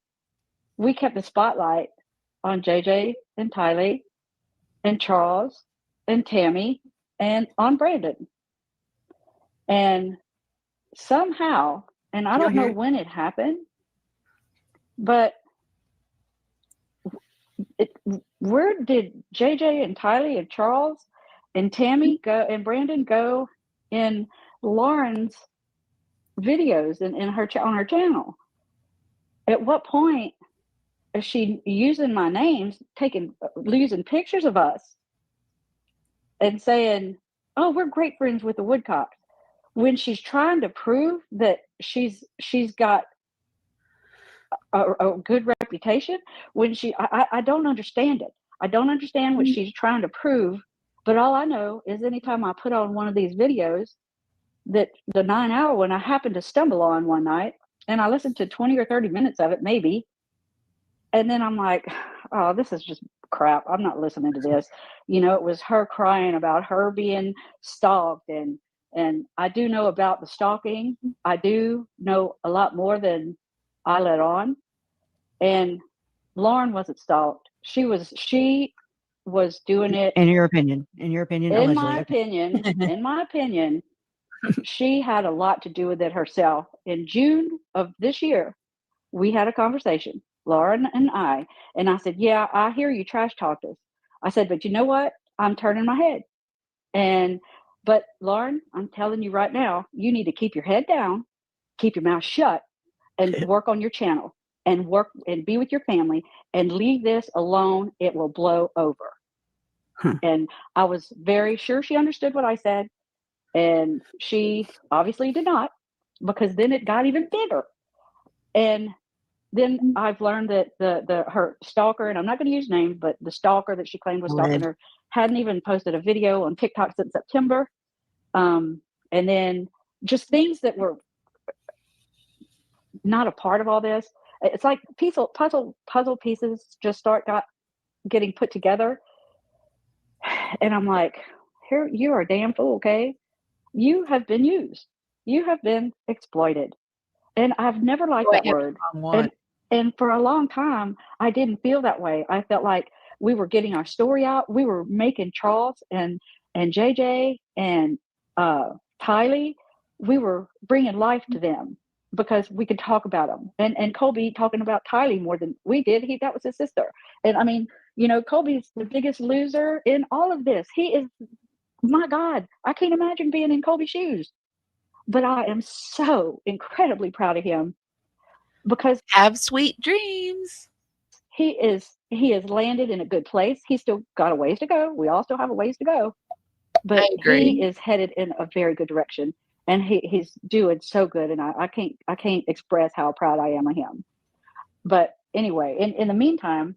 we kept the spotlight on JJ and Tylee and Charles and Tammy and on Brandon. And somehow, and I don't know when it happened, but where did JJ and Tylee and Charles and Tammy go and Brandon go in Lauren's videos and on her channel? At what point is she using my names, using pictures of us and saying, oh, we're great friends with the Woodcocks, when she's trying to prove that she's got a good reputation? When I don't understand it. I don't understand what she's trying to prove, but all I know is anytime I put on one of these videos, that the 9-hour one I happened to stumble on one night, and I listened to 20 or 30 minutes of it maybe, and then I'm like, oh, this is just crap. I'm not listening to this. It was her crying about her being stalked, and I do know about the stalking. I do know a lot more than I let on. And Lauren wasn't stalked. She was doing it. In your opinion, in my opinion, she had a lot to do with it herself. In June of this year, we had a conversation, Lauren and I said, yeah, I hear you trash talked us. I said, but you know what? I'm turning my head. But Lauren, I'm telling you right now, you need to keep your head down, keep your mouth shut, and work on your channel and work and be with your family and leave this alone. It will blow over. And I was very sure she understood what I said. And she obviously did not, because then it got even bigger. And then I've learned that her stalker, and I'm not going to use names, but the stalker that she claimed was stalking her hadn't even posted a video on TikTok since September. And then just things that were not a part of all this. It's like puzzle pieces just got getting put together. And I'm like, here, you are a damn fool, okay? You have been used. You have been exploited. And I've never liked that word. And for a long time, I didn't feel that way. I felt like we were getting our story out. We were making Charles and JJ and Tylee, we were bringing life to them because we could talk about them. And Colby talking about Tylee more than we did. That was his sister. And I mean, Colby's the biggest loser in all of this. He is, my God, I can't imagine being in Colby's shoes. But I am so incredibly proud of him because have sweet dreams. He has landed in a good place. He's still got a ways to go. We all still have a ways to go. But he is headed in a very good direction. And he's doing so good. And I can't express how proud I am of him. But anyway, in the meantime,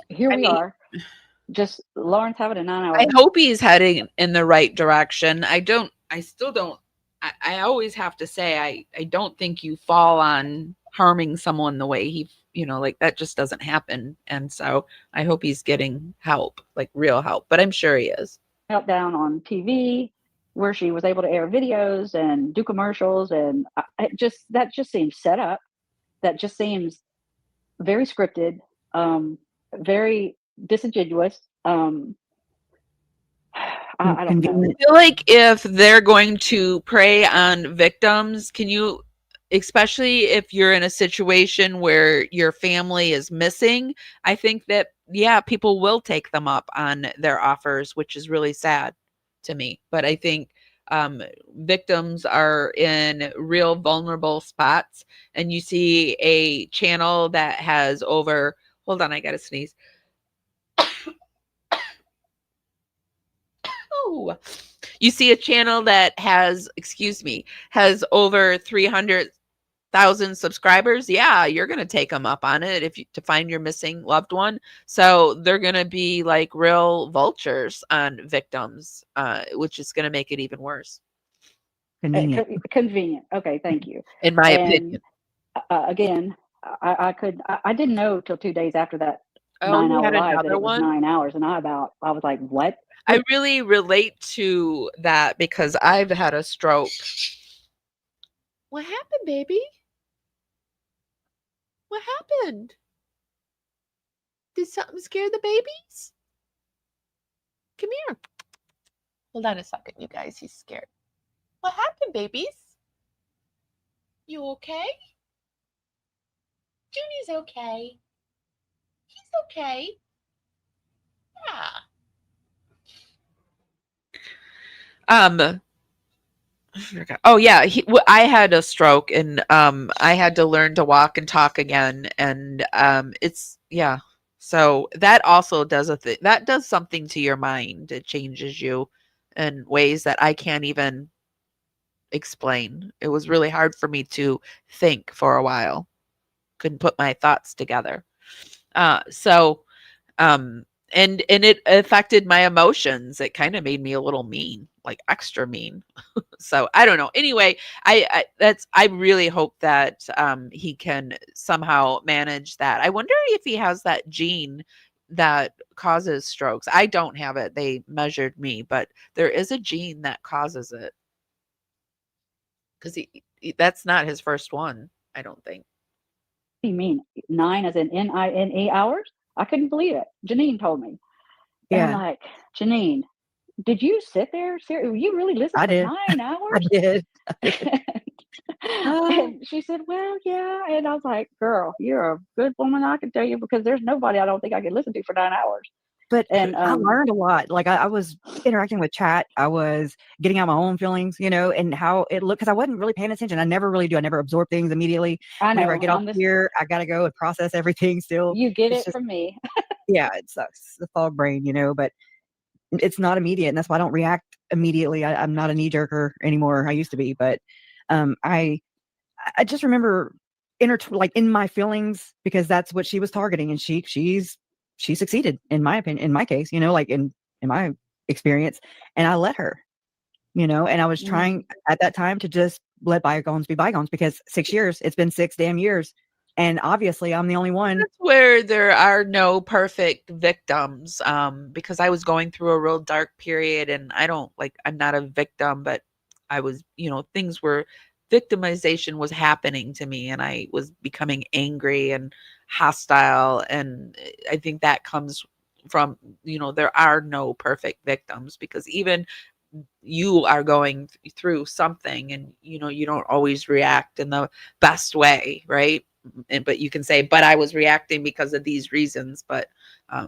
here we are. Just Lauren's having a 9-hour. I hope he's heading in the right direction. I always have to say, I don't think you fall on harming someone the way he, like that just doesn't happen. And so I hope he's getting help, like real help, but I'm sure he is. Meltdown on TV where she was able to air videos and do commercials. And that just seems set up. That just seems very scripted, very disingenuous. I don't know. I feel like if they're going to prey on victims, especially if you're in a situation where your family is missing, I think that, people will take them up on their offers, which is really sad to me. But I think victims are in real vulnerable spots, and you see a channel that has over, hold on, I gotta sneeze. You see a channel that has over 300,000 subscribers. Yeah, you're going to take them up on it to find your missing loved one. So they're going to be like real vultures on victims, which is going to make it even worse. Convenient. Okay, thank you. In my opinion. Again, I didn't know till 2 days after that 9-hour live that it was 9 hours, and I was like, what? I really relate to that because I've had a stroke. What happened, baby? What happened? Did something scare the babies? Come here. Hold on a second, you guys. He's scared. What happened, babies? You okay? Junie's okay. He's okay. Yeah. Oh yeah, I had a stroke, and I had to learn to walk and talk again, and so that also does that does something to your mind. It changes you in ways that I can't even explain. It was really hard for me to think for a while. Couldn't put my thoughts together. And it affected my emotions. It kind of made me a little mean, like extra mean. So I don't know. Anyway, I really hope that he can somehow manage that. I wonder if he has that gene that causes strokes. I don't have it. They measured me, but there is a gene that causes it. Because that's not his first one, I don't think. What do you mean? 9 as in NINE hours? I couldn't believe it. Janine told me. Yeah. And I'm like, Janine, did you sit there? You really listened for 9 hours? I did. And she said, well, yeah. And I was like, girl, you're a good woman, I can tell you, because there's nobody I don't think I could listen to for 9 hours. But And I learned a lot. Like I was interacting with chat. I was getting out my own feelings, and how it looked, because I wasn't really paying attention. I never really do. I never absorb things immediately. I Whenever I know get off here, I got to go and process everything still. you get It's it just, from me. yeah, it sucks. The fog brain, but it's not immediate. And that's why I don't react immediately. I'm not a knee jerker anymore. I used to be, but I just remember like in my feelings, because that's what she was targeting, and she succeeded, in my opinion, in my case, like in my experience, and I let her, and I was trying at that time to just let bygones be bygones, because 6 years, it's been 6 damn years, and obviously I'm the only one. That's where there are no perfect victims, because I was going through a real dark period, and I'm not a victim, but I was, victimization was happening to me, and I was becoming angry and hostile. And I think that comes from, there are no perfect victims, because even you are going through something, and you don't always react in the best way, right? But you can say, but I was reacting because of these reasons, but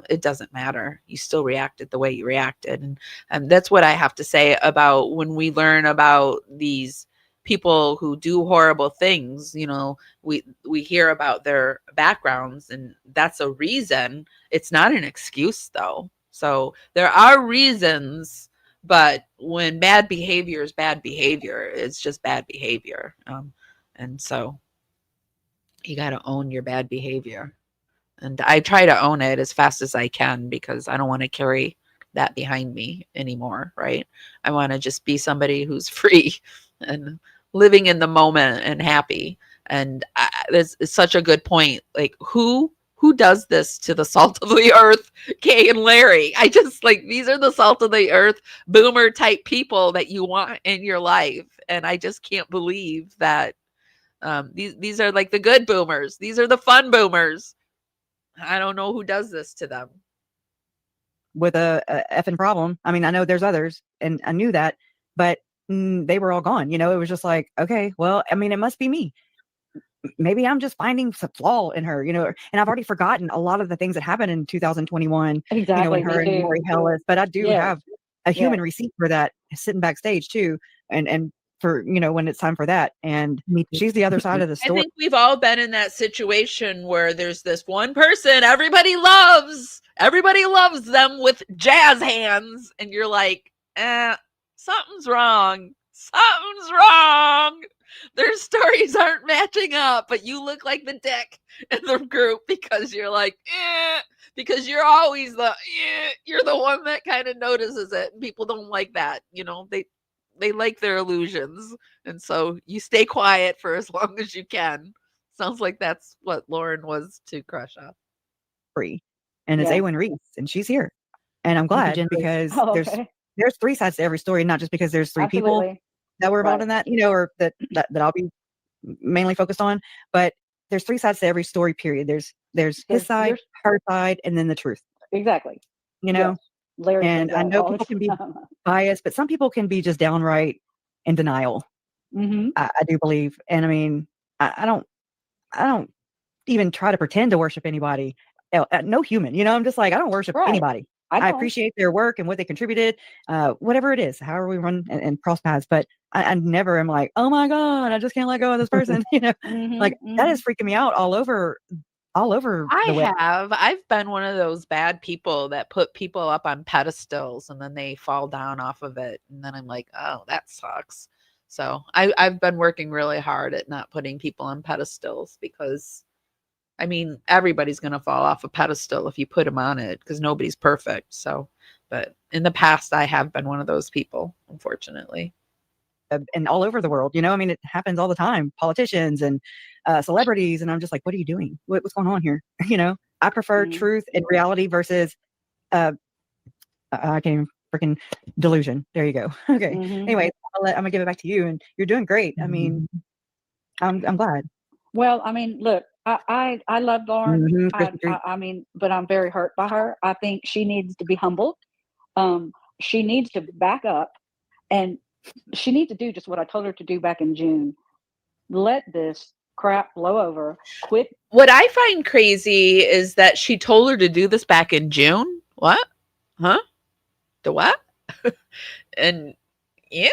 it doesn't matter. You still reacted the way you reacted. And that's what I have to say about when we learn about these people who do horrible things. We hear about their backgrounds, and that's a reason. It's not an excuse, though. So there are reasons, but when bad behavior is bad behavior, it's just bad behavior. And so you got to own your bad behavior. And I try to own it as fast as I can, because I don't want to carry that behind me anymore, right? I want to just be somebody who's free and living in the moment and happy. And this is such a good point. Like, who does this to the salt of the earth, Kay and Larry? I just these are the salt of the earth, boomer type people that you want in your life. And I just can't believe that these are like the good boomers. These are the fun boomers. I don't know who does this to them. With a effing problem. I mean, I know there's others, and I knew that, but they were all gone. It was just like, okay, well, I mean, it must be me. Maybe I'm just finding some flaw in her, and I've already forgotten a lot of the things that happened in 2021, Exactly. in her and Lori Hellis, but I do have a human receipt for that, sitting backstage too. And for, when it's time for that. And she's the other side of the story. I think we've all been in that situation where there's this one person everybody loves them with jazz hands, and you're like, something's wrong. Their stories aren't matching up, but you look like the dick in the group, because you're like, because you're always you're the one that kind of notices it. And people don't like that. They like their illusions. And so you stay quiet for as long as you can. Sounds like that's what Lauren was to Kresha. Free. And it's Awen Reese, and she's here. And I'm glad, because there's 3 sides to every story, not just because there's 3 people that were involved in that, or that I'll be mainly focused on, but there's 3 sides to every story, period. There's his side, her side, and then the truth. Exactly. Larry, and I know people can be biased, but some people can be just downright in denial. I do believe. And I mean, I don't even try to pretend to worship anybody. No human, I'm just like, I don't worship anybody. I appreciate their work and what they contributed, whatever it is, however we run and cross paths. But I never am like, oh my God, I just can't let go of this person. That is freaking me out all over the web. I've been one of those bad people that put people up on pedestals, and then they fall down off of it. And then I'm like, oh, that sucks. So I've been working really hard at not putting people on pedestals, because I mean, everybody's going to fall off a pedestal if you put them on it, because nobody's perfect. So, but in the past, I have been one of those people, unfortunately. And all over the world, I mean, it happens all the time. Politicians and celebrities. And I'm just like, what are you doing? What's going on here? I prefer truth and reality versus, I can't even freaking delusion. There you go. Okay. Anyway, I'm going to give it back to you, and you're doing great. I mean, I'm glad. Well, I mean, look, I love Lauren. I mean, but I'm very hurt by her. I think she needs to be humbled. She needs to back up, and she needs to do just what I told her to do back in June. Let this crap blow over. Quit. What I find crazy is that she told her to do this back in June. What? huh? The what? And yeah.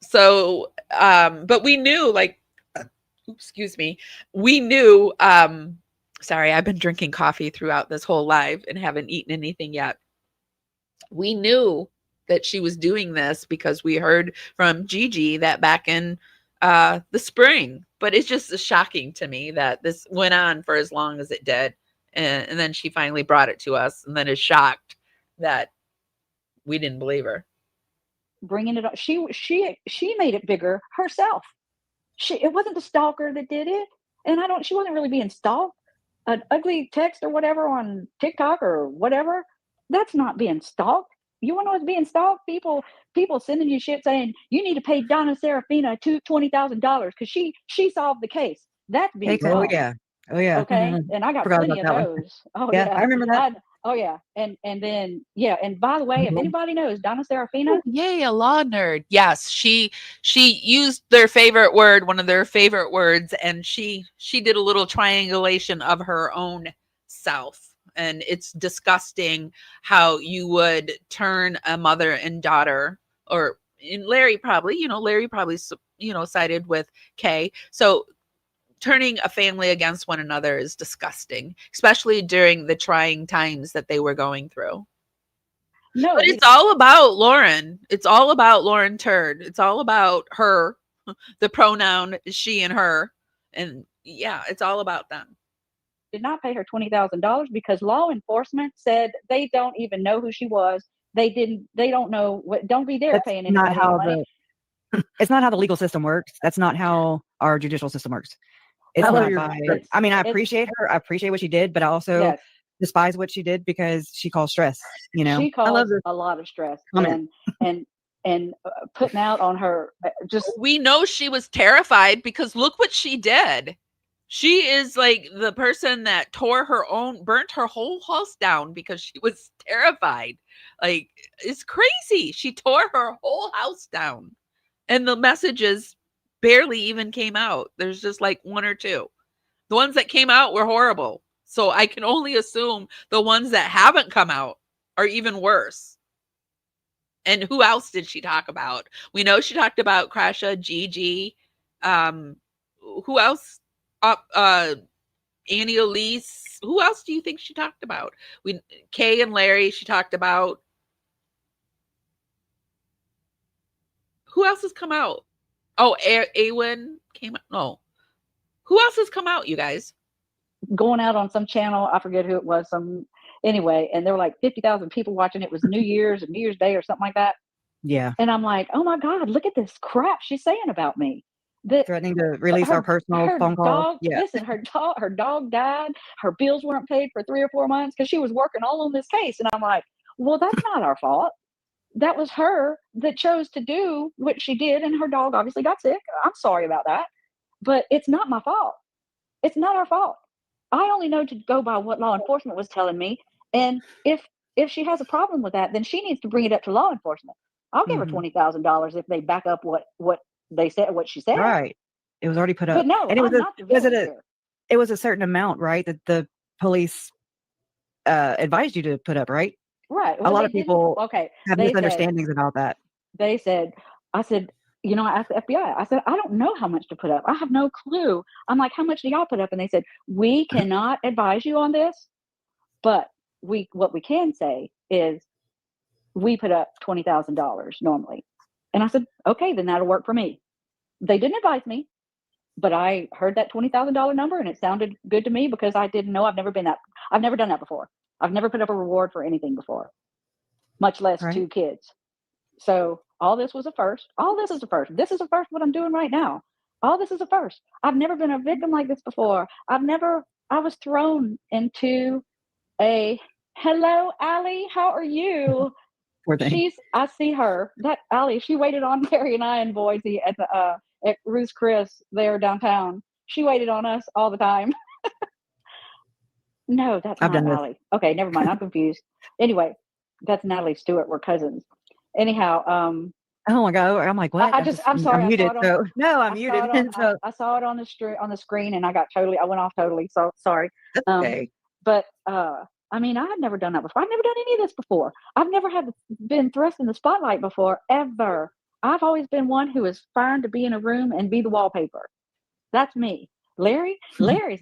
So, but we knew, like, excuse me, we knew, sorry, I've been drinking coffee throughout this whole live and haven't eaten anything yet. We knew that she was doing this because we heard from Gigi that back in the spring, but it's just shocking to me that this went on for as long as it did. And then she finally brought it to us and then is shocked that we didn't believe her. Bringing it up. She made it bigger herself. It wasn't the stalker that did it. And she wasn't really being stalked. An ugly text or whatever on TikTok or whatever, that's not being stalked. You want to know what's being stalked? People sending you shit saying you need to pay Donna Serafina $20,000 because she solved the case. That's being stalked. Oh yeah. Okay. And I got Forgot plenty of about that one. those. Oh Yeah, yeah. I remember that. Oh yeah. And then and by the way, if anybody knows Donna Serafina, yay, a law nerd. Yes, she used their favorite word, one of their favorite words, and she did a little triangulation of her own self. And it's disgusting how you would turn a mother and daughter, or Larry probably sided with Kay. So turning a family against one another is disgusting, especially during the trying times that they were going through. No, but it's all about Lauren. It's all about Lauren Turd. It's all about her. The pronoun is she and her. And yeah, it's all about them. Did not pay her $20,000 because law enforcement said they don't even know who she was. They don't know what. Don't be there paying anybody Not how money. it's not how the legal system works. That's not how our judicial system works. It's not by, I mean, I appreciate her. I appreciate what she did, but I also despise what she did because she caused stress. She caused a lot of stress and putting out on her. We know she was terrified because look what she did. She is like the person that burnt her whole house down because she was terrified. Like, it's crazy. She tore her whole house down. And the messages barely even came out. There's just like one or two. The ones that came out were horrible. So I can only assume the ones that haven't come out are even worse. And who else did she talk about? We know she talked about Kresha, Gigi. Who else? Annie Elise. Who else do you think she talked about? Kay and Larry, she talked about. Who else has come out? Oh, Awen came out. No. Who else has come out, you guys? Going out on some channel. I forget who it was. Anyway, and there were like 50,000 people watching. It was New Year's Day or something like that. Yeah. And I'm like, oh my God, look at this crap she's saying about me. Threatening to release our personal phone call. Yeah. Listen, her dog died. Her bills weren't paid for 3 or 4 months because she was working all on this case. And I'm like, well, that's not our fault. That was her that chose to do what she did. And her dog obviously got sick. I'm sorry about that. But it's not my fault. It's not our fault. I only know to go by what law enforcement was telling me. And if she has a problem with that, then she needs to bring it up to law enforcement. I'll give her $20,000 if they back up what they said, what she said. Right. It was already put up. But no, and it was a certain amount, right? That the police advised you to put up, right? Right. A lot of people have misunderstandings about that. I said, I asked the FBI, I said, I don't know how much to put up. I have no clue. I'm like, how much do y'all put up? And they said, we cannot advise you on this, but what we can say is we put up $20,000 normally. And I said, okay, then that'll work for me. They didn't advise me, but I heard that $20,000 number and it sounded good to me because I didn't know. I've never done that before. I've never put up a reward for anything before, much less 2 kids. So all this was a first. All this is a first. This is a first what I'm doing right now. All this is a first. I've never been a victim like this before. I was thrown into hello, Allie, how are you? I see her. That Allie, she waited on Mary and I in Boise at Ruth's Chris there downtown. She waited on us all the time. No, that's not Allie. Okay, never mind. I'm confused. Anyway, that's Natalie Stewart. We're cousins. Anyhow, oh my God, I'm like, what? I'm sorry. I'm muted. I'm muted. I saw it on the screen and I went off totally. So sorry. Okay. But I mean, I had never done that before. I've never done any of this before. I've never been thrust in the spotlight before, ever. I've always been one who is fine to be in a room and be the wallpaper. That's me. Larry's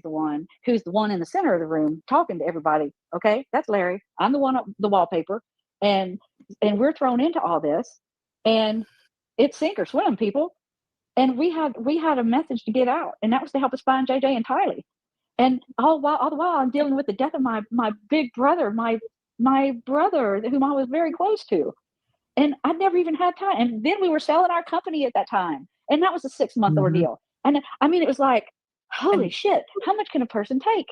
the one who's the one in the center of the room talking to everybody. Okay, that's Larry. I'm the one up the wallpaper, and we're thrown into all this, and it's sink or swim, people. And we had a message to get out, and that was to help us find JJ and Tylee. And all the while, I'm dealing with the death of my big brother, my brother, whom I was very close to. And I never even had time. And then we were selling our company at that time. And that was a 6-month ordeal. And I mean, it was like, holy shit, how much can a person take?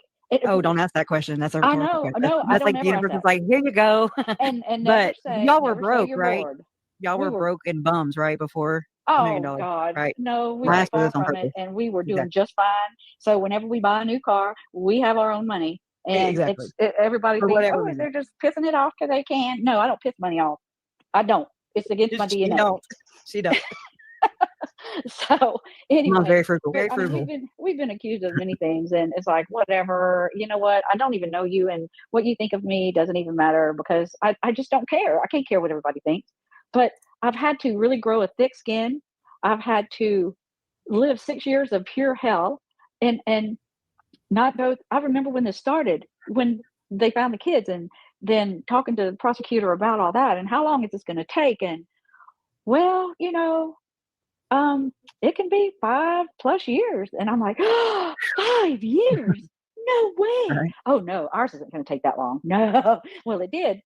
Oh, don't ask that question. That's a I rhetorical know, question. no, I That's don't like ever the ask universe is that. like, here you go. And never But say, y'all were never say broke, you're right? bored. Y'all We were were broke and bums, right? Before $1 million, Oh God, right? no, we I were asked you far this on from it, purpose. and we were doing Exactly. just fine. So whenever we buy a new car, we have our own money, and Exactly. everybody For thinks, whatever oh, reason. they're just pissing it off because they can. No, I don't piss money off. I don't. It's against my She DNA. don't. She don't. So anyway, Mom's very frugal. but, Very I mean, frugal. we've been accused of many things, and it's like whatever. You know what? I don't even know you, and what you think of me doesn't even matter because I just don't care. I can't care what everybody thinks. But I've had to really grow a thick skin. I've had to live 6 years of pure hell, and not both. I remember when this started, when they found the kids, and then talking to the prosecutor about all that, and how long is this going to take, and well, it can be 5+ years. And I'm like, oh, 5 years? No way. Right. Oh no, ours isn't going to take that long. No. Well, it did.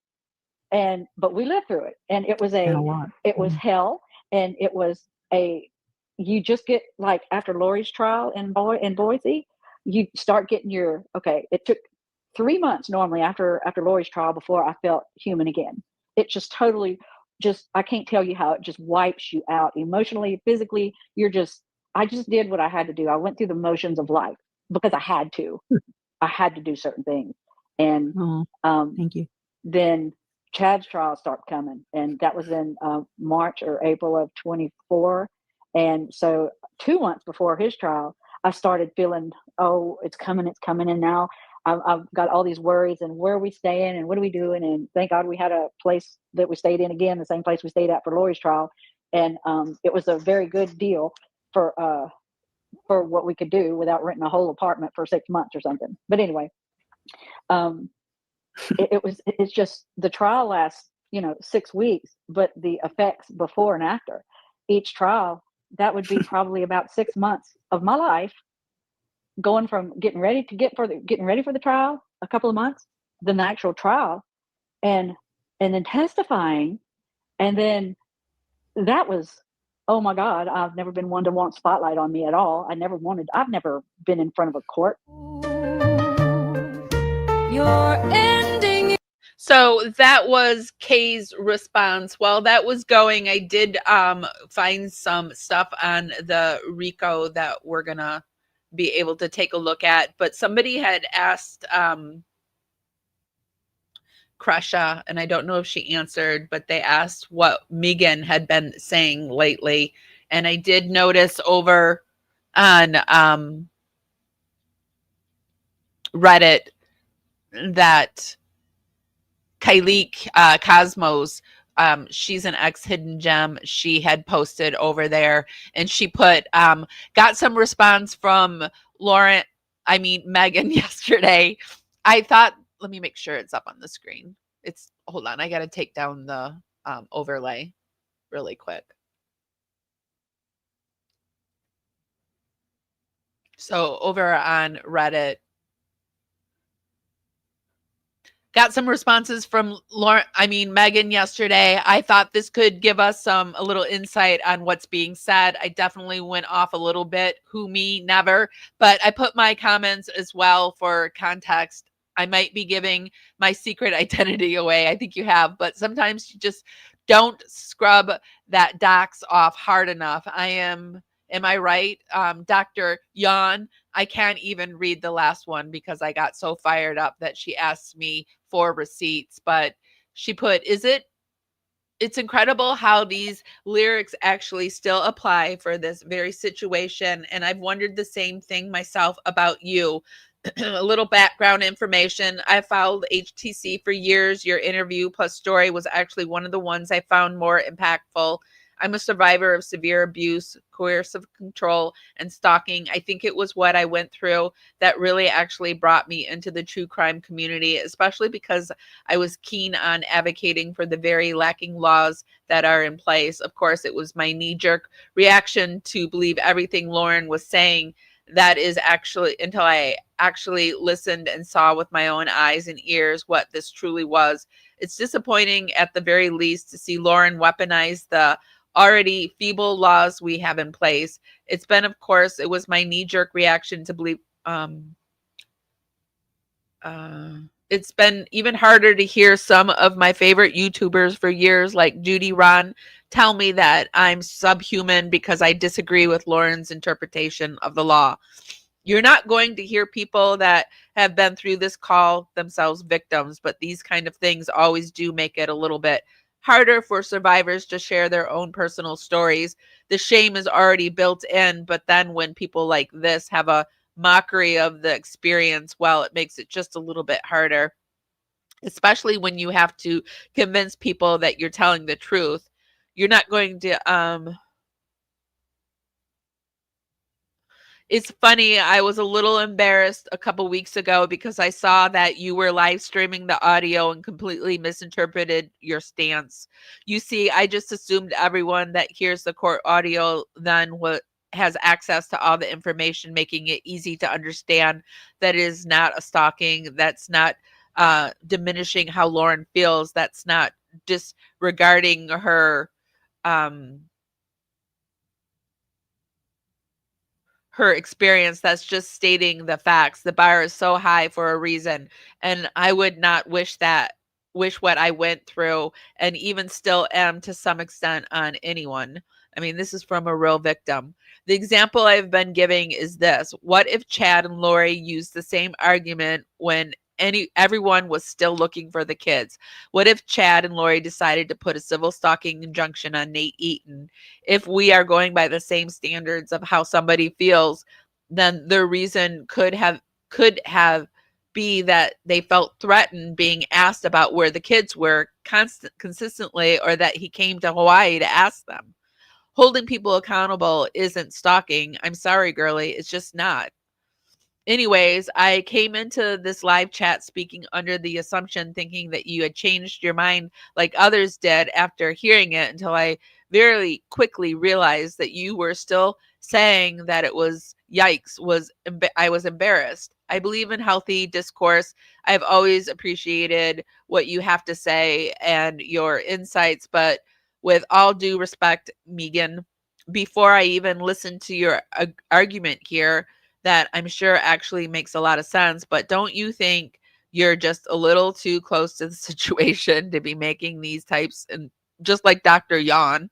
But we lived through it. And it was And a lot. hell. And it was you just get, like, after Lori's trial in Boise, you start getting it took 3 months normally after Lori's trial before I felt human again. It just totally, I can't tell you how it just wipes you out emotionally, physically. I just did what I had to do. I went through the motions of life because I had to. I had to do certain things. And thank you. Then Chad's trial started coming, and that was in March or April of 24. And so 2 months before his trial, I started feeling, oh, it's coming. And now I've got all these worries, and where are we staying, and what are we doing? And thank God we had a place that we stayed in again, the same place we stayed at for Lori's trial. And it was a very good deal for what we could do without renting a whole apartment for 6 months or something. But anyway, it's just the trial lasts 6 weeks, but the effects before and after each trial, that would be probably about 6 months of my life, going from getting ready for the trial, a couple of months, then the actual trial, and then testifying. And then that was, oh my God, I've never been one to want spotlight on me at all. I've never been in front of a court. You're ending. So that was Kay's response. While that was going, I did find some stuff on the RICO that we're gonna be able to take a look at. But somebody had asked Kresha, and I don't know if she answered, but they asked what Megan had been saying lately. And I did notice over on Reddit that Kylie Cosmos, she's an ex-Hidden Gem. She had posted over there, and she put, got some response from Megan yesterday. I thought, let me make sure it's up on the screen. Hold on, I got to take down the overlay really quick. So over on Reddit, got some responses from Megan yesterday. I thought this could give us a little insight on what's being said. I definitely went off a little bit. Who, me? Never. But I put my comments as well for context. I might be giving my secret identity away. I think you have, but sometimes you just don't scrub that docs off hard enough. Am I right? Dr. Yawn, I can't even read the last one because I got so fired up that she asked me for receipts. But she put, it's incredible how these lyrics actually still apply for this very situation. And I've wondered the same thing myself about you. A little background information. I followed HTC for years. Your interview plus story was actually one of the ones I found more impactful. I'm a survivor of severe abuse, coercive control, and stalking. I think it was what I went through that really actually brought me into the true crime community, especially because I was keen on advocating for the very lacking laws that are in place. Of course, it was my knee-jerk reaction to believe everything Lauren was saying. That is actually until I actually listened and saw with my own eyes and ears what this truly was. It's disappointing at the very least to see Lauren weaponize the already feeble laws we have in place. It's been, of course, it was my knee-jerk reaction to believe it's been even harder to hear some of my favorite YouTubers for years, like Judy Ron, tell me that I'm subhuman because I disagree with Lauren's interpretation of the law. You're not going to hear people that have been through this call themselves victims, but these kind of things always do make it a little bit harder for survivors to share their own personal stories. The shame is already built in, but then when people like this have a mockery of the experience, well, it makes it just a little bit harder, especially when you have to convince people that you're telling the truth. You're not going to it's funny, I was a little embarrassed a couple weeks ago because I saw that you were live streaming the audio and completely misinterpreted your stance. You see, I just assumed everyone that hears the court audio then has access to all the information, making it easy to understand that it is not a stalking. That's not diminishing how Lauren feels. That's not disregarding her her experience. That's just stating the facts. The bar is so high for a reason, and I would not wish what I went through and even still am to some extent on anyone. I mean, this is from a real victim. The example I've been giving is this: what if Chad and Lori used the same argument when everyone was still looking for the kids? What if Chad and Lori decided to put a civil stalking injunction on Nate Eaton? If we are going by the same standards of how somebody feels, then their reason could have be that they felt threatened being asked about where the kids were consistently, or that he came to Hawaii to ask them. Holding people accountable isn't stalking. I'm sorry, girly, it's just not. Anyways, I came into this live chat speaking under the assumption, thinking that you had changed your mind like others did after hearing it, until I very quickly realized that you were still saying that it was yikes. I was embarrassed. I believe in healthy discourse. I've always appreciated what you have to say and your insights, but with all due respect, Megan, before I even listened to your argument here, that I'm sure actually makes a lot of sense, but don't you think you're just a little too close to the situation to be making these types, and just like Dr. Yan,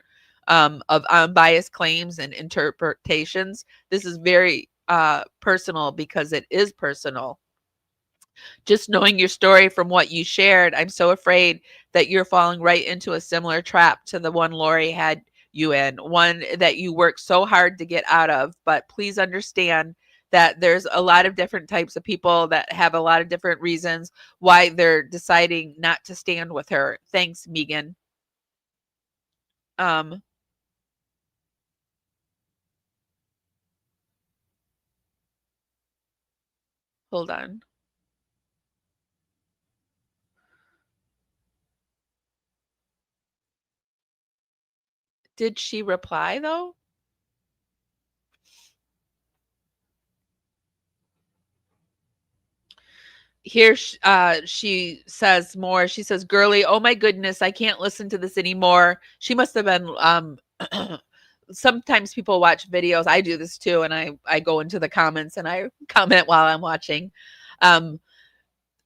of unbiased claims and interpretations? This is very personal, because it is personal. Just knowing your story from what you shared, I'm so afraid that you're falling right into a similar trap to the one Lori had you in, one that you worked so hard to get out of. But please understand that there's a lot of different types of people that have a lot of different reasons why they're deciding not to stand with her. Thanks, Megan. Hold on. Did she reply though? Here she says more. She says, "Girly, oh my goodness, I can't listen to this anymore." She must have been sometimes people watch videos. I do this too, and I go into the comments and I comment while I'm watching.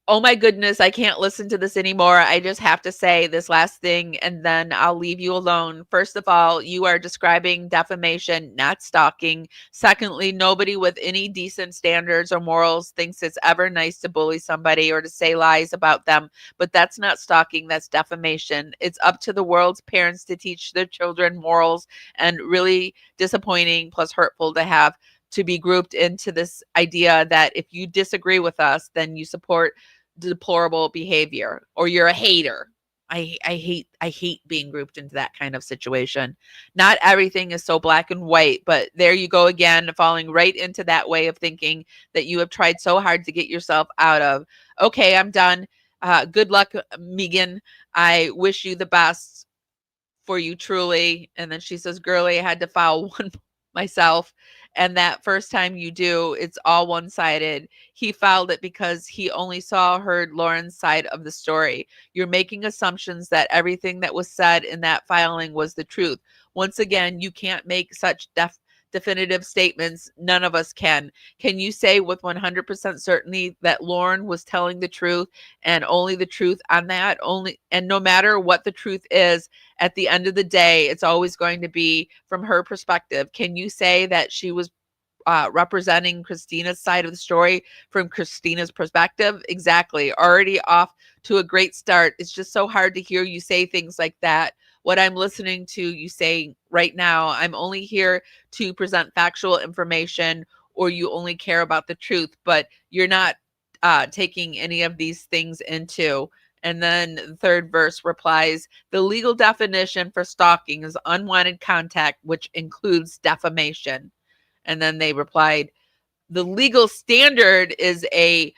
Oh my goodness, I can't listen to this anymore. I just have to say this last thing and then I'll leave you alone. First of all, you are describing defamation, not stalking. Secondly, nobody with any decent standards or morals thinks it's ever nice to bully somebody or to say lies about them. But that's not stalking, that's defamation. It's up to the world's parents to teach their children morals, and really disappointing plus hurtful to have to be grouped into this idea that if you disagree with us, then you support deplorable behavior or you're a hater. I hate being grouped into that kind of situation. Not everything is so black and white, but there you go again, falling right into that way of thinking that you have tried so hard to get yourself out of. Okay, I'm done. Good luck, Megan. I wish you the best for you truly. And then she says, girly, I had to file one myself. And that first time you do, it's all one-sided. He filed it because he only heard Lauren's side of the story. You're making assumptions that everything that was said in that filing was the truth. Once again, you can't make such definitive statements. None of us can. Can you say with 100% certainty that Lauren was telling the truth and only the truth on that? And no matter what the truth is, at the end of the day, it's always going to be from her perspective. Can you say that she was representing Christina's side of the story from Christina's perspective? Exactly. Already off to a great start. It's just so hard to hear you say things like that. What I'm listening to you say right now, I'm only here to present factual information, or you only care about the truth, but you're not taking any of these things into. And then the third verse replies, the legal definition for stalking is unwanted contact, which includes defamation. And then they replied, the legal standard is a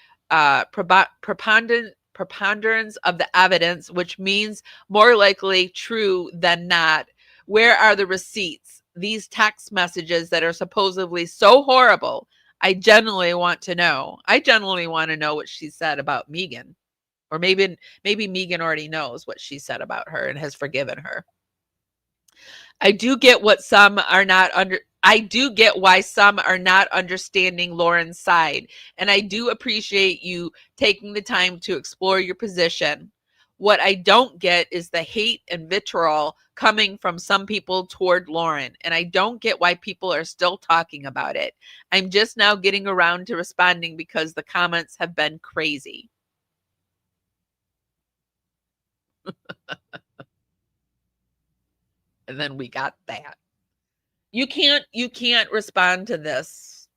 preponderance of the evidence, which means more likely true than not. Where are the receipts? These text messages that are supposedly so horrible. I genuinely want to know. I genuinely want to know what she said about Megan. Or maybe Megan already knows what she said about her and has forgiven her. I do get why some are not understanding Lauren's side, and I do appreciate you taking the time to explore your position. What I don't get is the hate and vitriol coming from some people toward Lauren, and I don't get why people are still talking about it. I'm just now getting around to responding because the comments have been crazy. And then we got that. You can't respond to this.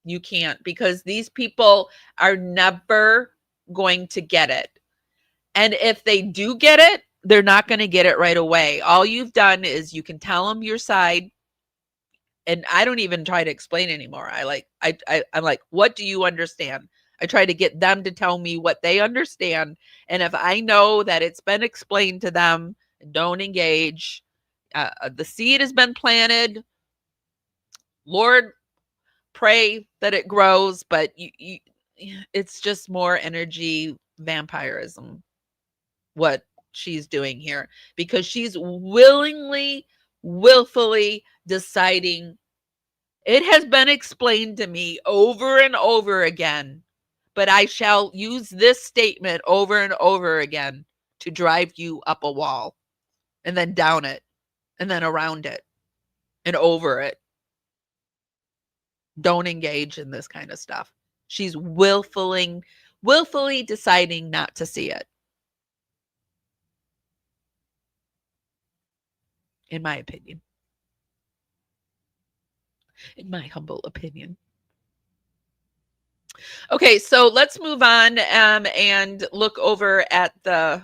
You can't, because these people are never going to get it. And if they do get it, they're not going to get it right away. All you've done is you can tell them your side. And I don't even try to explain anymore. I'm like, what do you understand? I try to get them to tell me what they understand. And if I know that it's been explained to them, don't engage. The seed has been planted. Lord, pray that it grows, but it's just more energy vampirism, what she's doing here, because she's willfully deciding. It has been explained to me over and over again, but I shall use this statement over and over again to drive you up a wall and then down it and then around it and over it. Don't engage in this kind of stuff. She's willfully deciding not to see it. In my opinion. In my humble opinion. Okay, so let's move on and look over at the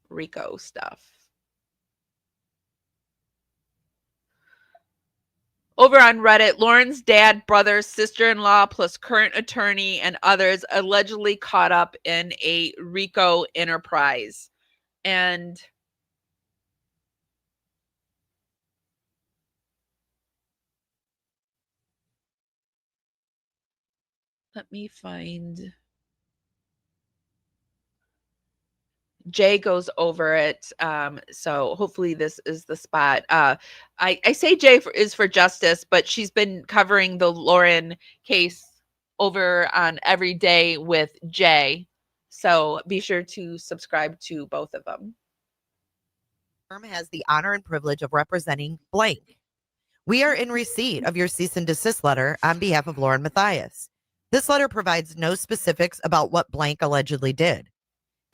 Rico stuff. Over on Reddit, Lauren's dad, brother, sister-in-law, plus current attorney and others allegedly caught up in a Rico enterprise. And let me find. Jay goes over it. So hopefully this is the spot. I say Jay is for justice, but she's been covering the Lauren case over on Every Day with Jay. So be sure to subscribe to both of them. Firm has the honor and privilege of representing blank. We are in receipt of your cease and desist letter on behalf of Lauren Matthias. This letter provides no specifics about what blank allegedly did.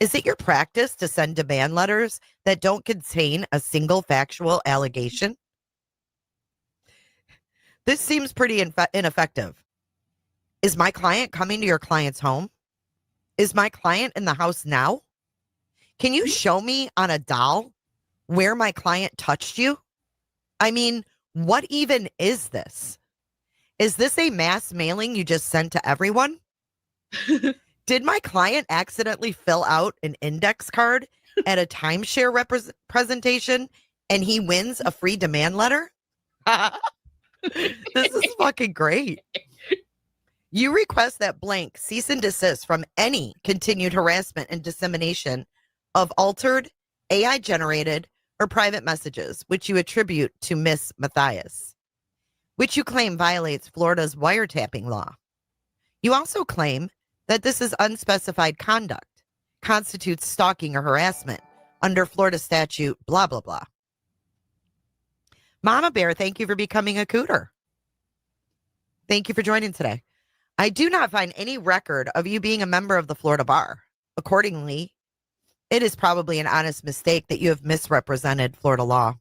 Is it your practice to send demand letters that don't contain a single factual allegation? This seems pretty ineffective. Is my client coming to your client's home? Is my client in the house now? Can you show me on a doll where my client touched you? I mean, what even is this? Is this a mass mailing you just sent to everyone? Did my client accidentally fill out an index card at a timeshare presentation and he wins a free demand letter? This is fucking great. You request that blank cease and desist from any continued harassment and dissemination of altered, AI generated, or private messages, which you attribute to Miss Matthias, which you claim violates Florida's wiretapping law. You also claim that this is unspecified conduct, constitutes stalking or harassment under Florida statute, blah, blah, blah. Mama Bear, thank you for becoming a cooter. Thank you for joining today. I do not find any record of you being a member of the Florida Bar. Accordingly, it is probably an honest mistake that you have misrepresented Florida law.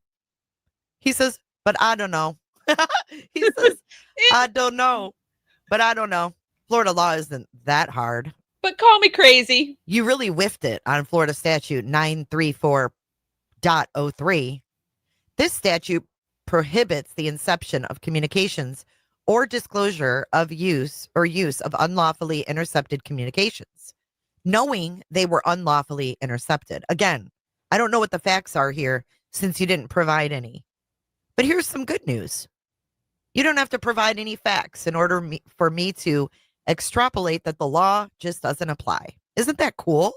He says, but I don't know. He says, I don't know, but I don't know. Florida law isn't that hard. But call me crazy. You really whiffed it on Florida statute 934.03. This statute prohibits the inception of communications or disclosure of use of unlawfully intercepted communications, knowing they were unlawfully intercepted. Again, I don't know what the facts are here since you didn't provide any. But here's some good news. You don't have to provide any facts in order for me to extrapolate that the law just doesn't apply. Isn't that cool?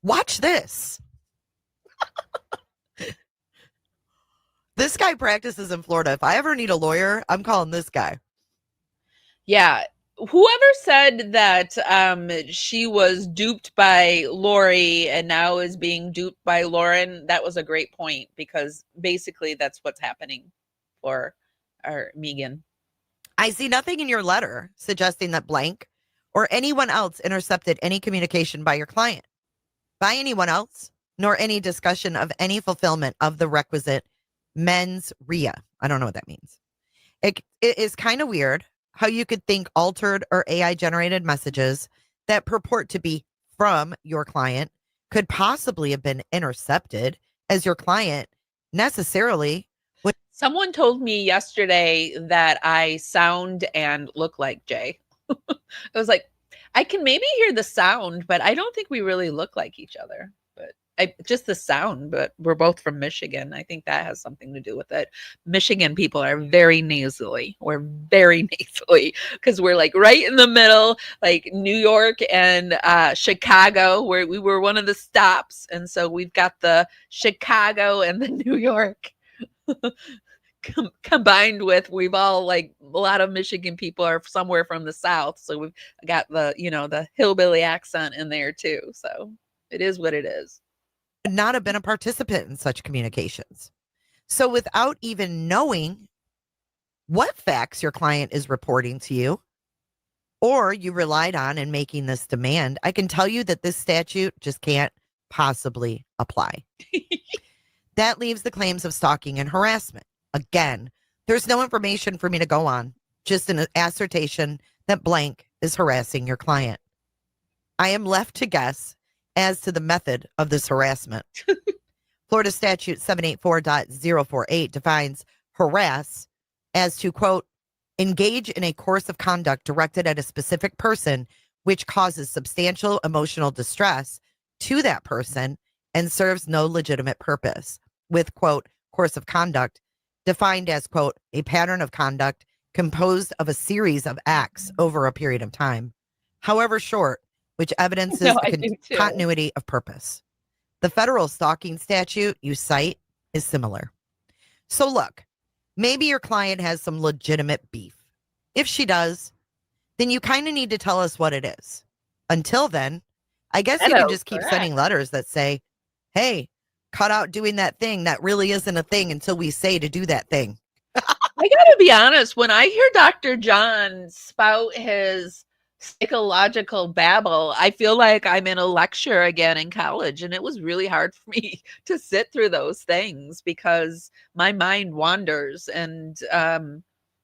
Watch this. This guy practices in Florida. If I ever need a lawyer, I'm calling this guy. Yeah. Whoever said that she was duped by Lori and now is being duped by Lauren, that was a great point, because basically that's what's happening for our Megan. I see nothing in your letter suggesting that blank or anyone else intercepted any communication by your client, by anyone else, nor any discussion of any fulfillment of the requisite mens rea. I don't know what that means. It is kind of weird how you could think altered or AI generated messages that purport to be from your client could possibly have been intercepted, as your client necessarily would. Someone told me yesterday that I sound and look like Jay. I was like, I can maybe hear the sound, but I don't think we really look like each other. But just the sound, but we're both from Michigan. I think that has something to do with it. Michigan people are very nasally. We're very nasally because we're like right in the middle, like New York and Chicago, where we were one of the stops. And so we've got the Chicago and the New York combined with, we've all, like, a lot of Michigan people are somewhere from the South. So we've got the, the hillbilly accent in there too. So it is what it is. Not have been a participant in such communications. So without even knowing what facts your client is reporting to you, or you relied on in making this demand, I can tell you that this statute just can't possibly apply. That leaves the claims of stalking and harassment. Again, there's no information for me to go on, just an assertion that blank is harassing your client. I am left to guess as to the method of this harassment. Florida statute 784.048 defines harass as to, quote, engage in a course of conduct directed at a specific person which causes substantial emotional distress to that person and serves no legitimate purpose, with, quote, course of conduct defined as, quote, a pattern of conduct composed of a series of acts over a period of time, however short, which evidences continuity of purpose. The federal stalking statute you cite is similar. So look, maybe your client has some legitimate beef. If she does, then you kind of need to tell us what it is. Until then, I guess you can just keep sending letters that say, hey, cut out doing that thing that really isn't a thing until we say to do that thing. I gotta be honest, when I hear Dr. John spout his psychological babble. I feel like I'm in a lecture again in college, and it was really hard for me to sit through those things because my mind wanders. And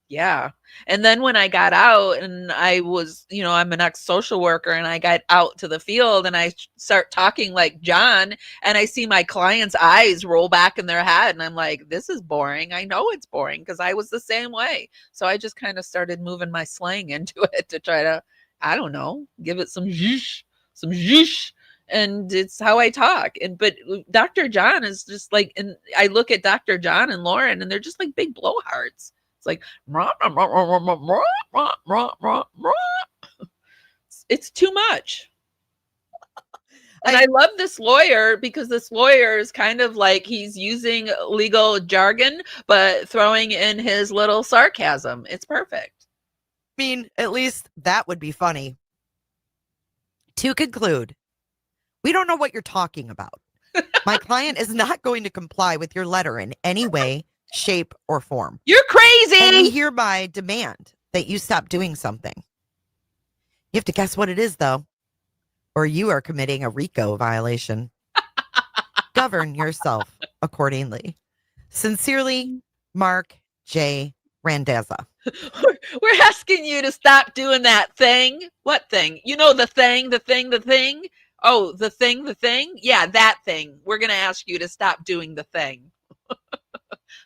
yeah. And then when I got out and I was, I'm an ex-social worker, and I got out to the field and I start talking like John, and I see my clients' eyes roll back in their head, and I'm like, this is boring. I know it's boring because I was the same way. So I just kind of started moving my slang into it to try to, I don't know, give it some zhoosh, some zhoosh. And it's how I talk. But Dr. John is just like, and I look at Dr. John and Lauren, and they're just like big blowhards. It's like, it's too much. And I love this lawyer because this lawyer is kind of like he's using legal jargon, but throwing in his little sarcasm. It's perfect. I mean, at least that would be funny. To conclude, we don't know what you're talking about. My client is not going to comply with your letter in any way, shape, or form. You're crazy. And we hereby demand that you stop doing something. You have to guess what it is, though, or you are committing a RICO violation. Govern yourself accordingly. Sincerely, Mark J. Randazza. We're asking you to stop doing that thing. What thing? You know, the thing. Oh, the thing. Yeah, that thing. We're going to ask you to stop doing the thing.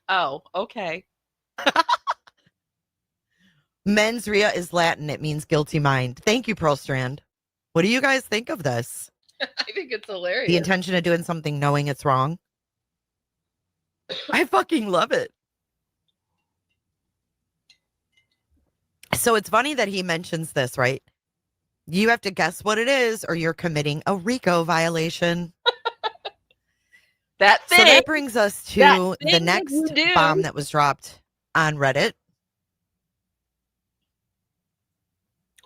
Oh, okay. Mens rea is Latin. It means guilty mind. Thank you, Pearl Strand. What do you guys think of this? I think it's hilarious. The intention of doing something knowing it's wrong. I fucking love it. So it's funny that he mentions this, right? You have to guess what it is, or you're committing a RICO violation. That thing. So that brings us to the next bomb that was dropped on Reddit.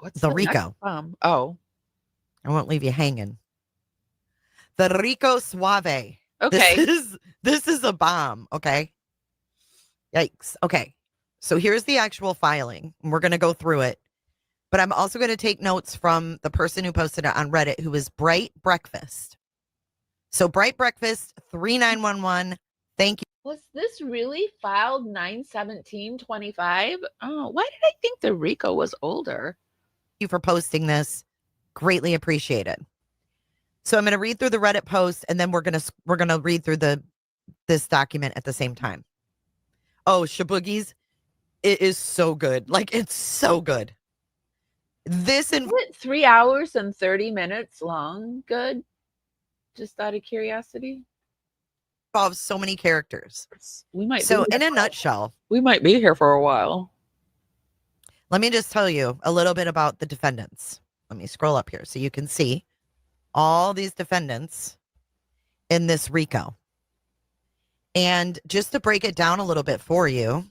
What's the next RICO? bomb? Oh, I won't leave you hanging. The RICO Suave. Okay. This is a bomb. Okay. Yikes. Okay. So here's the actual filing. And we're going to go through it. But I'm also going to take notes from the person who posted it on Reddit, who is Bright Breakfast. So Bright Breakfast 3911. Thank you. Was this really filed 9/17/25? Oh, why did I think the RICO was older? You for posting this. Greatly appreciated. So I'm going to read through the Reddit post, and then we're going to read through this document at the same time. Oh, Shaboogies. It is so good. Like, it's so good. This Is it 3 hours and 30 minutes long? Good. Just out of curiosity. Involves so many characters. We might. So in a nutshell, we might be here for a while. Let me just tell you a little bit about the defendants. Let me scroll up here so you can see all these defendants in this RICO. And just to break it down a little bit for you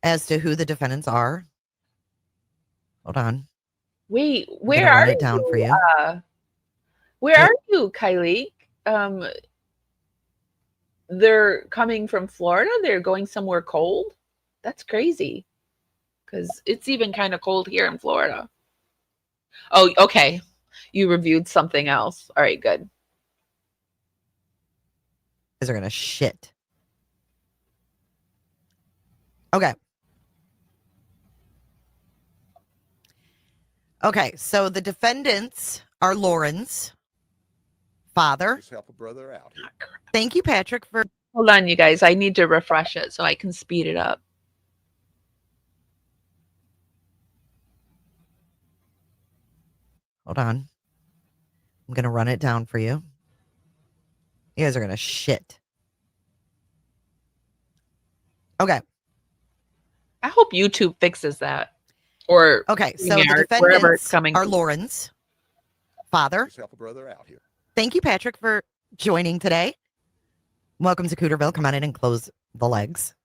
as to who the defendants are. Hold on. Wait, I'm where gonna run are it down you? for you. Where are you, Kylie? They're coming from Florida. They're going somewhere cold. That's crazy. Because it's even kind of cold here in Florida. Oh, okay. You reviewed something else. All right, good. They're gonna shit. Okay. Okay, so the defendants are Lauren's father. Just help a brother out here. Thank you, Patrick, for Hold on, you guys. I need to refresh it so I can speed it up. hold on. I'm gonna run it down for you. You guys are gonna shit. Okay. I hope YouTube fixes that. Or Okay, so StreamYard, the wherever it's defendants coming are from. Lauren's father. Just help a brother out here. Thank you, Patrick, for joining today. Welcome to Cooterville. Come on in and close the legs.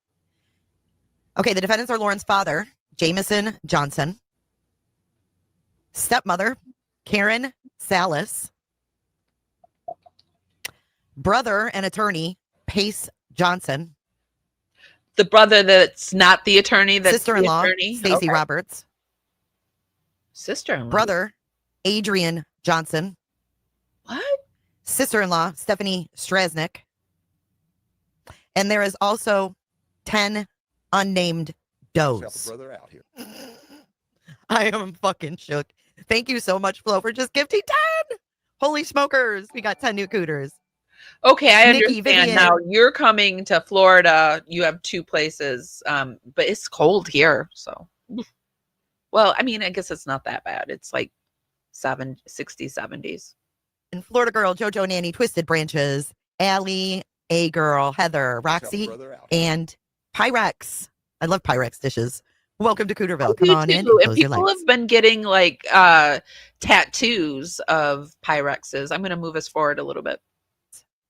Okay, the defendants are Lauren's father, Jameson Johnson. Stepmother, Karen Salas. Brother and attorney, Pace Johnson. The brother that's not the attorney, that's Sister-in-law, the attorney? Stacey Okay. Roberts. Sister-in-law. Brother, Adrian Johnson. What? Sister-in-law, Stephanie Strasnick. And there is also 10 unnamed does. Brother out here. I am fucking shook. Thank you so much, Flo, for just gifting 10. Holy smokers. We got 10 new cooters. Okay, I Nikki, understand Vivian. now. You're coming to Florida. You have 2 places, but it's cold here. So, well, I mean, I guess it's not that bad. It's like 60s, 70s. And Florida Girl, JoJo Nanny, Twisted Branches, Allie, A Girl, Heather, Roxy, and Pyrex. I love Pyrex dishes. Welcome to Cooterville. Come on in. And Close your people legs. have been getting like tattoos of Pyrexes. I'm going to move us forward a little bit.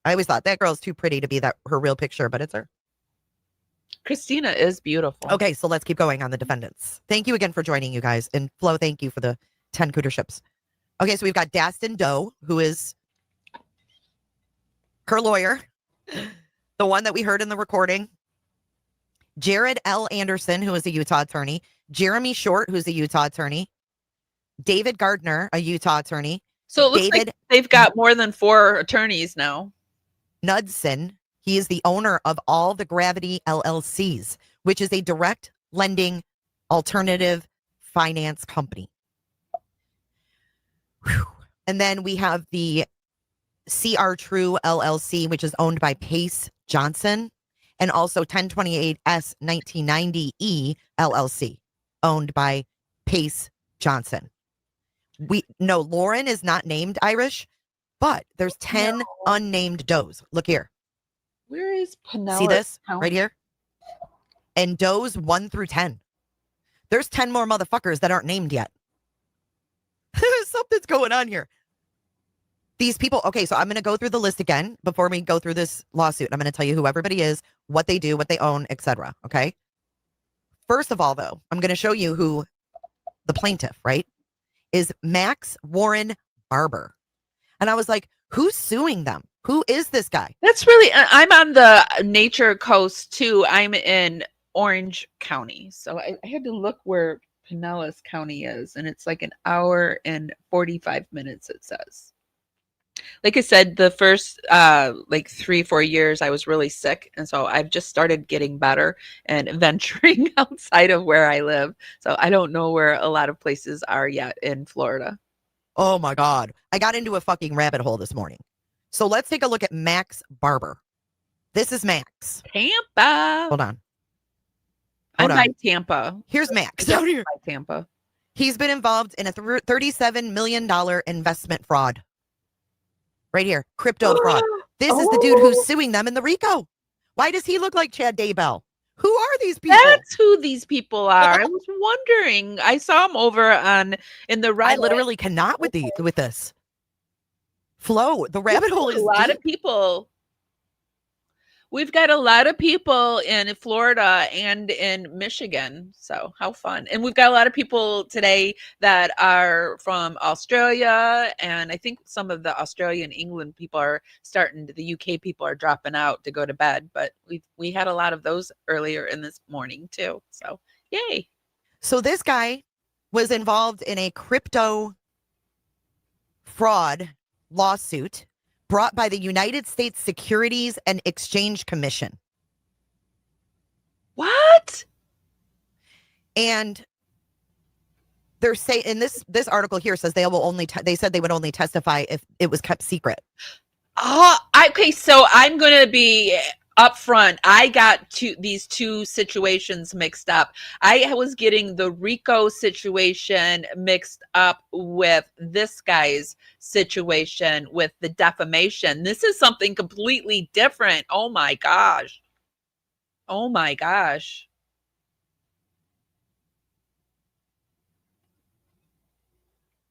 I always thought that girl's too pretty to be her real picture, but it's her. Christina is beautiful. Okay, so let's keep going on the defendants. Thank you again for joining, you guys. And Flo, thank you for the 10 cooterships. Okay, so we've got Dastin Doe, who is her lawyer, the one that we heard in the recording. Jared L. Anderson, who is a Utah attorney. Jeremy Short, who's a Utah attorney. David Gardner, a Utah attorney. So it looks David like they've got more than 4 attorneys now. Knudsen, he is the owner of All the Gravity LLCs, which is a direct lending alternative finance company. Whew. And then we have the CR True LLC, which is owned by Pace Johnson, and also 1028S 1990E LLC, owned by Pace Johnson. Lauren is not named Irish, but there's 10 unnamed does. Look here. Where is Pinella? See this right here? And does 1 through 10. There's 10 more motherfuckers that aren't named yet. Something's going on here. These people, okay, so I'm going to go through the list again before we go through this lawsuit. I'm going to tell you who everybody is, what they do, what they own, etc. Okay? First of all, though, I'm going to show you who the plaintiff, right, is Max Warren Barber. And I was like, who's suing them? Who is this guy? That's really, I'm on the Nature Coast too. I'm in Orange County. So I had to look where Pinellas County is, and it's like an hour and 45 minutes, it says. Like I said, the first like 3-4 years I was really sick, and so I've just started getting better and venturing outside of where I live. So I don't know where a lot of places are yet in Florida. Oh my God. I got into a fucking rabbit hole this morning. So let's take a look at Max Barber. This is Max. Tampa. Hold on. I'm by Tampa. Here's Max. Down here. By Tampa. He's been involved in a $37 million investment fraud. Right here. Crypto fraud. This is the dude who's suing them in the RICO. Why does he look like Chad Daybell? Who are these people? That's who these people are. I was wondering. I saw him over in the right. I literally cannot with this. Flo, the rabbit hole is a lot deep. of people. We've got a lot of people in Florida and in Michigan. So how fun. And we've got a lot of people today that are from Australia. And I think some of the Australia and England people are the UK people are dropping out to go to bed. But we had a lot of those earlier in this morning too. So yay. So this guy was involved in a crypto fraud lawsuit brought by the United States Securities and Exchange Commission. What? And they're saying, and this article here says they said they would only testify if it was kept secret. Okay, so I'm going to be upfront. I got these 2 situations mixed up. I was getting the RICO situation mixed up with this guy's situation with the defamation. This is something completely different. Oh my gosh. Oh my gosh.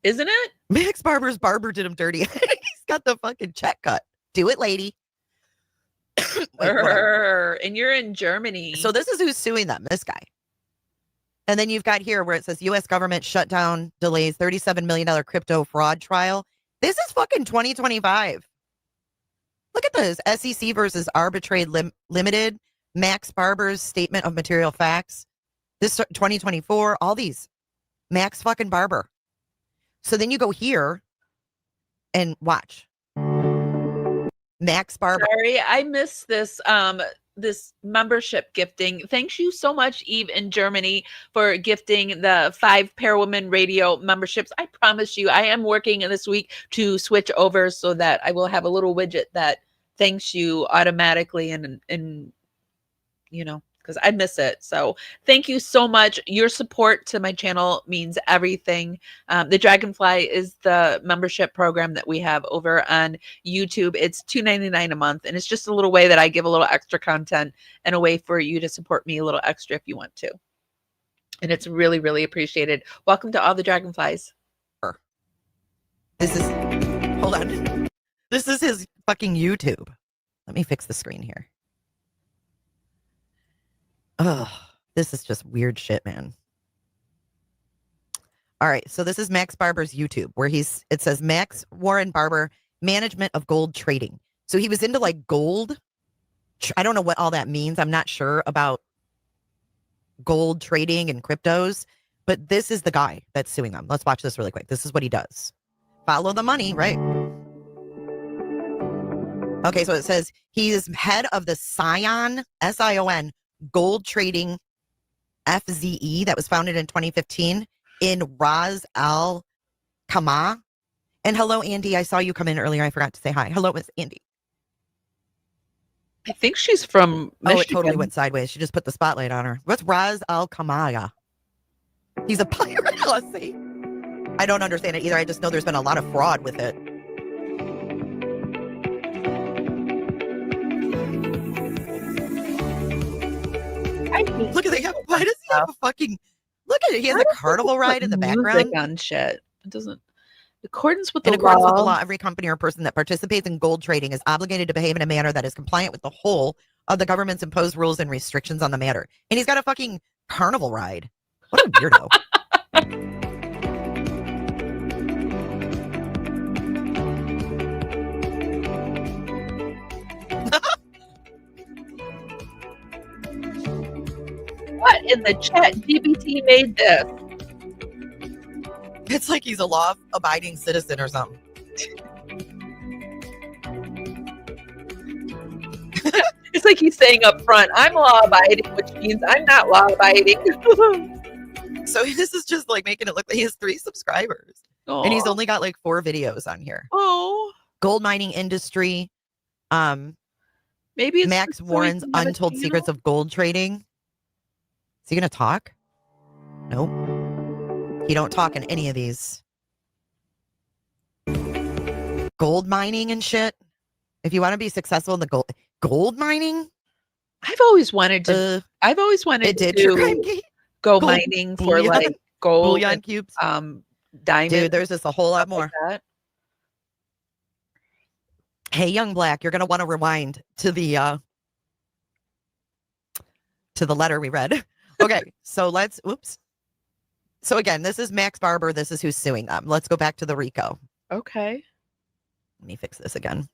Isn't it? Max Barber's barber did him dirty. He's got the fucking check cut. Do it, lady. And you're in Germany. So this is who's suing them, this guy. And then you've got here where it says U.S. government shutdown delays $37 million crypto fraud trial. This is fucking 2025. Look at this. SEC versus Arbitrate Limited. Max Barber's statement of material facts. This 2024. All these. Max fucking Barber. So then you go here and watch. Max Barber. Sorry, I missed this membership gifting. Thanks you so much, Eve in Germany, for gifting the 5 Parawoman Radio memberships. I promise you, I am working this week to switch over so that I will have a little widget that thanks you automatically and you know, because I miss it. So thank you so much. Your support to my channel means everything. The Dragonfly is the membership program that we have over on YouTube. It's $2.99 a month, and it's just a little way that I give a little extra content and a way for you to support me a little extra if you want to. And it's really, really appreciated. Welcome to all the Dragonflies. This is, hold on. This is his fucking YouTube. Let me fix the screen here. Oh, this is just weird shit, man. All right, so this is Max Barber's YouTube, where it says Max Warren Barber, management of gold trading. So he was into like gold. I don't know what all that means. I'm not sure about gold trading and cryptos, but this is the guy that's suing them. Let's watch this really quick. This is what he does. Follow the money, right? Okay, so it says he is head of the Sion, S-I-O-N, gold trading FZE that was founded in 2015 in Ras Al Khaimah. And hello, Andy. I saw you come in earlier. I forgot to say hi. Hello, Miss Andy. I think she's from Michigan. Oh, it totally went sideways. She just put the spotlight on her. What's Ras Al Khaimah? He's a pirate, let's see. I don't understand it either. I just know there's been a lot of fraud with it. Look at that. Why does he have a fucking... Look at it. He has a carnival ride in the background. On shit. It doesn't... In accordance with In the accordance with the law, law, every company or person that participates in gold trading is obligated to behave in a manner that is compliant with the whole of the government's imposed rules and restrictions on the matter. And he's got a fucking carnival ride. What a weirdo. what in the chat GPT made this? It's like he's a law-abiding citizen or something. It's like he's saying up front, I'm law-abiding, which means I'm not law-abiding. So this is just like making it look like he has 3 subscribers. And he's only got like 4 videos on here. Oh. Gold mining industry. Maybe it's Max just so he Warren's can have a Untold channel. Secrets of Gold Trading. Is he going to talk? Nope. He don't talk in any of these. Gold mining and shit. If you want to be successful in the gold mining, I've always wanted to. I've always wanted to go mining for bullion, like gold, bullion and, cubes. Diamonds. Dude, there's just a whole lot more. Like Hey, Young Black, you're gonna want to rewind to the letter we read. Okay, so let's. Oops. So again, this is Max Barber. This is who's suing them. Let's go back to the RICO. Okay. Let me fix this again.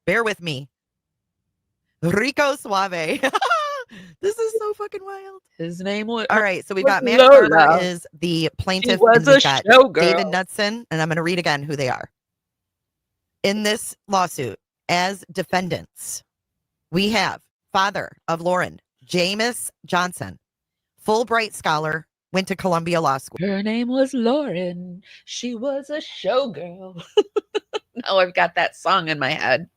Bear with me. Rico Suave. This is so fucking wild. His name was. All right, so we've was got Max Lola. Barber is the plaintiff. was and we've a got showgirl. David Knudsen, and I'm going to read again who they are. In this lawsuit, as defendants, we have father of Lauren, Jameis Johnson, Fulbright scholar, went to Columbia Law School. Her name was Lauren. She was a showgirl. Now I've got that song in my head.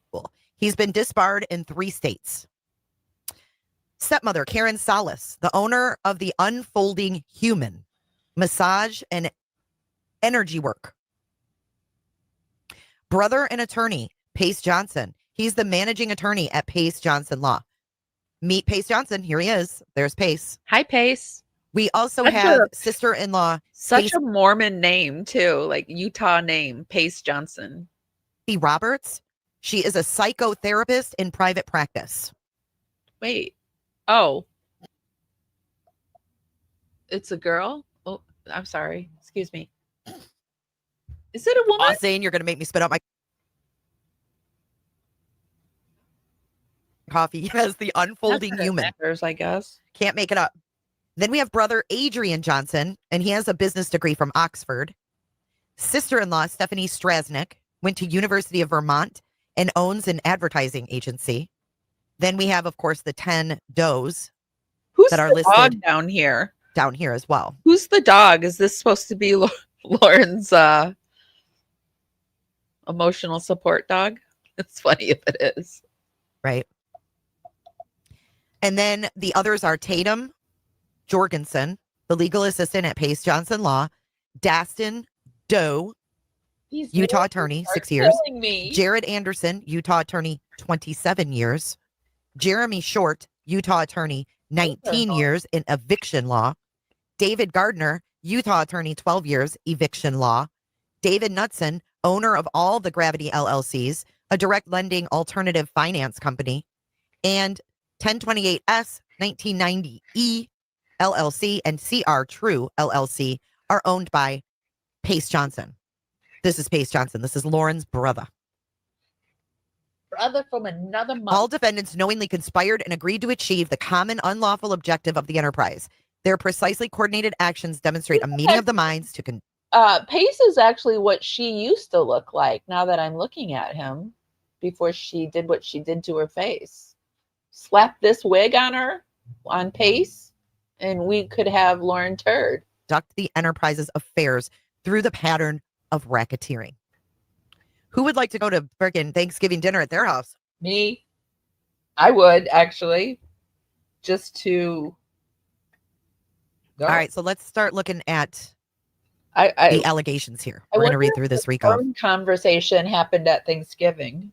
He's been disbarred in 3 states. Stepmother, Karen Salas, the owner of the Unfolding Human Massage and Energy Work. Brother and attorney, Pace Johnson. He's the managing attorney at Pace Johnson Law. Meet Pace Johnson. Here he is. There's Pace. Hi, Pace. We also Such have a- sister-in-law. Such Pace a Mormon name, too. Like Utah name, Pace Johnson. Roberts. She is a psychotherapist in private practice. Wait. Oh. It's a girl? Oh, I'm sorry. Excuse me. Is it a woman? I'm saying you're going to make me spit out my coffee. Yes, the Unfolding That's what it Human. matters, I guess. Can't make it up. Then we have brother Adrian Johnson, and he has a business degree from Oxford. sister-in-law, Stephanie Strasnick, went to University of Vermont and owns an advertising agency. Then we have, of course, the 10 does Who's that are the listed dog down here? Down here as well. Who's the dog? Is this supposed to be Lauren's emotional support dog? It's funny if it is. Right. And then the others are Tatum Jorgensen, the legal assistant at Pace Johnson Law, Daston Doe, Utah attorney, 6 years, Jared Anderson, Utah attorney, 27 years, Jeremy Short, Utah attorney, 19 years in eviction law, David Gardner, Utah attorney, 12 years, eviction law, David Knudsen, owner of all the Gravity LLCs, a direct lending alternative finance company, and 1028S 1990E LLC and CR True LLC are owned by Pace Johnson. This is Pace Johnson. This is Lauren's brother. Brother from another mother. All defendants knowingly conspired and agreed to achieve the common unlawful objective of the enterprise. Their precisely coordinated actions demonstrate a meeting of the minds to Pace is actually what she used to look like now that I'm looking at him before she did what she did to her face. Slap this wig on her on Pace and we could have Lauren Turd. Conduct the enterprise's affairs through the pattern of racketeering. Who would like to go to freaking Thanksgiving dinner at their house? Me. I would actually, just to go. All right, so let's start looking at the allegations here. We're going to read through this recount. Conversation happened at Thanksgiving.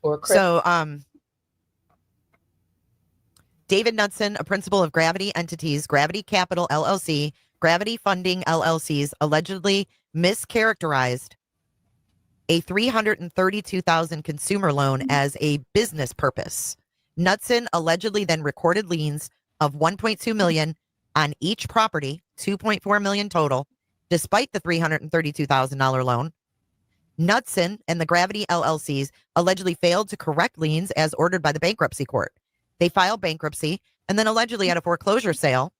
Or so, David Knudsen, a principal of Gravity Entities, Gravity Capital LLC, Gravity Funding LLCs, allegedly mischaracterized a $332,000 consumer loan as a business purpose. Knudsen allegedly then recorded liens of $1.2 million on each property, $2.4 million total, despite the $332,000 loan. Knudsen and the Gravity LLCs allegedly failed to correct liens as ordered by the bankruptcy court. They filed bankruptcy and then allegedly had a foreclosure sale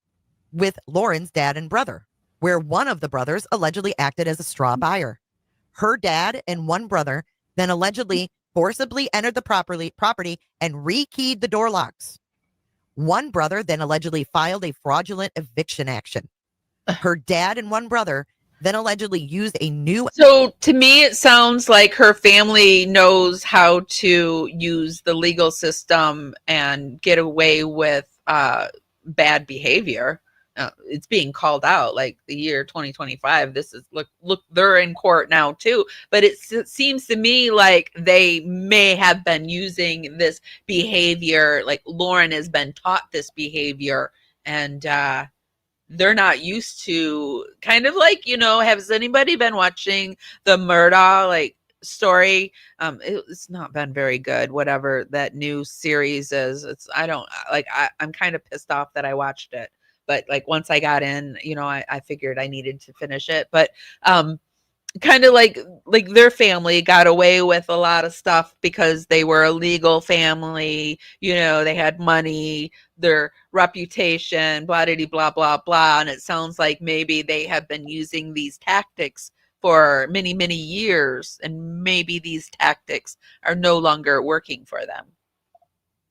with Lauren's dad and brother, where one of the brothers allegedly acted as a straw buyer. Her dad and one brother then allegedly forcibly entered the property and rekeyed the door locks. One brother then allegedly filed a fraudulent eviction action. Her dad and one brother then allegedly used a new... So to me, it sounds like her family knows how to use the legal system and get away with bad behavior. It's being called out like the year 2025. This is look, they're in court now too. But it seems to me like they may have been using this behavior. Like Lauren has been taught this behavior, and they're not used to kind of like, you know, has anybody been watching the Murdaugh story? It's not been very good, whatever that new series is. I'm kind of pissed off that I watched it, but like once I got in, you know, I figured I needed to finish it. But kind of like their family got away with a lot of stuff because they were a legal family, you know, they had money, their reputation, blah, blah, blah, blah, blah. And it sounds like maybe they have been using these tactics for many, many years, and maybe these tactics are no longer working for them.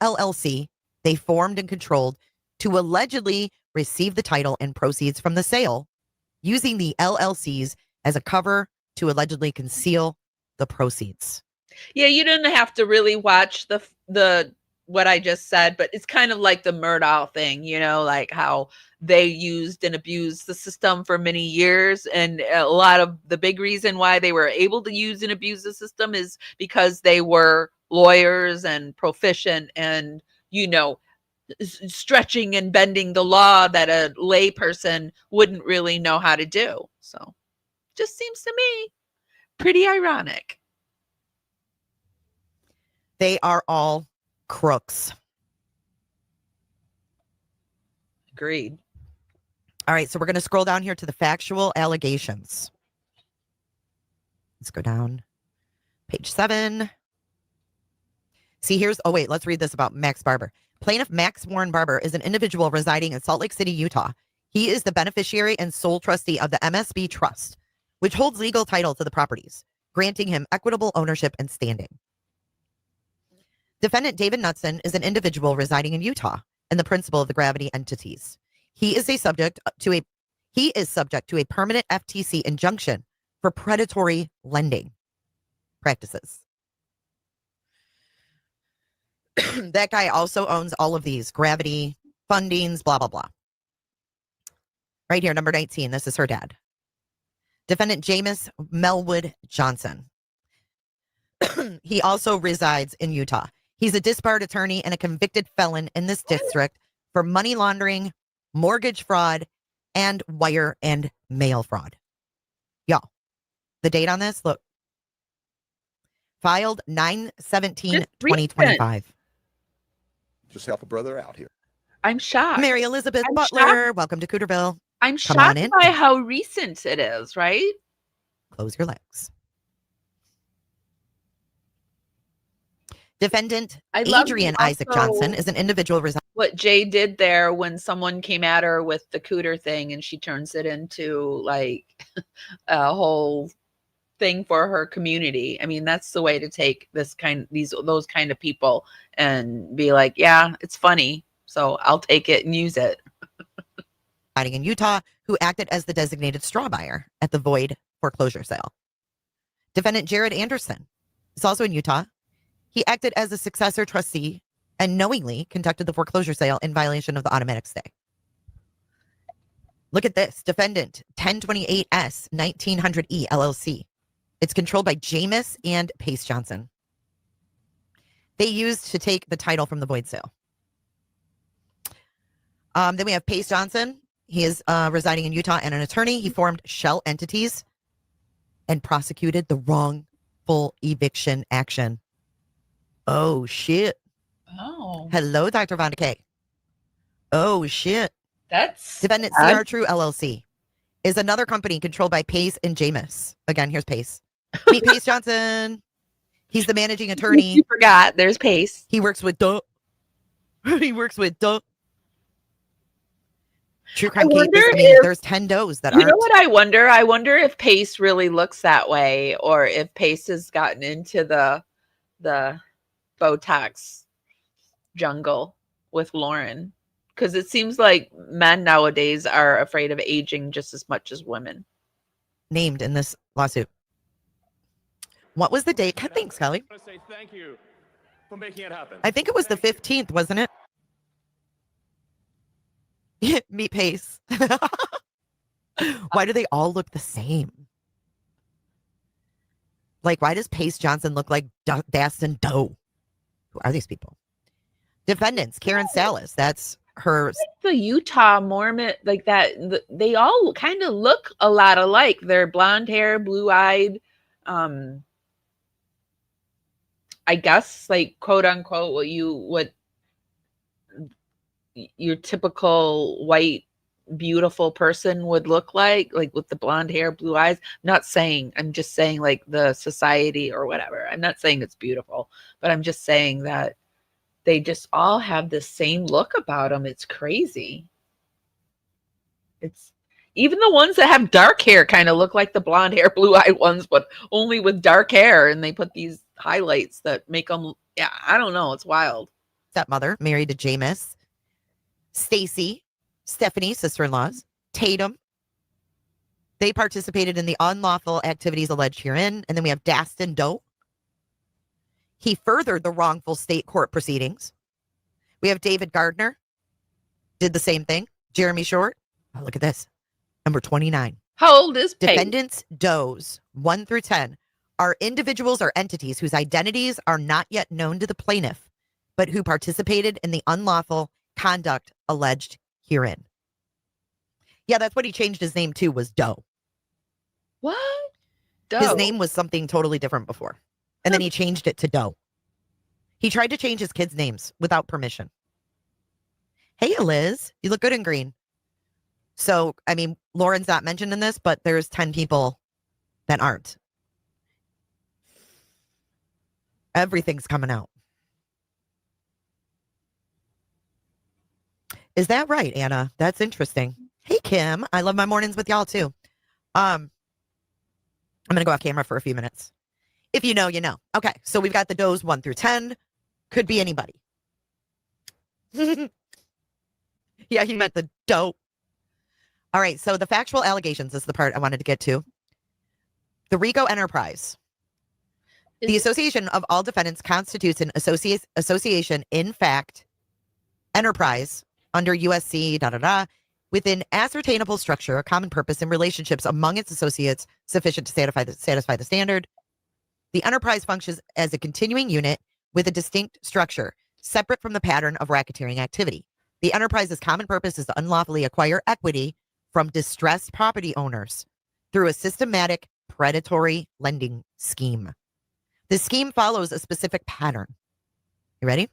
LLC, they formed and controlled to allegedly receive the title and proceeds from the sale, using the LLCs as a cover to allegedly conceal the proceeds. Yeah, you didn't have to really watch the what I just said, but it's kind of like the Murdaugh thing, you know, like how they used and abused the system for many years. And a lot of the big reason why they were able to use and abuse the system is because they were lawyers and proficient and, you know, stretching and bending the law that a lay person wouldn't really know how to do. So just seems to me pretty ironic. They are all crooks. Agreed. All right, so we're going to scroll down here to the factual allegations. Let's go down. Page 7. See, let's read this about Max Barber. Plaintiff Max Warren Barber is an individual residing in Salt Lake City, Utah. He is the beneficiary and sole trustee of the MSB Trust, which holds legal title to the properties, granting him equitable ownership and standing. Defendant David Knutson is an individual residing in Utah and the principal of the Gravity entities. He is subject to a permanent FTC injunction for predatory lending practices. That guy also owns all of these Gravity fundings, blah, blah, blah. Right here, number 19. This is her dad. Defendant Jameis Melwood Johnson. He also resides in Utah. He's a disbarred attorney and a convicted felon in this district for money laundering, mortgage fraud, and wire and mail fraud. Y'all, the date on this, look. Filed 9/17/2025. Just help a brother out here. I'm shocked. Mary Elizabeth I'm Butler, shocked. welcome to Cooterville. I'm Come on shocked in. by how recent it is, right? Close your legs. Defendant I love Adrian also Isaac Johnson is an individual residing. What Jay did there when someone came at her with the cooter thing and she turns it into like a whole thing for her community. I mean, that's the way to take those kind of people and be like, yeah, it's funny, so I'll take it and use it. Residing in Utah, who acted as the designated straw buyer at the void foreclosure sale. Defendant Jared Anderson is also in Utah. He acted as a successor trustee and knowingly conducted the foreclosure sale in violation of the automatic stay. Look at this. Defendant 1028S 1900E LLC. It's controlled by Jameis and Pace Johnson. They used to take the title from the void sale. Then we have Pace Johnson. He is residing in Utah and an attorney. He formed shell entities and prosecuted the wrongful eviction action. Oh, shit. Oh. Hello, Dr. Vonda Kay. Oh, shit. That's Defendant CR True LLC is another company controlled by Pace and Jameis. Again, here's Pace. Meet Pace Johnson. He's the managing attorney. You forgot. There's Pace. He works with He works with True crime cases. I mean, there's 10 does that You know what I wonder? I wonder if Pace really looks that way, or if Pace has gotten into the Botox jungle with Lauren, because it seems like men nowadays are afraid of aging just as much as women. Named in this lawsuit. What was the date? Thanks, Kelly. I want to say thank you for making it happen. I think it was the 15th, wasn't it? Meet Pace. Why do they all look the same? Like, why does Pace Johnson look like Dastin Doe? Who are these people? Defendants, Karen Salas. That's her. The Utah Mormon, like that, they all kind of look a lot alike. They're blonde hair, blue-eyed. I guess, like, quote unquote, what your typical white beautiful person would look like with the blonde hair, blue eyes. I'm just saying like the society or whatever. I'm not saying it's beautiful, but I'm just saying that they just all have the same look about them. It's crazy. It's even the ones that have dark hair kind of look like the blonde hair, blue eyed ones, but only with dark hair. And they put these highlights that make them, yeah, I don't know. It's wild. Stepmother married to Jameis. Stacy, Stephanie, sister-in-laws, Tatum. They participated in the unlawful activities alleged herein. And then we have Dastin Doe. He furthered the wrongful state court proceedings. We have David Gardner. Did the same thing. Jeremy Short. Oh, look at this. Number 29. How old is Pace? Defendants Does 1 through 10 are individuals or entities whose identities are not yet known to the plaintiff, but who participated in the unlawful conduct alleged herein. Yeah, that's what he changed his name to, was Doe. What? His Doe. name was something totally different before. And then he changed it to Doe. He tried to change his kids' names without permission. Hey, Liz, you look good in green. So, I mean, Lauren's not mentioned in this, but there's 10 people that aren't. Everything's coming out. Is that right, Anna? That's interesting. Hey, Kim. I love my mornings with y'all too. I'm going to go off camera for a few minutes. If you know, you know. Okay, so we've got the does 1 through 10. Could be anybody. Yeah, he meant the doe. All right, so the factual allegations is the part I wanted to get to. The RICO enterprise. The association of all defendants constitutes an association in fact enterprise under USC with an ascertainable structure, a common purpose, and relationships among its associates sufficient to satisfy the standard. The enterprise functions as a continuing unit with a distinct structure, separate from the pattern of racketeering activity. The enterprise's common purpose is to unlawfully acquire equity from distressed property owners through a systematic predatory lending scheme. The scheme follows a specific pattern. You ready?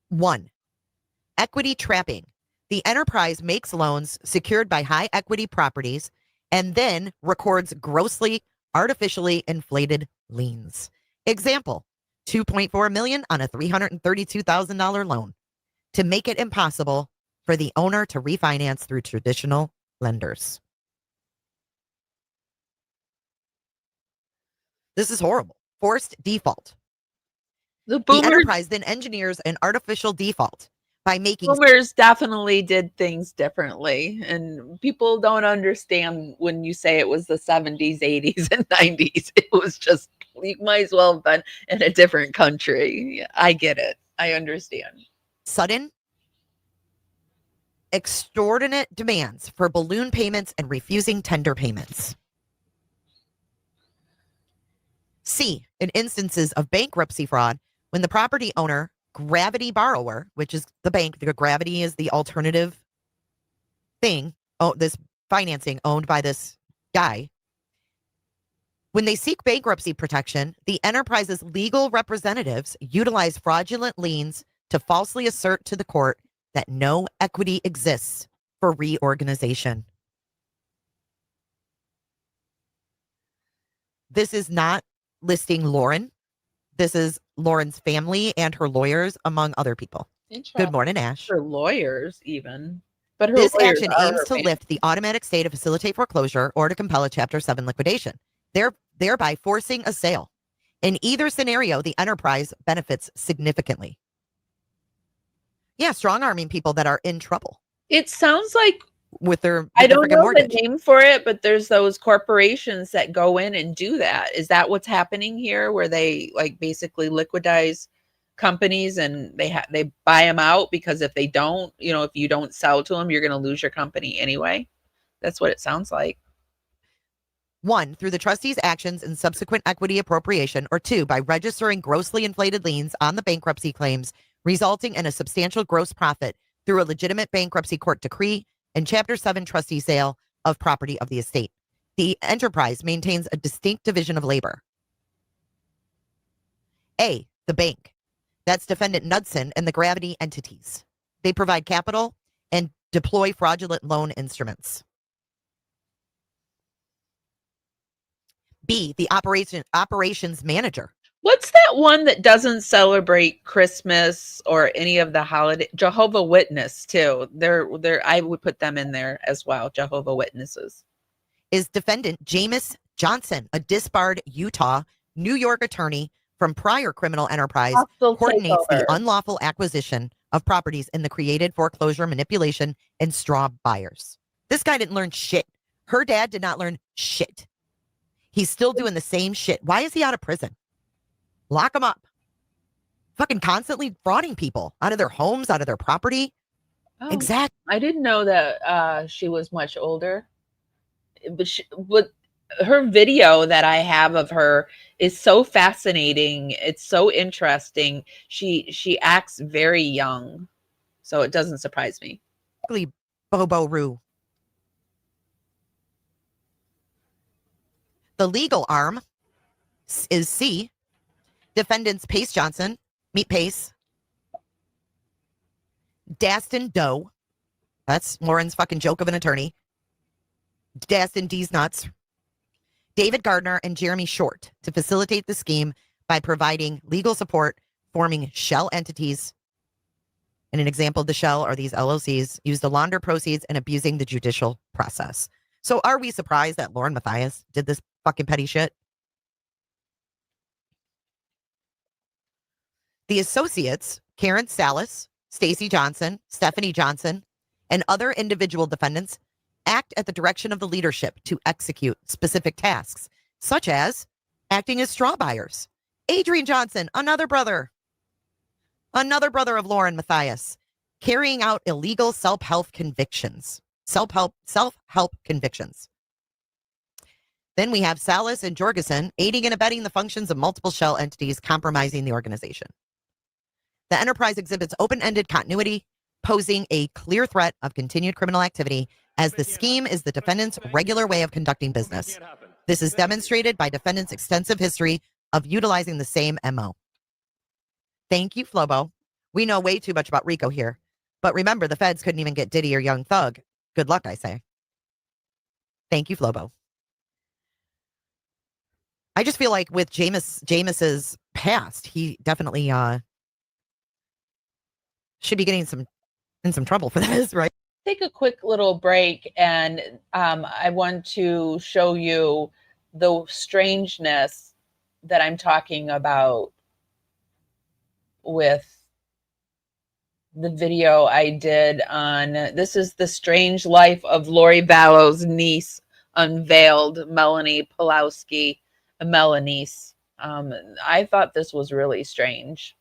1. Equity trapping. The enterprise makes loans secured by high equity properties and then records grossly artificially inflated liens. Example, $2.4 million on a $332,000 loan to make it impossible for the owner to refinance through traditional lenders. This is horrible. Forced default. The enterprise then engineers an artificial default by making boomers definitely did things differently, and people don't understand when you say it was the 70s, 80s, and 90s. It was just, you might as well have been in a different country. I get it. I understand. Sudden, extortionate demands for balloon payments and refusing tender payments. C, in instances of bankruptcy fraud, when the property owner, gravity borrower, which is the bank, the gravity is the alternative thing, this financing owned by this guy. When they seek bankruptcy protection, the enterprise's legal representatives utilize fraudulent liens to falsely assert to the court that no equity exists for reorganization. This is not listing Lauren. This is Lauren's family and her lawyers, among other people. Good morning, Ash. Her lawyers, even. But her This lawyers action are aims her to family. lift the automatic stay to facilitate foreclosure or to compel a Chapter 7 liquidation, thereby forcing a sale. In either scenario, the enterprise benefits significantly. Yeah, strong-arming people that are in trouble. It sounds like with their I don't freaking know mortgage. the name for it, but there's those corporations that go in and do that. Is that what's happening here, where they like basically liquidize companies and they buy them out because if they don't, if you don't sell to them, you're going to lose your company anyway. That's what it sounds like. 1, through the trustee's actions and subsequent equity appropriation, or 2, by registering grossly inflated liens on the bankruptcy claims, resulting in a substantial gross profit through a legitimate bankruptcy court decree and Chapter 7 trustee sale of property of the estate. The enterprise maintains a distinct division of labor. A, the bank. That's defendant Knudsen and the Gravity entities. They provide capital and deploy fraudulent loan instruments. B, the operations manager. What's that one that doesn't celebrate Christmas or any of the holiday? Jehovah Witness too. They're I would put them in there as well. Jehovah Witnesses. Is defendant Jameis Johnson, a disbarred Utah, New York attorney from prior criminal enterprise, Hostile coordinates the takeover. unlawful acquisition of properties in the created foreclosure manipulation and straw buyers. This guy didn't learn shit. Her dad did not learn shit. He's still doing the same shit. Why is he out of prison? Lock him up. Fucking constantly frauding people out of their homes, out of their property. Oh, Exactly. I didn't know that she was much older. But her video that I have of her is so fascinating. It's so interesting. She acts very young, so it doesn't surprise me. Bobo Roo. The legal arm is C. Defendants Pace Johnson, Meet Pace, Daston Doe. That's Lauren's fucking joke of an attorney. Daston D's nuts. David Gardner and Jeremy Short to facilitate the scheme by providing legal support, forming shell entities. And an example of the shell are these LLCs used to launder proceeds and abusing the judicial process. So are we surprised that Lauren Matthias did this fucking petty shit? The associates, Karen Salas, Stacy Johnson, Stephanie Johnson, and other individual defendants act at the direction of the leadership to execute specific tasks, such as acting as straw buyers. Adrian Johnson, another brother of Lauren Matthias, carrying out illegal self-help convictions. Self-help convictions. Then we have Salas and Jorgensen aiding and abetting the functions of multiple shell entities, compromising the organization. The enterprise exhibits open-ended continuity, posing a clear threat of continued criminal activity, as the scheme is the defendant's regular way of conducting business. This is demonstrated by defendant's extensive history of utilizing the same MO. Thank you, Flobo. We know way too much about Rico here. But remember, the feds couldn't even get Diddy or Young Thug. Good luck, I say. Thank you, Flobo. I just feel like with Jameis's past, he definitely should be getting in some trouble for this, right? Take a quick little break, and I want to show you the strangeness that I'm talking about with the video I did on, this is the strange life of Lori Vallow's niece unveiled, Melanie Pulowski, Melanice. I thought this was really strange.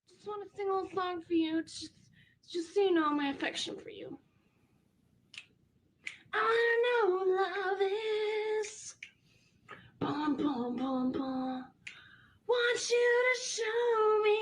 Just want to sing a little song for you, just so you know my affection for you. I know love is bum bum bum bum. Want you to show me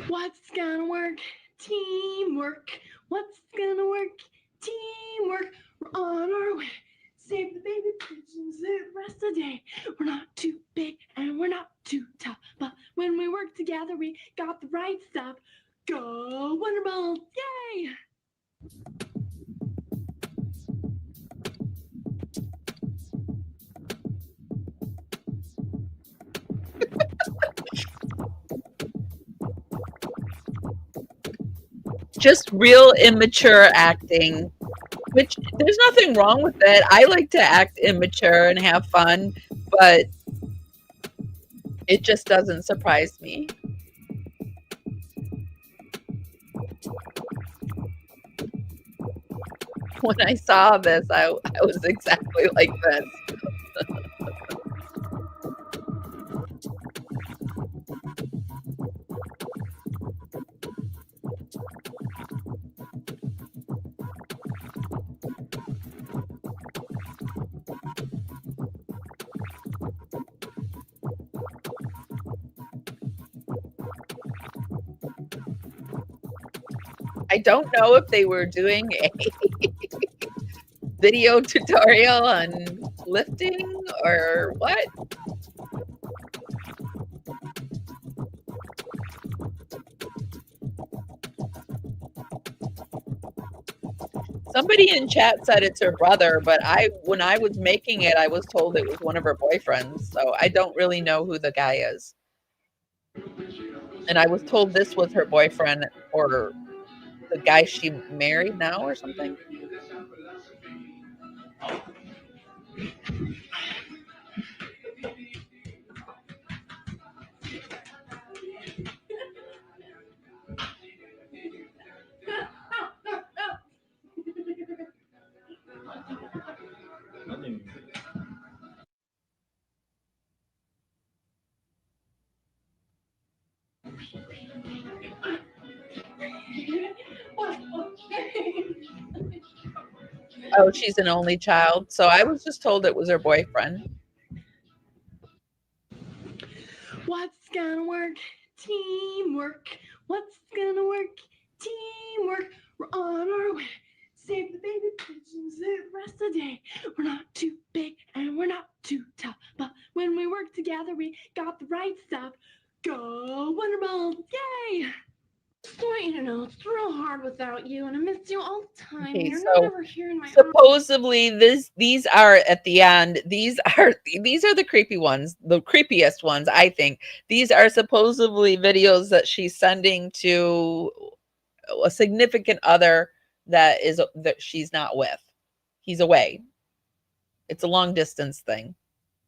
what's gonna work. Teamwork. What's gonna work? Teamwork. We're on our way. Save the baby pigeons the rest of the day. We're not too big and we're not too tough, but when we work together, we got the right stuff. Go Wonderbolt! Yay! Just real immature acting, which there's nothing wrong with it. I like to act immature and have fun, but it just doesn't surprise me. When I saw this, I was exactly like this. I don't know if they were doing a video tutorial on lifting or what. Somebody in chat said it's her brother, but when I was making it, I was told it was one of her boyfriends. So I don't really know who the guy is. And I was told this was her boyfriend or the guy she married now or something. Oh, she's an only child. So I was just told it was her boyfriend. What's gonna work? Teamwork. What's gonna work? Teamwork. We're on our way. Save the baby pigeons the rest of the day. We're not too big and we're not too tough, but when we work together, we got the right stuff. Go Wonderbolt! Yay! Just want you to know it's the real hard without you, and I miss you all the time. Okay, You're so not ever here in my arms. supposedly these are at the end. These are the creepy ones, the creepiest ones, I think. These are supposedly videos that she's sending to a significant other that she's not with. He's away. It's a long distance thing.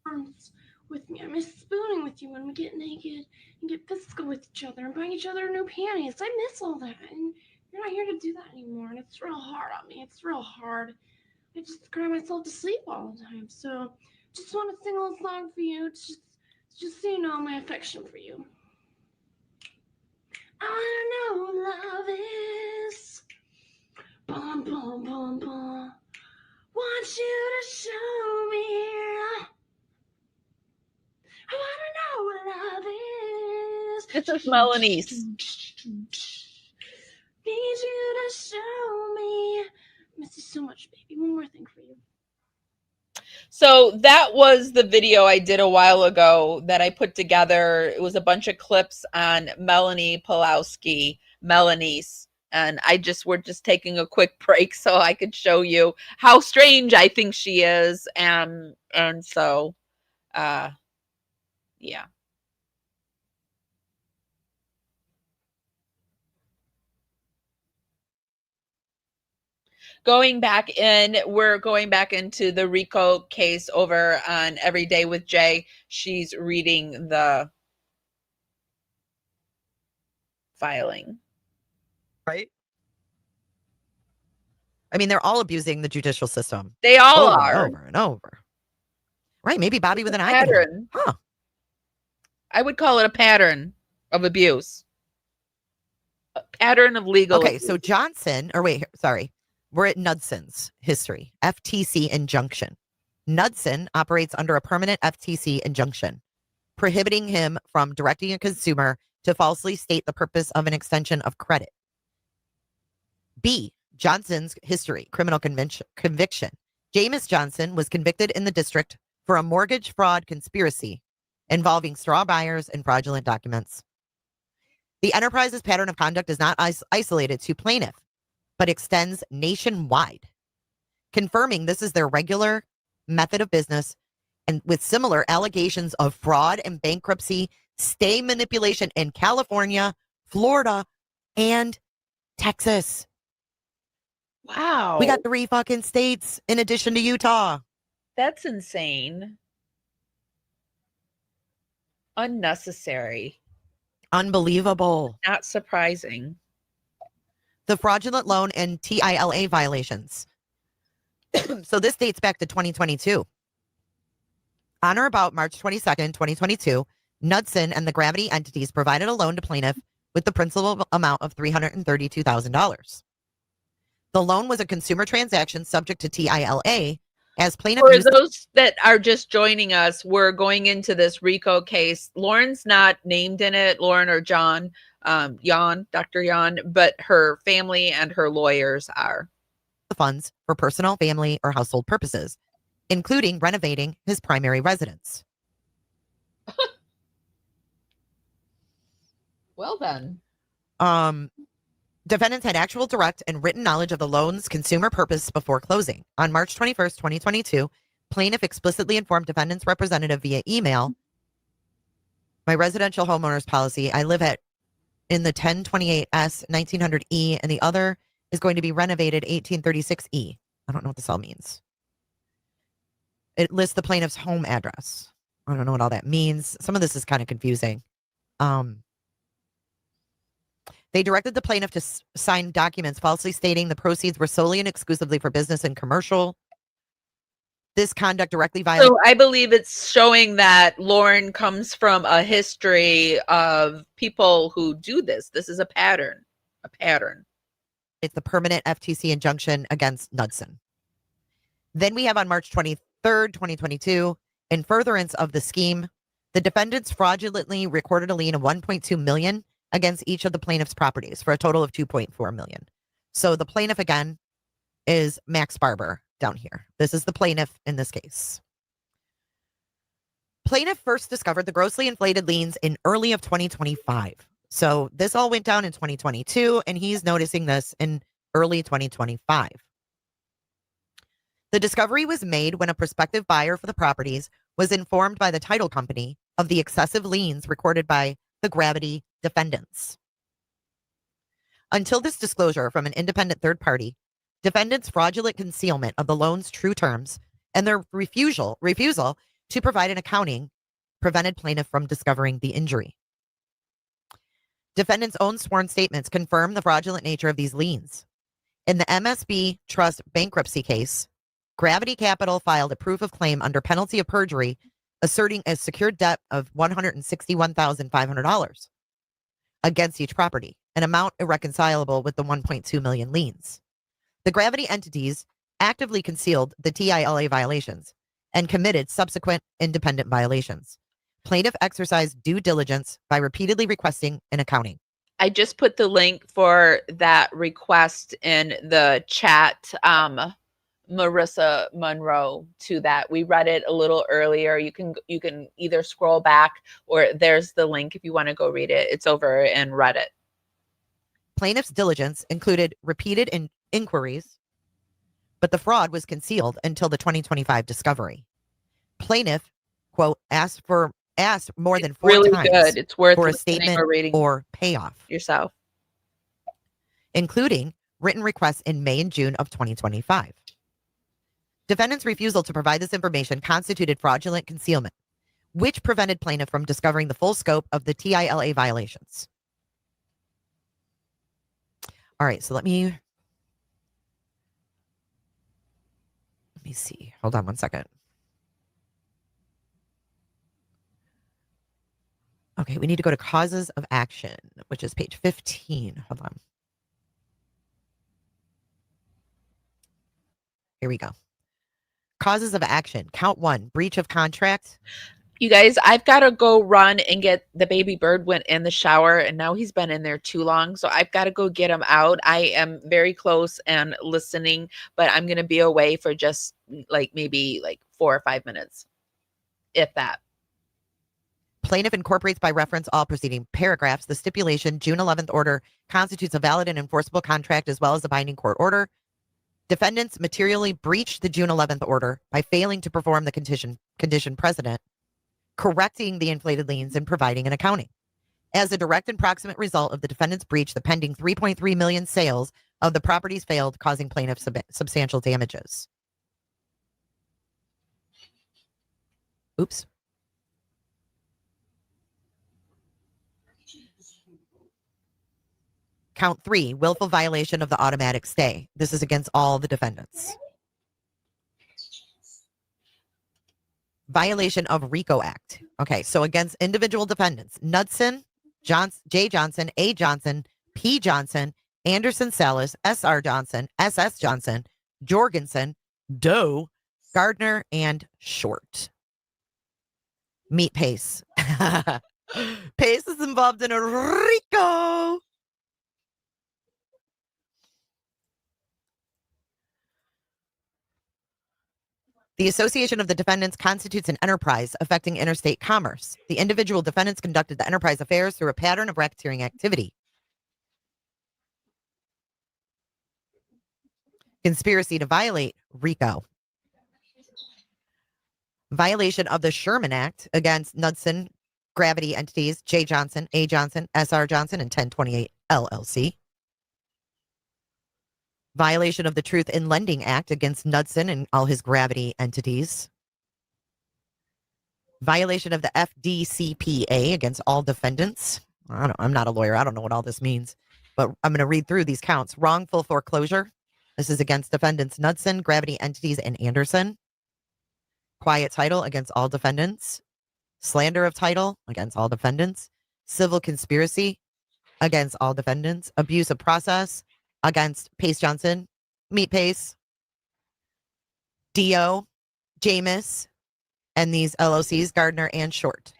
Arms with me. I miss spooning with you when we get naked and get physical with each other and buying each other new panties. I miss all that, and you're not here to do that anymore, and it's real hard on me. It's real hard. I just cry myself to sleep all the time. So just want to sing a little song for you, just so you know my affection for you. I know love is bum bum bum bum. Want you to show me. I wanna know what love is. This is Melanie's. Need you to show me. I miss you so much, baby. One more thing for you. So that was the video I did a while ago that I put together. It was a bunch of clips on Melanie Pulowski, Melanie's. And we're just taking a quick break so I could show you how strange I think she is. And so, yeah. We're going back into the RICO case over on Every Day with Jay. She's reading the filing. Right? I mean, they're all abusing the judicial system. They all over are. And over and over. Right? Maybe Bobby It's with a an eye. pattern. Huh. I would call it a pattern of abuse. A pattern of legal Okay, abuse. so Johnson, or wait, sorry. We're at Knudson's history. FTC injunction. Knudsen operates under a permanent FTC injunction, prohibiting him from directing a consumer to falsely state the purpose of an extension of credit. B. Johnson's history, criminal conviction. Jameis Johnson was convicted in the district for a mortgage fraud conspiracy involving straw buyers and fraudulent documents. The enterprise's pattern of conduct is not isolated to plaintiff, but extends nationwide, confirming this is their regular method of business, and with similar allegations of fraud and bankruptcy, stay manipulation in California, Florida, and Texas. Wow. We got 3 fucking states in addition to Utah. That's insane. Unnecessary. Unbelievable. Not surprising. The fraudulent loan and TILA violations. So this dates back to 2022. On or about March 22nd, 2022, Knudsen and the Gravity entities provided a loan to plaintiff with the principal amount of $332,000. The loan was a consumer transaction subject to TILA, as plaintiff For used those that are just joining us, we're going into this RICO case. Lauren's not named in it, Lauren or John, Dr. Jan, but her family and her lawyers are. the funds for personal, family, or household purposes, including renovating his primary residence. Well then. Defendants had actual direct and written knowledge of the loan's consumer purpose before closing. On March 21st, 2022, plaintiff explicitly informed defendant's representative via email, my residential homeowner's policy, I live in the 1028S 1900E, and the other is going to be renovated 1836E. I don't know what this all means. It lists the plaintiff's home address. I don't know what all that means. Some of this is kind of confusing. They directed the plaintiff to sign documents falsely stating the proceeds were solely and exclusively for business and commercial. This conduct directly violates. So I believe it's showing that Lauren comes from a history of people who do this. This is a pattern. A pattern. It's the permanent FTC injunction against Knudsen. Then we have on March 23rd, 2022, in furtherance of the scheme, the defendants fraudulently recorded a lien of $1.2 million against each of the plaintiff's properties for a total of $2.4 million. So the plaintiff again is Max Barber down here. This is the plaintiff in this case. Plaintiff first discovered the grossly inflated liens in early of 2025. So this all went down in 2022, and he's noticing this in early 2025. The discovery was made when a prospective buyer for the properties was informed by the title company of the excessive liens recorded by the Gravity defendants. Until this disclosure from an independent third party, defendants' fraudulent concealment of the loan's true terms and their refusal to provide an accounting prevented plaintiff from discovering the injury. Defendants' own sworn statements confirm the fraudulent nature of these liens. In the MSB Trust bankruptcy case, Gravity Capital filed a proof of claim under penalty of perjury, asserting a secured debt of $161,500 against each property, an amount irreconcilable with the 1.2 million liens. The Gravity entities actively concealed the TILA violations and committed subsequent independent violations. Plaintiff exercised due diligence by repeatedly requesting an accounting. I just put the link for that request in the chat, Marissa Monroe, to that. We read it a little earlier. You can either scroll back, or there's the link if you want to go read it. It's over in Reddit. Plaintiff's diligence included repeated inquiries, but the fraud was concealed until the 2025 discovery. Plaintiff, quote, asked more than four really times good. It's worth for a listening statement or reading or payoff, yourself, including written requests in May and June of 2025. Defendant's refusal to provide this information constituted fraudulent concealment, which prevented plaintiff from discovering the full scope of the TILA violations. All right, so let me see. Hold on one second. Okay, we need to go to causes of action, which is page 15. Hold on. Here we go. Causes of action. Count 1, breach of contract. You guys, I've got to go run and get the baby bird went in the shower, and now he's been in there too long. So I've got to go get him out. I am very close and listening, but I'm going to be away for just maybe 4 or 5 minutes, if that. Plaintiff incorporates by reference all preceding paragraphs. The stipulation June 11th order constitutes a valid and enforceable contract as well as a binding court order. Defendants materially breached the June 11th order by failing to perform the condition precedent, correcting the inflated liens and providing an accounting. As a direct and proximate result of the defendant's breach, the pending 3.3 million sales of the properties failed, causing plaintiff substantial damages. Oops. Count 3, willful violation of the automatic stay. This is against all the defendants. Violation of RICO Act. Okay, so against individual defendants, Knudsen, J. Johnson, A. Johnson, P. Johnson, Anderson Salas, S.R. Johnson, S.S. Johnson, Jorgensen, Doe, Gardner, and Short. Meet Pace. Pace is involved in a RICO. The association of the defendants constitutes an enterprise affecting interstate commerce. The individual defendants conducted the enterprise affairs through a pattern of racketeering activity. Conspiracy to violate RICO. Violation of the Sherman Act against Knudsen, Gravity entities, J. Johnson, A. Johnson, S.R. Johnson, and 1028 LLC. Violation of the Truth in Lending Act against Knudsen and all his Gravity entities. Violation of the FDCPA against all defendants. I'm not a lawyer. I don't know what all this means, but I'm going to read through these counts. Wrongful foreclosure. This is against defendants Knudsen, Gravity entities, and Anderson. Quiet title against all defendants. Slander of title against all defendants. Civil conspiracy against all defendants. Abuse of process against Pace Johnson, Meet Pace, Dio, Jameis, and these LLCs, Gardner and Short.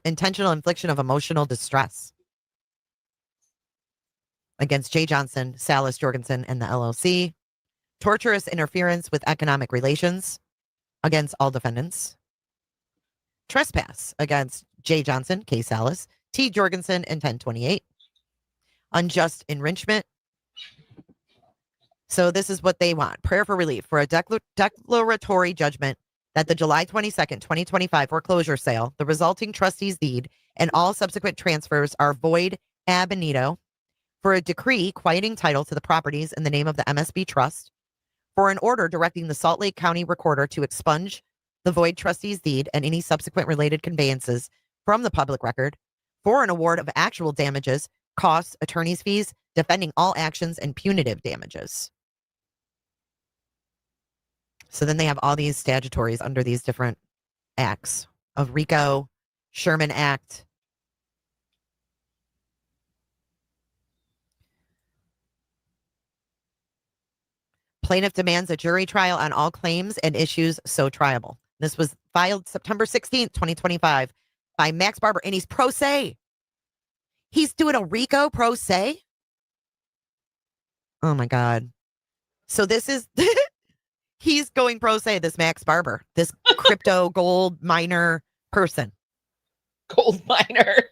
Intentional infliction of emotional distress against J. Johnson, Salas, Jorgensen, and the LLC. Torturous interference with economic relations against all defendants. Trespass against J. Johnson, K. Salas, T. Jorgensen, and 1028. Unjust enrichment. So this is what they want. Prayer for relief for a declaratory judgment that the July 22nd, 2025 foreclosure sale, the resulting trustee's deed, and all subsequent transfers are void ab initio, for a decree quieting title to the properties in the name of the MSB Trust, for an order directing the Salt Lake County Recorder to expunge the void trustee's deed and any subsequent related conveyances from the public record, for an award of actual damages, costs, attorney's fees, defending all actions, and punitive damages. So then they have all these statutories under these different acts of RICO, Sherman Act. Plaintiff demands a jury trial on all claims and issues so triable. This was filed September 16th, 2025 by Max Barber, and he's pro se. He's doing a RICO pro se. Oh my God. So this is, he's going pro se, this Max Barber, this crypto gold miner person. Gold miner.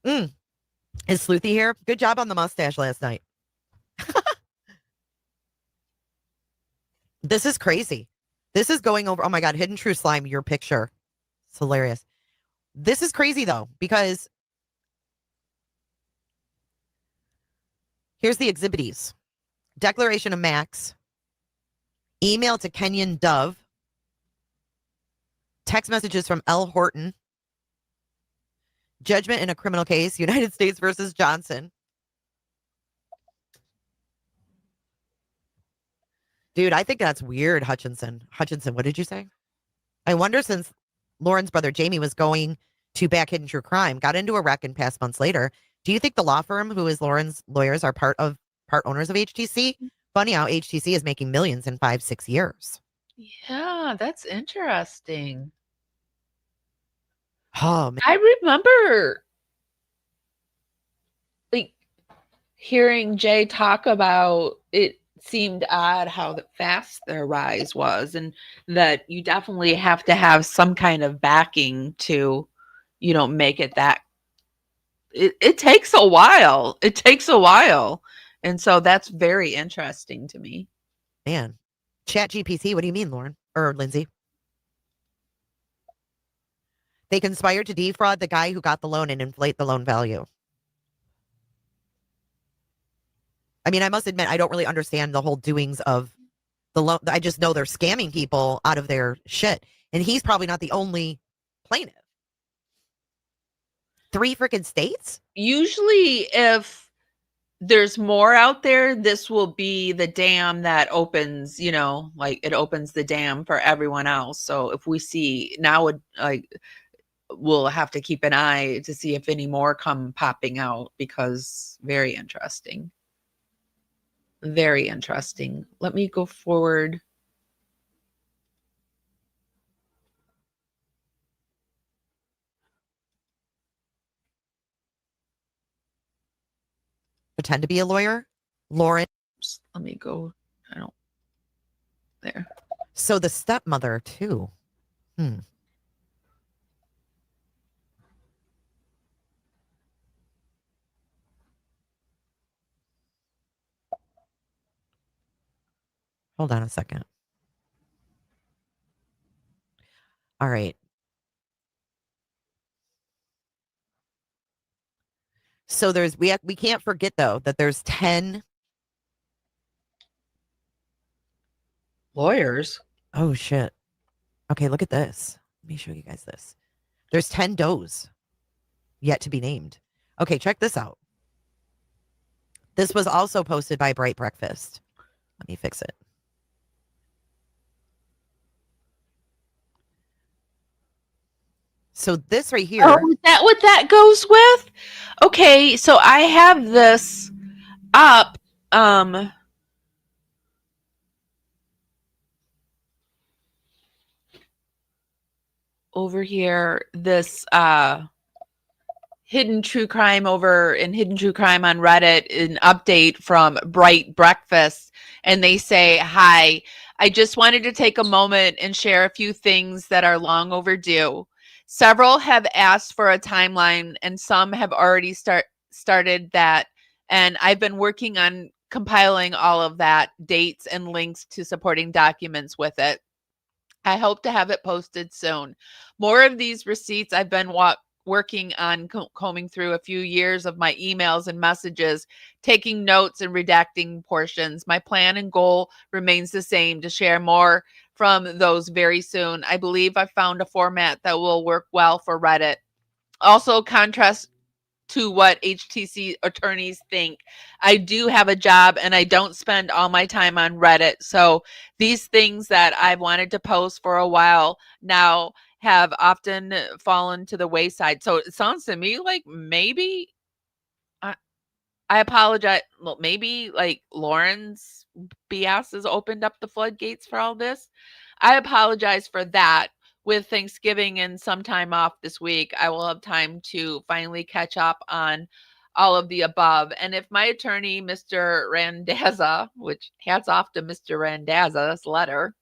Is Sleuthy here? Good job on the mustache last night. This is crazy. This is going over. Oh my God, Hidden True Slime, your picture. It's hilarious. This is crazy though, because here's the exhibitees. Declaration of Max. Email to Kenyon Dove. Text messages from L. Horton. Judgment in a criminal case, United States versus Johnson. Dude, I think that's weird, Hutchinson. Hutchinson, what did you say? I wonder, since Lauren's brother Jamie was going to back Hidden True Crime, got into a wreck and passed months later, do you think the law firm who is Lauren's lawyers are part owners of HTC? Funny how HTC is making millions in 5-6 years. Yeah, that's interesting. Oh, man. I remember like hearing Jay talk about it. Seemed odd how fast their rise was, and that you definitely have to have some kind of backing to, make it that. It takes a while. It takes a while, and so that's very interesting to me. Man, Chat GPT. What do you mean, Lauren or Lindsay? They conspired to defraud the guy who got the loan and inflate the loan value. I mean, I must admit, I don't really understand the whole doings of the loan. I just know they're scamming people out of their shit. And he's probably not the only plaintiff. 3 freaking states? Usually, if there's more out there, this will be the dam that opens, like it opens the dam for everyone else. So if we see now, we'll have to keep an eye to see if any more come popping out, because very interesting. Very interesting. Let me go forward. Pretend to be a lawyer? Lauren? Let me go. There. So the stepmother, too. Hold on a second. All right. So we can't forget though that there's 10 lawyers. Oh shit. Okay, look at this. Let me show you guys this. There's 10 does yet to be named. Okay, check this out. This was also posted by Bright Breakfast. Let me fix it. So this right here. Oh, is that what that goes with? Okay, so I have this up. Over here, this Hidden True Crime over in Hidden True Crime on Reddit, an update from Bright Breakfast, and they say, "Hi, I just wanted to take a moment and share a few things that are long overdue. Several have asked for a timeline, and some have already started that. And I've been working on compiling all of that, dates and links to supporting documents with it. I hope to have it posted soon. More of these receipts I've been working on combing through a few years of my emails and messages, taking notes and redacting portions. My plan and goal remains the same, to share more from those very soon. I believe I found a format that will work well for Reddit. Also, contrast to what HTC attorneys think. I do have a job and I don't spend all my time on Reddit. So these things that I've wanted to post for a while now have often fallen to the wayside. So it sounds to me like maybe I apologize. Well, maybe like Lauren's BS has opened up the floodgates for all this. I apologize for that. With Thanksgiving and some time off this week, I will have time to finally catch up on all of the above. And if my attorney, Mr. Randazza, which hats off to Mr. Randazza's letter,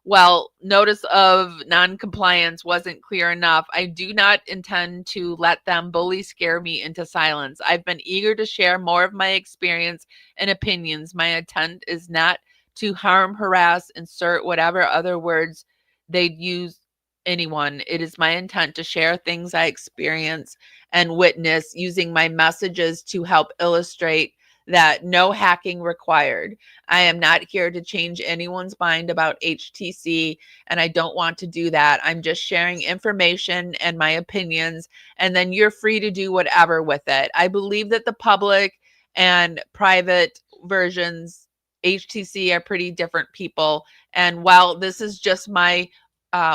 well, notice of non-compliance wasn't clear enough, I do not intend to let them bully scare me into silence. I've been eager to share more of my experience and opinions. My intent is not to harm, harass, insert whatever other words they'd use anyone. It is my intent to share things I experience and witness, using my messages to help illustrate that no hacking required. I am not here to change anyone's mind about HTC, and I don't want to do that. I'm just sharing information and my opinions, and then you're free to do whatever with it. I believe that the public and private versions, HTC, are pretty different people. And while this is just my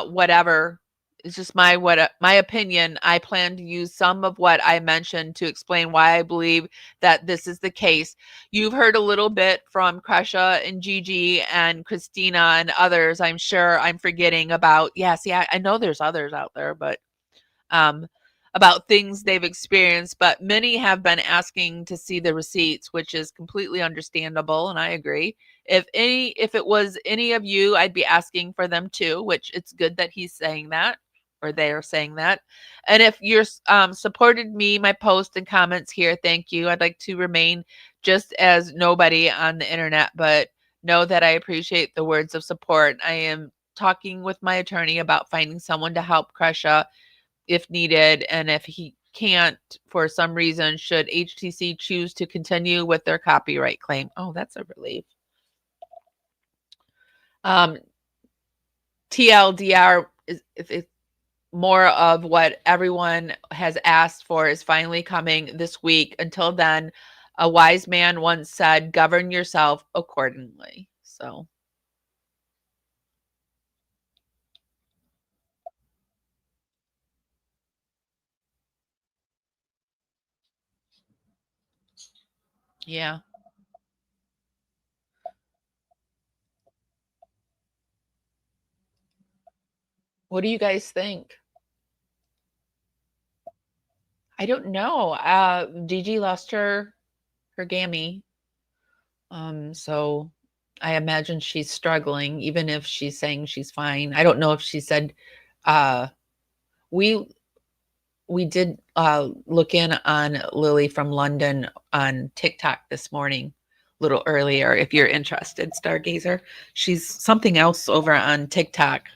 whatever, it's just my opinion, I plan to use some of what I mentioned to explain why I believe that this is the case. You've heard a little bit from Kresha and Gigi and Christina and others. I'm sure I'm forgetting about. Yes, yeah, I know there's others out there, but about things they've experienced. But many have been asking to see the receipts, which is completely understandable, and I agree. If it was any of you, I'd be asking for them too, which it's good that he's saying that, or they are saying that. And if you're supported me, my posts and comments here, thank you. I'd like to remain just as nobody on the internet, but know that I appreciate the words of support. I am talking with my attorney about finding someone to help Kresha if needed, and if he can't for some reason, should HTC choose to continue with their copyright claim. Oh, that's a relief. TLDR is more of what everyone has asked for is finally coming this week. Until then, a wise man once said, govern yourself accordingly. So yeah. What do you guys think? I don't know. Gigi lost her gammy. So I imagine she's struggling, even if she's saying she's fine. I don't know if she said we did look in on Lily from London on TikTok this morning, a little earlier, if you're interested, Stargazer. She's something else over on TikTok.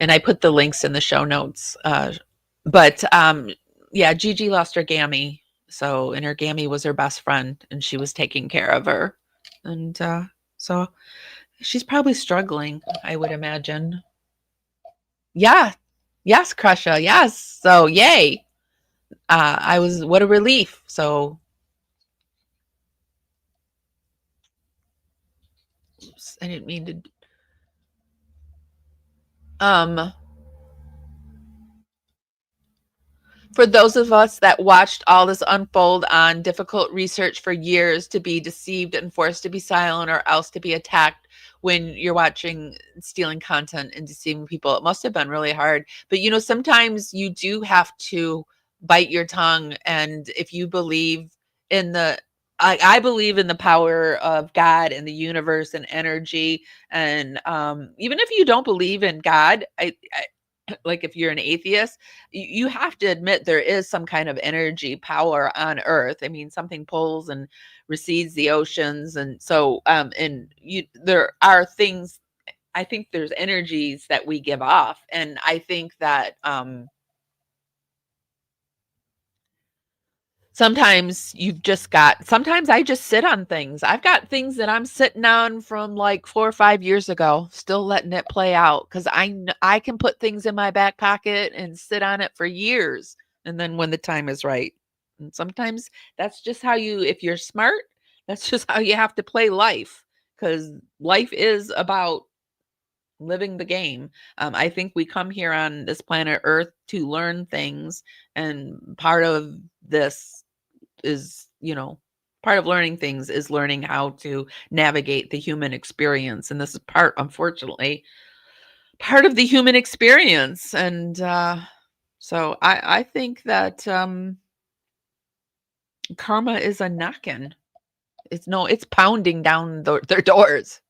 And I put the links in the show notes. But yeah, Gigi lost her gammy. So, and her gammy was her best friend, and she was taking care of her. And so she's probably struggling, I would imagine. Yeah. Yes, Kresha. Yes. So yay. What a relief. So oops, I didn't mean to. For those of us that watched all this unfold on difficult research for years, to be deceived and forced to be silent or else to be attacked when you're watching stealing content and deceiving people, it must have been really hard. But you know, sometimes you do have to bite your tongue, and if you believe in the I believe in the power of God and the universe and energy. And even if you don't believe in God, I like if you're an atheist, you have to admit there is some kind of energy power on Earth. I mean, something pulls and recedes the oceans, and so there are things. I think there's energies that we give off, and I think that sometimes sometimes I just sit on things. I've got things that I'm sitting on from like 4 or 5 years ago, still letting it play out, because I can put things in my back pocket and sit on it for years, and then when the time is right. And sometimes that's just how if you're smart, that's just how you have to play life, because life is about living the game. I think we come here on this planet Earth to learn things, and part of this is, part of learning things is learning how to navigate the human experience. And this is unfortunately, part of the human experience. And so I think that karma is a knocking. It's pounding down their doors.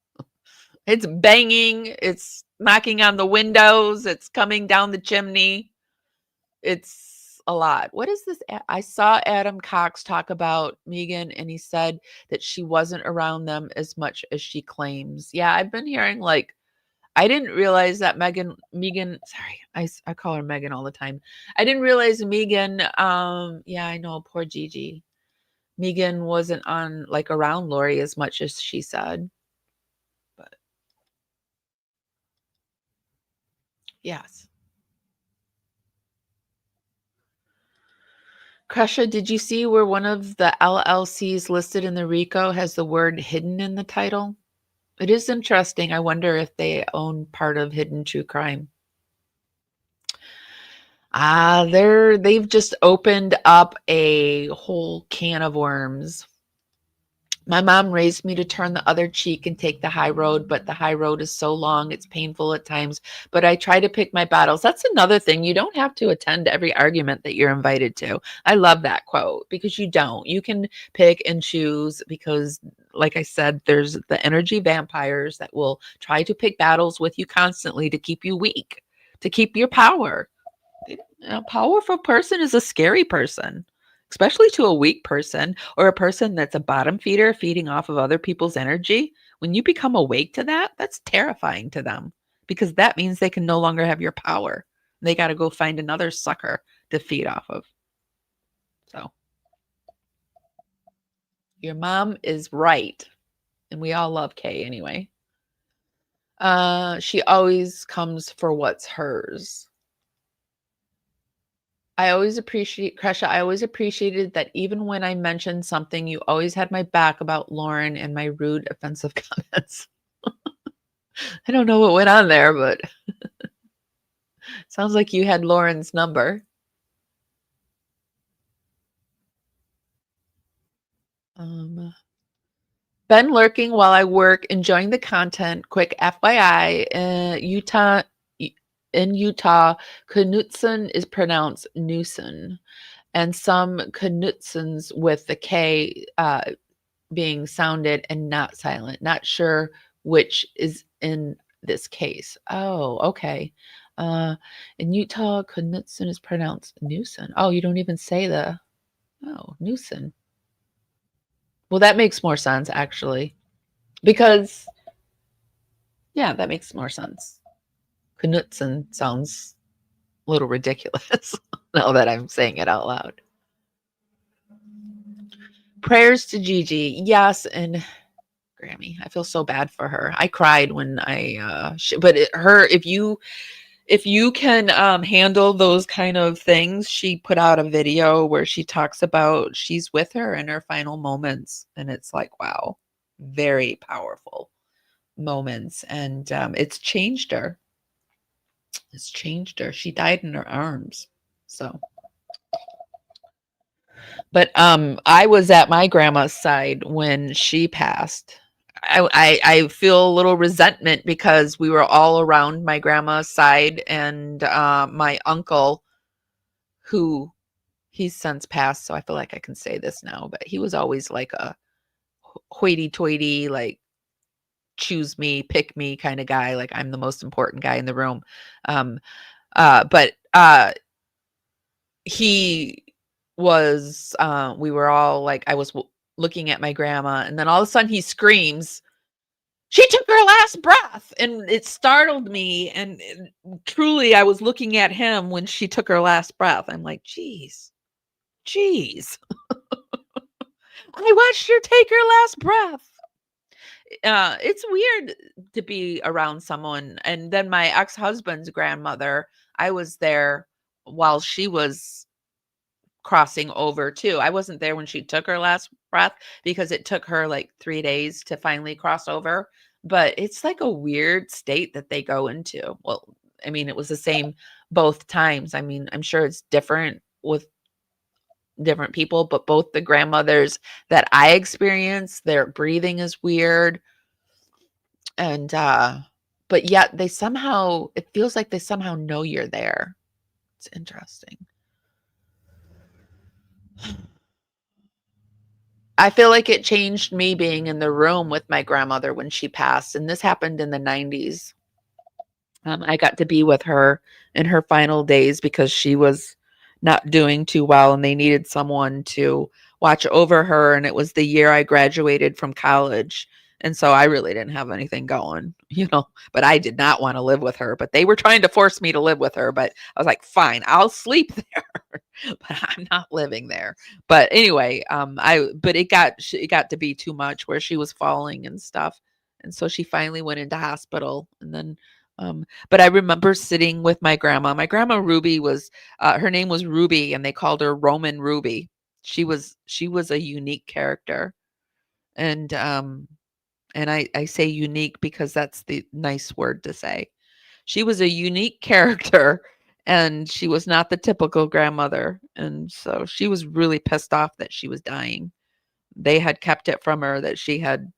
It's banging. It's knocking on the windows. It's coming down the chimney. It's a lot. What is this? I saw Adam Cox talk about Megan, and he said that she wasn't around them as much as she claims. Yeah, I've been hearing I didn't realize that Megan, sorry, I call her Megan all the time. I didn't realize Megan, yeah, I know, poor Gigi. Megan wasn't around Lori as much as she said. But yes. Kresha, did you see where one of the LLCs listed in the RICO has the word hidden in the title? It is interesting. I wonder if they own part of Hidden True Crime. They've just opened up a whole can of worms. My mom raised me to turn the other cheek and take the high road, but the high road is so long, it's painful at times, but I try to pick my battles. That's another thing. You don't have to attend every argument that you're invited to. I love that quote, because you don't. You can pick and choose, because like I said, there's the energy vampires that will try to pick battles with you constantly to keep you weak, to keep your power. A powerful person is a scary person, especially to a weak person or a person that's a bottom feeder feeding off of other people's energy. When you become awake to that, that's terrifying to them, because that means they can no longer have your power. They got to go find another sucker to feed off of. So your mom is right. And we all love Kay anyway. She always comes for what's hers. I always appreciate, Kresha, I always appreciated that even when I mentioned something, you always had my back about Lauren and my rude, offensive comments. I don't know what went on there, but sounds like you had Lauren's number. Been lurking while I work, enjoying the content. Quick FYI, in Utah, Knutson is pronounced Newson, and some Knutsons with the K being sounded and not silent. Not sure which is in this case. Oh, okay. In Utah, Knutson is pronounced Newson. Oh, you don't even say Newson. Well, that makes more sense, actually, because, yeah, that makes more sense. Knutson sounds a little ridiculous now that I'm saying it out loud. Prayers to Gigi. Yes, and Grammy. I feel so bad for her. I cried when if you can handle those kind of things, she put out a video where she talks about she's with her in her final moments, and it's like, wow, very powerful moments, and it's changed her. It's changed her. She died in her arms. So, but I was at my grandma's side when she passed. I feel a little resentment because we were all around my grandma's side, and my uncle, who he's since passed, so I feel like I can say this now, but he was always like a hoity-toity, like choose me, pick me kind of guy. Like I'm the most important guy in the room. But he was, we were all like, I was looking at my grandma, and then all of a sudden he screams, "She took her last breath." And it startled me. And truly, I was looking at him when she took her last breath. I'm like, geez. I watched her take her last breath. It's weird to be around someone. And then my ex-husband's grandmother, I was there while she was crossing over too. I wasn't there when she took her last breath because it took her like 3 days to finally cross over. But it's like a weird state that they go into. Well, I mean, it was the same both times. I mean, I'm sure it's different with different people, but both the grandmothers that I experienced, their breathing is weird. And but yet they somehow, it feels like they somehow know you're there. It's interesting. I feel like it changed me being in the room with my grandmother when she passed, and this happened in the 90s. I got to be with her in her final days because she was not doing too well and they needed someone to watch over her. And it was the year I graduated from college. And so I really didn't have anything going, but I did not want to live with her, but they were trying to force me to live with her. But I was like, fine, I'll sleep there, but I'm not living there. But anyway, but it got to be too much where she was falling and stuff. And so she finally went into hospital. And then but I remember sitting with my grandma. My grandma Ruby was, her name was Ruby, and they called her Roman Ruby. She was a unique character, and I say unique because that's the nice word to say. She was a unique character, and she was not the typical grandmother, and so she was really pissed off that she was dying. They had kept it from her that she had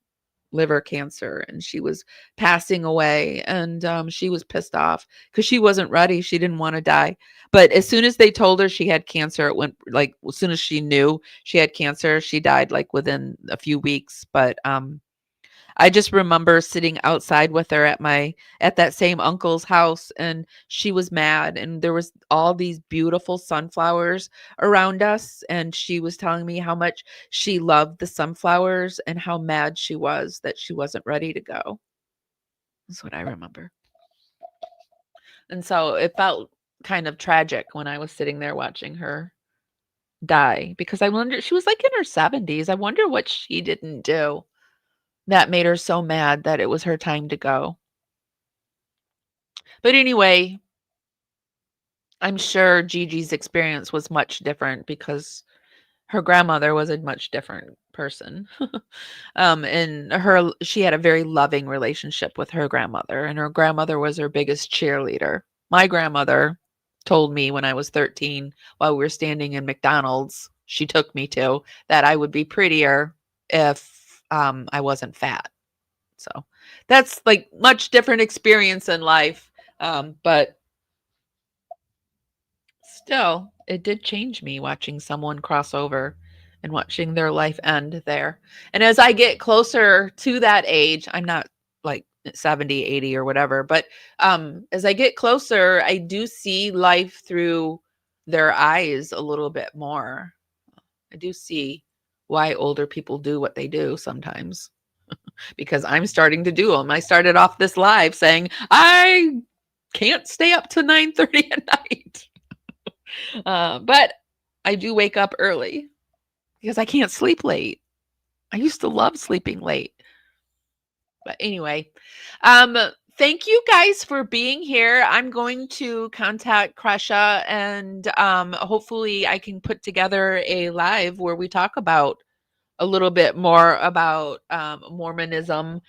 liver cancer and she was passing away, and she was pissed off because she wasn't ready. She didn't want to die. But as soon as they told her she had cancer, it went like, as soon as she knew she had cancer, she died like within a few weeks. But I just remember sitting outside with her at that same uncle's house, and she was mad, and there was all these beautiful sunflowers around us, and she was telling me how much she loved the sunflowers and how mad she was that she wasn't ready to go. That's what I remember. And so it felt kind of tragic when I was sitting there watching her die, because I wonder, she was like in her 70s. I wonder what she didn't do that made her so mad that it was her time to go. But anyway, I'm sure Gigi's experience was much different because her grandmother was a much different person. And she had a very loving relationship with her grandmother, and her grandmother was her biggest cheerleader. My grandmother told me when I was 13, while we were standing in McDonald's, she took me to, that I would be prettier if I wasn't fat. So that's like much different experience in life. But still, it did change me watching someone cross over and watching their life end there. And as I get closer to that age, I'm not like 70, 80 or whatever, but as I get closer, I do see life through their eyes a little bit more. I do see why older people do what they do sometimes. Because I'm starting to do them. I started off this live saying, I can't stay up to 9:30 at night. But I do wake up early because I can't sleep late. I used to love sleeping late. But anyway, thank you guys for being here. I'm going to contact Kresha, and hopefully I can put together a live where we talk about a little bit more about Mormonism,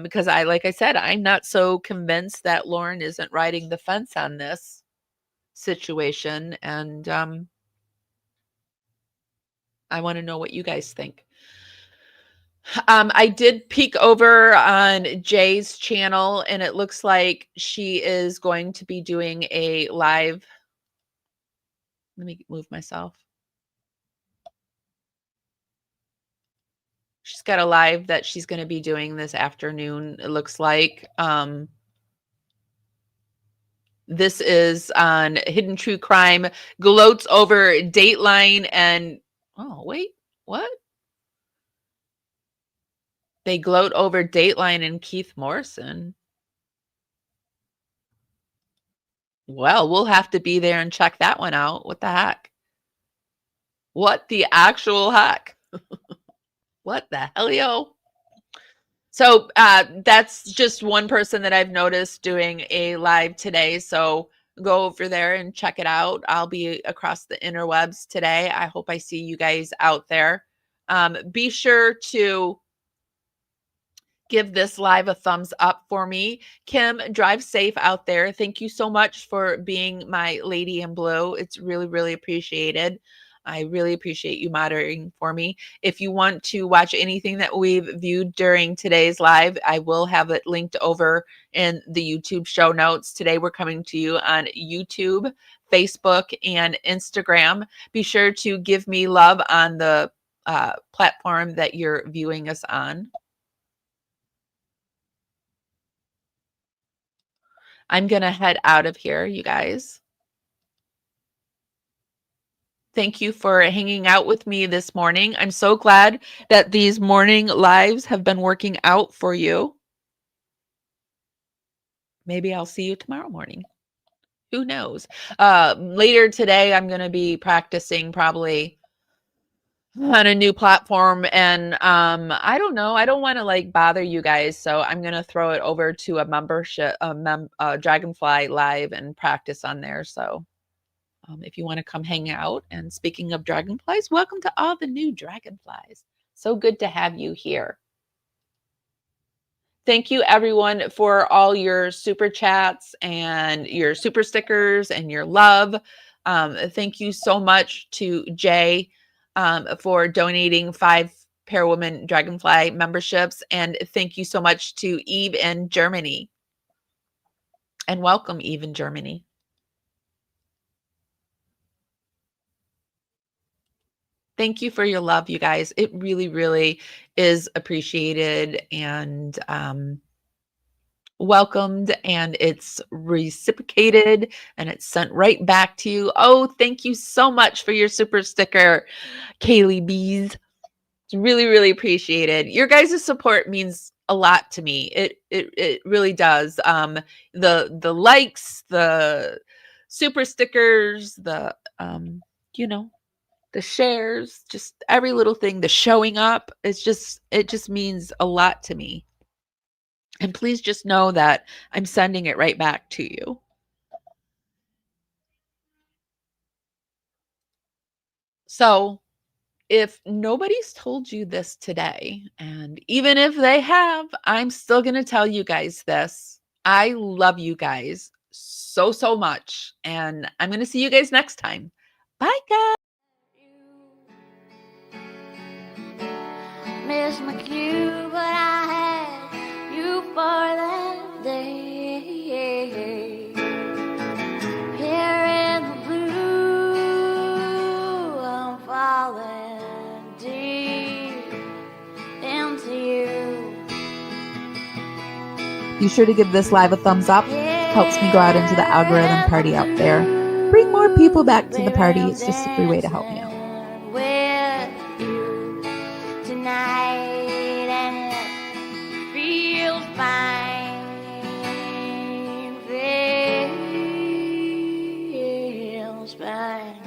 because like I said, I'm not so convinced that Lauren isn't riding the fence on this situation, and I want to know what you guys think. I did peek over on Jay's channel, and it looks like she is going to be doing a live. Let me move myself. She's got a live that she's going to be doing this afternoon, it looks like. This is on Hidden True Crime, gloats over Dateline and, oh, wait, what? They gloat over Dateline and Keith Morrison. Well, we'll have to be there and check that one out. What the heck? What the actual heck? What the hellio? So that's just one person that I've noticed doing a live today. So go over there and check it out. I'll be across the interwebs today. I hope I see you guys out there. Be sure to give this live a thumbs up for me. Kim, drive safe out there. Thank you so much for being my lady in blue. It's really, really appreciated. I really appreciate you moderating for me. If you want to watch anything that we've viewed during today's live, I will have it linked over in the YouTube show notes. Today, we're coming to you on YouTube, Facebook, and Instagram. Be sure to give me love on the platform that you're viewing us on. I'm going to head out of here, you guys. Thank you for hanging out with me this morning. I'm so glad that these morning lives have been working out for you. Maybe I'll see you tomorrow morning. Who knows? Later today, I'm going to be practicing probably on a new platform. And I don't know. I don't want to like bother you guys. So I'm going to throw it over to a membership, Dragonfly Live, and practice on there. So if you want to come hang out. And speaking of dragonflies, welcome to all the new dragonflies. So good to have you here. Thank you, everyone, for all your super chats and your super stickers and your love. Thank you so much to Jay for donating 5 Parawoman Dragonfly memberships. And thank you so much to Eve in Germany. And welcome, Eve in Germany. Thank you for your love, you guys. It really, really is appreciated and welcomed, and it's reciprocated, and it's sent right back to you. Oh, thank you so much for your super sticker, Kaylee Bees. It's really, really appreciated. Your guys' support means a lot to me. It really does. The likes, the super stickers, the the shares, just every little thing, the showing up, it just means a lot to me. And please just know that I'm sending it right back to you. So if nobody's told you this today, and even if they have, I'm still going to tell you guys this. I love you guys so, so much. And I'm going to see you guys next time. Bye, guys. Miss my cue, but I had you for that day. Here in the blue, I'm falling deep into you. Be sure to give this live a thumbs up. Helps me go out into the algorithm party out there. Bring more people back to the party. It's just a free way to help me out. Tonight, and it feels fine, feels fine.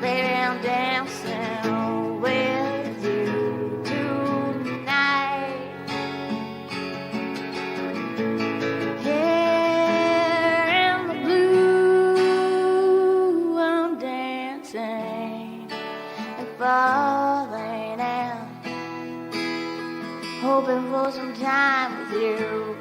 Baby, I'm dancing with you tonight. Here in the blue, I'm dancing and falling out, hoping for some time with you.